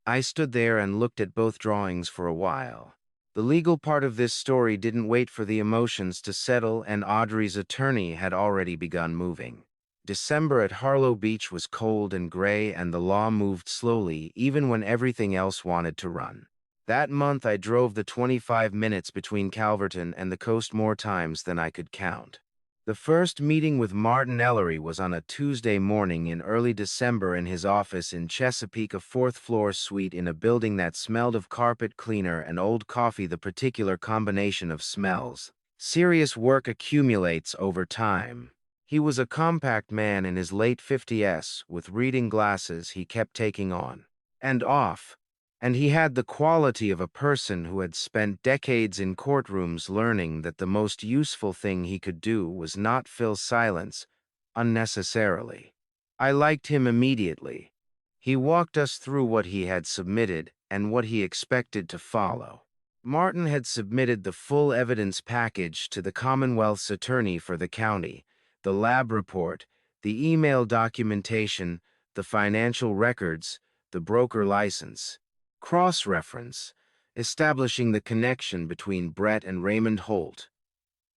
Speaker 1: I stood there and looked at both drawings for a while. The legal part of this story didn't wait for the emotions to settle, and Audrey's attorney had already begun moving. December at Harlow Beach was cold and gray, and the law moved slowly, even when everything else wanted to run. That month I drove the 25 minutes between Calverton and the coast more times than I could count. The first meeting with Martin Ellery was on a Tuesday morning in early December in his office in Chesapeake, a fourth-floor suite in a building that smelled of carpet cleaner and old coffee, the particular combination of smells. Serious work accumulates over time. He was a compact man in his late 50s, with reading glasses he kept taking on and off, and he had the quality of a person who had spent decades in courtrooms learning that the most useful thing he could do was not fill silence unnecessarily. I liked him immediately. He walked us through what he had submitted and what he expected to follow. Martin had submitted the full evidence package to the Commonwealth's attorney for the county, the lab report, the email documentation, the financial records, the broker license. Cross-reference, establishing the connection between Brett and Raymond Holt.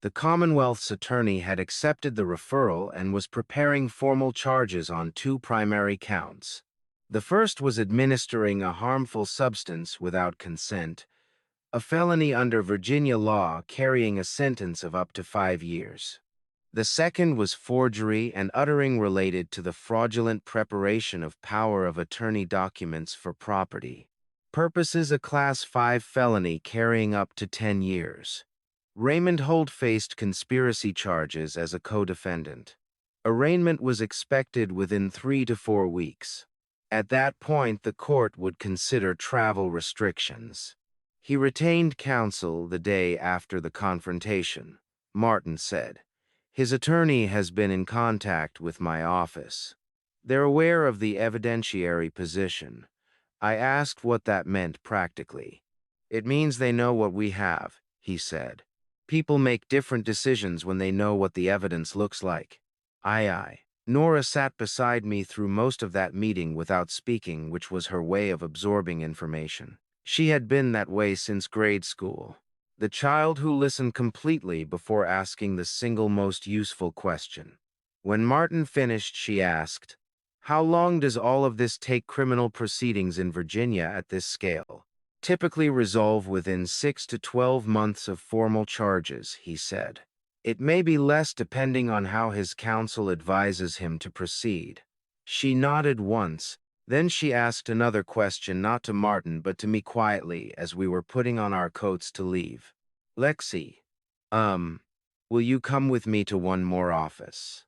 Speaker 1: The Commonwealth's attorney had accepted the referral and was preparing formal charges on two primary counts. The first was administering a harmful substance without consent, a felony under Virginia law carrying a sentence of up to 5 years. The second was forgery and uttering related to the fraudulent preparation of power of attorney documents for property. Purposes a Class 5 felony carrying up to 10 years. Raymond Holt faced conspiracy charges as a co-defendant. Arraignment was expected within 3 to 4 weeks. At that point, the court would consider travel restrictions. He retained counsel the day after the confrontation, Martin said. His attorney has been in contact with my office. They're aware of the evidentiary position. I asked what that meant practically. It means they know what we have, he said. People make different decisions when they know what the evidence looks like. Aye. Nora sat beside me through most of that meeting without speaking, which was her way of absorbing information. She had been that way since grade school. The child who listened completely before asking the single most useful question. When Martin finished, she asked, "How long does all of this take?" Criminal proceedings in Virginia at this scale typically resolve within 6 to 12 months of formal charges, he said. It may be less depending on how his counsel advises him to proceed. She nodded once, then she asked another question, not to Martin but to me quietly as we were putting on our coats to leave. "Lexi, will you come with me to one more office?"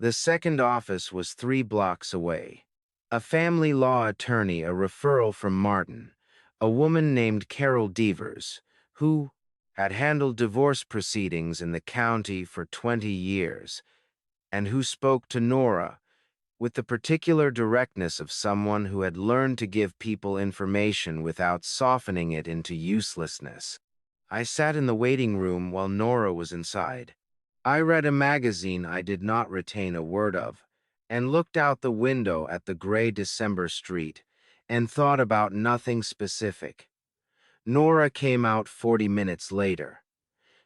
Speaker 1: The second office was 3 blocks away. A family law attorney, a referral from Martin, a woman named Carol Devers, who had handled divorce proceedings in the county for 20 years, and who spoke to Nora with the particular directness of someone who had learned to give people information without softening it into uselessness. I sat in the waiting room while Nora was inside. I read a magazine I did not retain a word of, and looked out the window at the gray December street, and thought about nothing specific. Nora came out 40 minutes later.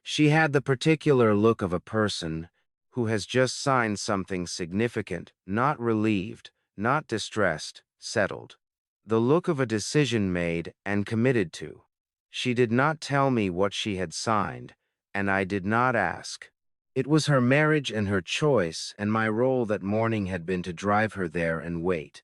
Speaker 1: She had the particular look of a person who has just signed something significant, not relieved, not distressed, settled. The look of a decision made and committed to. She did not tell me what she had signed, and I did not ask. It was her marriage and her choice, and my role that morning had been to drive her there and wait.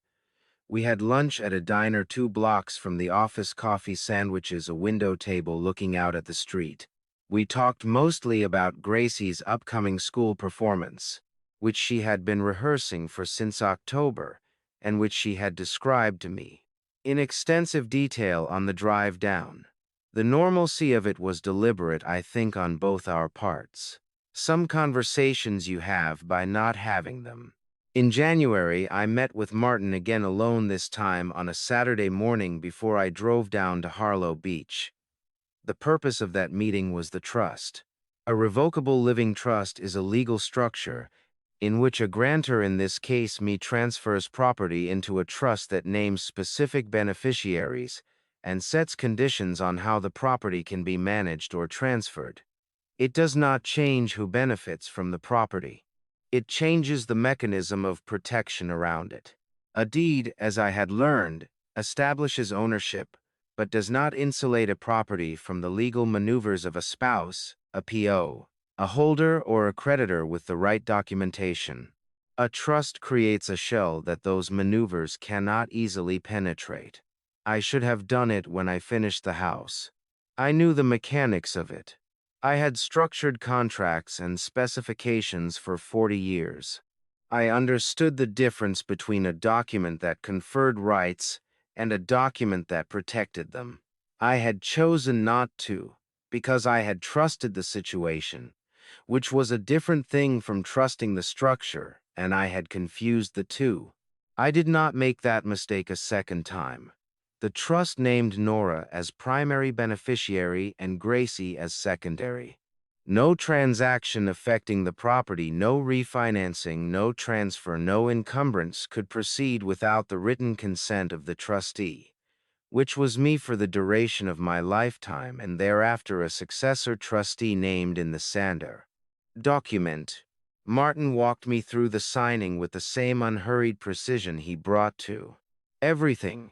Speaker 1: We had lunch at a diner 2 blocks from the office, coffee, sandwiches, a window table looking out at the street. We talked mostly about Gracie's upcoming school performance, which she had been rehearsing for since October, and which she had described to me in extensive detail on the drive down. The normalcy of it was deliberate, I think, on both our parts. Some conversations you have by not having them. In January, I met with Martin again alone, this time on a Saturday morning before I drove down to Harlow Beach. The purpose of that meeting was the trust. A revocable living trust is a legal structure in which a grantor, in this case me, transfers property into a trust that names specific beneficiaries and sets conditions on how the property can be managed or transferred. It does not change who benefits from the property. It changes the mechanism of protection around it. A deed, as I had learned, establishes ownership, but does not insulate a property from the legal maneuvers of a spouse, a PO, a holder or a creditor with the right documentation. A trust creates a shell that those maneuvers cannot easily penetrate. I should have done it when I finished the house. I knew the mechanics of it. I had structured contracts and specifications for 40 years. I understood the difference between a document that conferred rights and a document that protected them. I had chosen not to, because I had trusted the situation, which was a different thing from trusting the structure, and I had confused the two. I did not make that mistake a second time. The trust named Nora as primary beneficiary and Gracie as secondary. No transaction affecting the property, no refinancing, no transfer, no encumbrance could proceed without the written consent of the trustee, which was me for the duration of my lifetime, and thereafter a successor trustee named in the Sander document. Martin walked me through the signing with the same unhurried precision he brought to everything,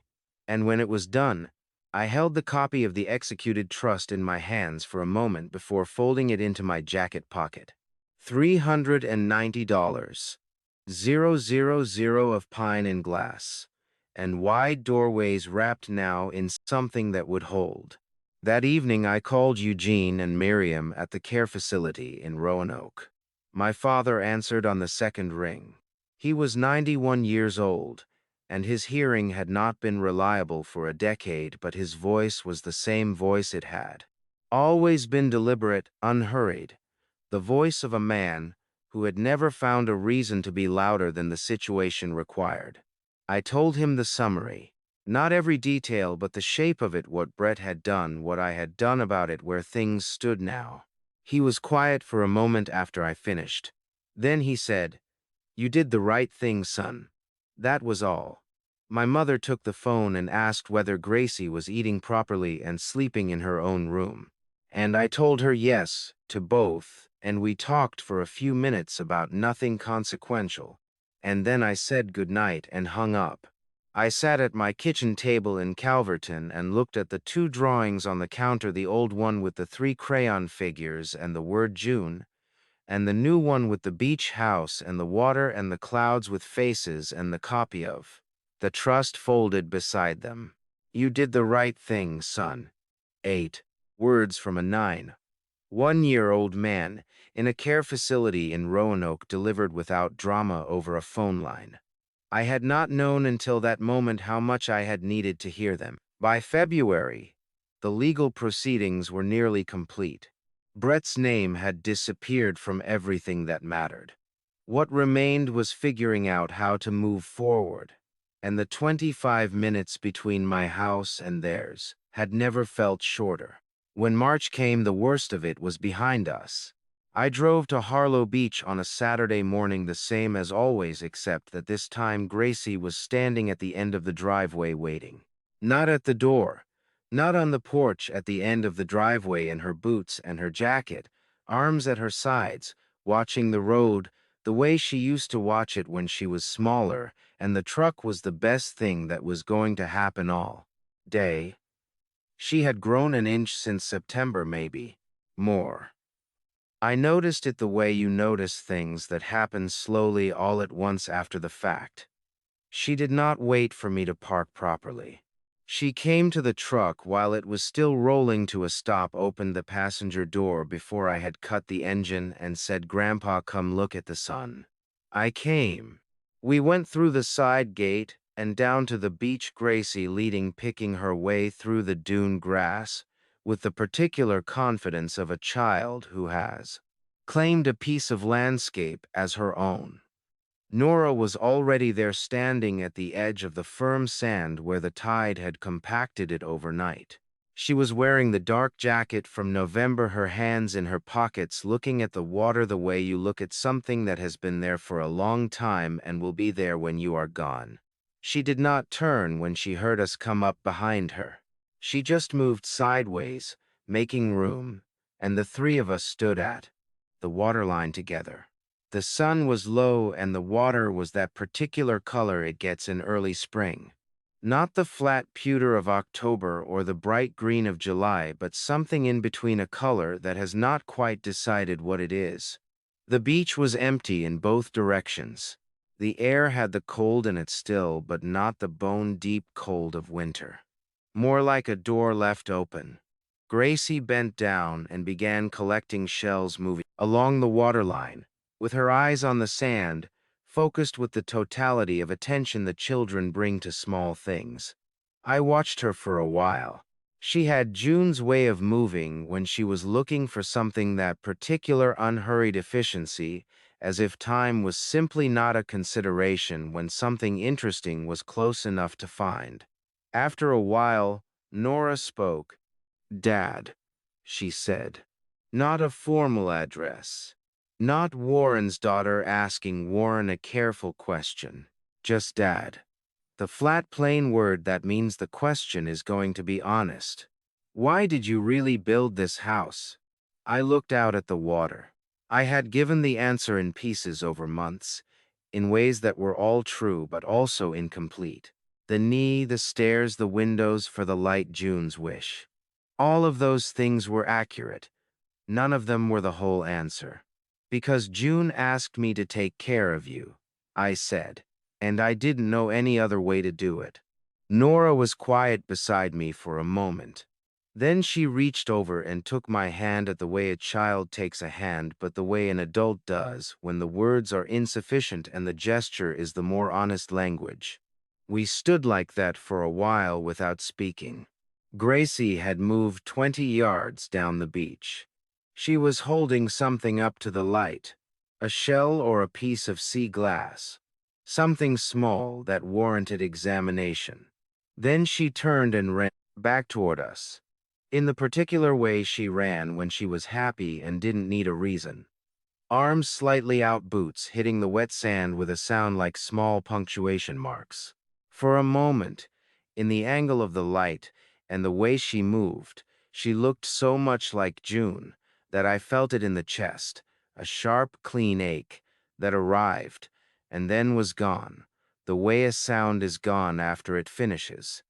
Speaker 1: and when it was done, I held the copy of the executed trust in my hands for a moment before folding it into my jacket pocket. $390. 000 of pine and glass, and wide doorways wrapped now in something that would hold. That evening I called Eugene and Miriam at the care facility in Roanoke. My father answered on the second ring. He was 91 years old, and his hearing had not been reliable for a decade, but his voice was the same voice it had always been: deliberate, unhurried, the voice of a man who had never found a reason to be louder than the situation required. I told him the summary. Not every detail, but the shape of it, what Brett had done, what I had done about it, where things stood now. He was quiet for a moment after I finished. Then he said, "You did the right thing, son." That was all. My mother took the phone and asked whether Gracie was eating properly and sleeping in her own room. And I told her yes, to both, and we talked for a few minutes about nothing consequential. And then I said goodnight and hung up. I sat at my kitchen table in Calverton and looked at the two drawings on the counter, the old one with the 3 crayon figures and the word June, and the new one with the beach house and the water and the clouds with faces and the copy of the trust folded beside them. You did the right thing, son. 8 words from a 9-1-year-old man in a care facility in Roanoke, delivered without drama over a phone line. I had not known until that moment how much I had needed to hear them. By February, the legal proceedings were nearly complete. Brett's name had disappeared from everything that mattered. What remained was figuring out how to move forward, and the 25 minutes between my house and theirs had never felt shorter. When March came, the worst of it was behind us. I drove to Harlow Beach on a Saturday morning, the same as always, except that this time Gracie was standing at the end of the driveway waiting. Not at the door, not on the porch, at the end of the driveway in her boots and her jacket, arms at her sides, watching the road the way she used to watch it when she was smaller, and the truck was the best thing that was going to happen all day. She had grown an inch since September, maybe more. I noticed it the way you notice things that happen slowly all at once after the fact. She did not wait for me to park properly. She came to the truck while it was still rolling to a stop, opened the passenger door before I had cut the engine, and said, "Grandpa, come look at the sun." I came. We went through the side gate and down to the beach, Gracie leading, picking her way through the dune grass with the particular confidence of a child who has claimed a piece of landscape as her own. Nora was already there, standing at the edge of the firm sand where the tide had compacted it overnight. She was wearing the dark jacket from November, her hands in her pockets, looking at the water the way you look at something that has been there for a long time and will be there when you are gone. She did not turn when she heard us come up behind her. She just moved sideways, making room, and the three of us stood at the waterline together. The sun was low and the water was that particular color it gets in early spring. Not the flat pewter of October or the bright green of July, but something in between, a color that has not quite decided what it is. The beach was empty in both directions. The air had the cold in it still, but not the bone-deep cold of winter. More like a door left open. Gracie bent down and began collecting shells moving along the waterline, with her eyes on the sand, focused with the totality of attention the children bring to small things. I watched her for a while. She had June's way of moving when she was looking for something, that particular unhurried efficiency, as if time was simply not a consideration when something interesting was close enough to find. After a while, Nora spoke. "Dad," she said. Not a formal address. Not Warren's daughter asking Warren a careful question. Just Dad. The flat, plain word that means the question is going to be honest. "Why did you really build this house?" I looked out at the water. I had given the answer in pieces over months, in ways that were all true but also incomplete. The knee, the stairs, the windows, for the light, June's wish. All of those things were accurate. None of them were the whole answer. "Because June asked me to take care of you," I said, "and I didn't know any other way to do it." Nora was quiet beside me for a moment. Then she reached over and took my hand, at the way a child takes a hand, but the way an adult does when the words are insufficient and the gesture is the more honest language. We stood like that for a while without speaking. Gracie had moved 20 yards down the beach. She was holding something up to the light, a shell or a piece of sea glass, something small that warranted examination. Then she turned and ran back toward us, in the particular way she ran when she was happy and didn't need a reason. Arms slightly out, boots hitting the wet sand with a sound like small punctuation marks. For a moment, in the angle of the light and the way she moved, she looked so much like June that I felt it in the chest, a sharp, clean ache that arrived and then was gone, the way a sound is gone after it finishes.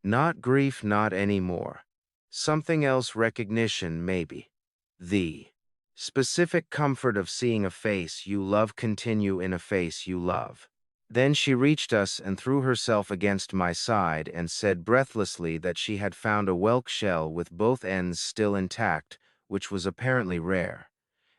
Speaker 1: Not grief, not anymore. Something else, recognition maybe. The specific comfort of seeing a face you love continue in a face you love. Then she reached us and threw herself against my side and said breathlessly that she had found a whelk shell with both ends still intact, which was apparently rare.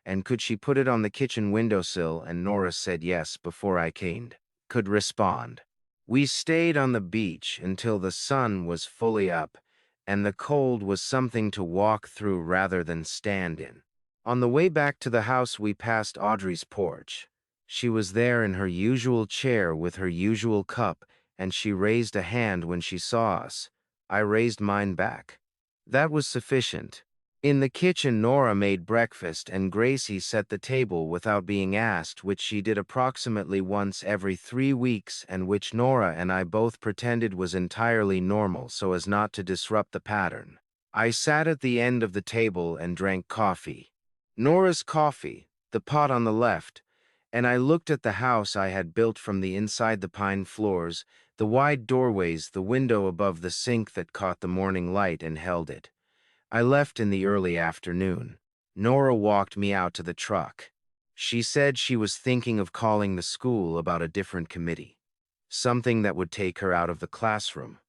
Speaker 1: And could she put it on the kitchen windowsill? And Nora said yes before I could respond. We stayed on the beach until the sun was fully up, and the cold was something to walk through rather than stand in. On the way back to the house, we passed Audrey's porch. She was there in her usual chair with her usual cup, and she raised a hand when she saw us. I raised mine back. That was sufficient. In the kitchen, Nora made breakfast and Gracie set the table without being asked, which she did approximately once every 3 weeks and which Nora and I both pretended was entirely normal so as not to disrupt the pattern. I sat at the end of the table and drank coffee. Nora's coffee, the pot on the left, and I looked at the house I had built from the inside, the pine floors, the wide doorways, the window above the sink that caught the morning light and held it. I left in the early afternoon. Nora walked me out to the truck. She said she was thinking of calling the school about a different committee, something that would take her out of the classroom.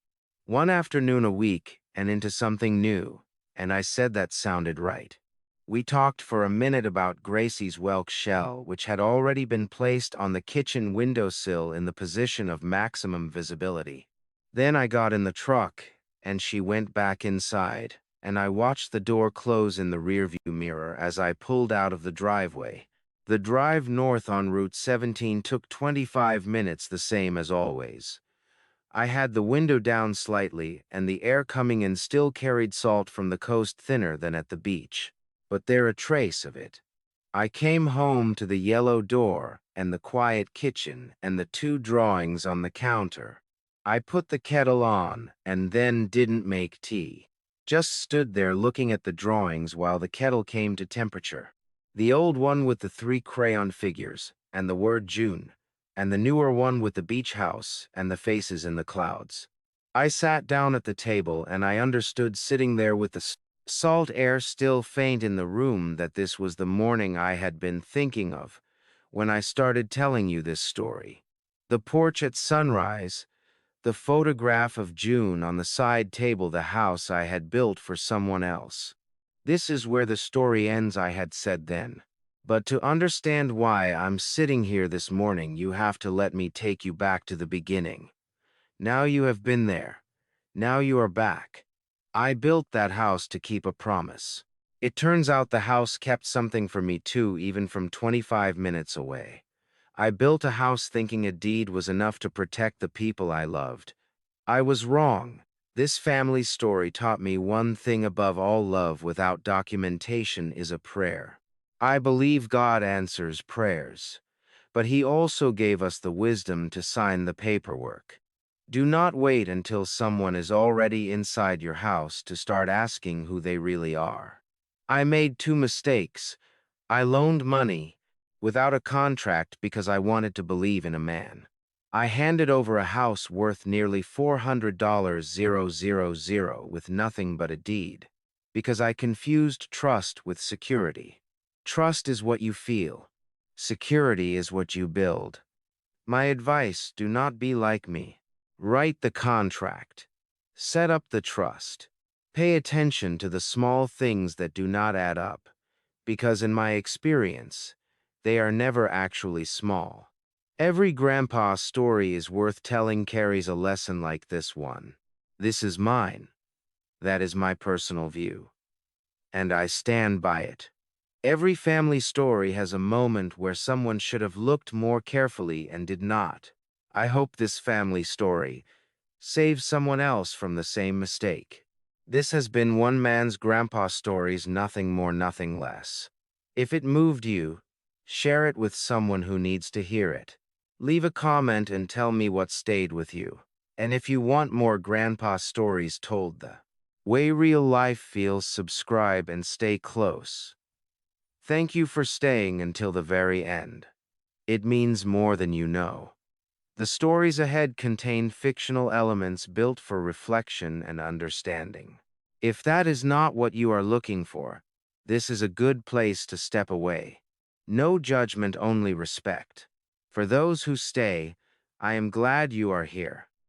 Speaker 1: One afternoon a week and into something new, and I said that sounded right. We talked for a minute about Gracie's whelk shell, which had already been placed on the kitchen windowsill in the position of maximum visibility. Then I got in the truck, and she went back inside, and I watched the door close in the rearview mirror as I pulled out of the driveway. The drive north on Route 17 took 25 minutes, the same as always. I had the window down slightly, and the air coming in still carried salt from the coast, thinner than at the beach, but there a trace of it. I came home to the yellow door and the quiet kitchen and the 2 drawings on the counter. I put the kettle on and then didn't make tea. Just stood there looking at the drawings while the kettle came to temperature. The old one with the 3 crayon figures and the word June, and the newer one with the beach house and the faces in the clouds. I sat down at the table, and I understood, sitting there with the salt air still faint in the room, that this was the morning I had been thinking of when I started telling you this story. The porch at sunrise, the photograph of June on the side table, the house I had built for someone else. This is where the story ends, I had said then. But to understand why I'm sitting here this morning, you have to let me take you back to the beginning. Now you have been there. Now you are back. I built that house to keep a promise. It turns out the house kept something for me too, even from 25 minutes away. I built a house thinking a deed was enough to protect the people I loved. I was wrong. This family story taught me one thing above all: love without documentation is a prayer. I believe God answers prayers, but He also gave us the wisdom to sign the paperwork. Do not wait until someone is already inside your house to start asking who they really are. I made two mistakes. I loaned money without a contract because I wanted to believe in a man. I handed over a house worth nearly $400,000 with nothing but a deed, because I confused trust with security. Trust is what you feel. Security is what you build. My advice: do not be like me. Write the contract. Set up the trust. Pay attention to the small things that do not add up, because in my experience, they are never actually small. Every grandpa's story is worth telling carries a lesson like this one. This is mine. That is my personal view, and I stand by it. Every family story has a moment where someone should have looked more carefully and did not. I hope this family story saves someone else from the same mistake. This has been One Man's Grandpa Stories, nothing more, nothing less. If it moved you, share it with someone who needs to hear it. Leave a comment and tell me what stayed with you. And if you want more grandpa stories told the way real life feels, subscribe and stay close. Thank you for staying until the very end. It means more than you know. The stories ahead contain fictional elements built for reflection and understanding. If that is not what you are looking for, this is a good place to step away. No judgment, only respect. For those who stay, I am glad you are here.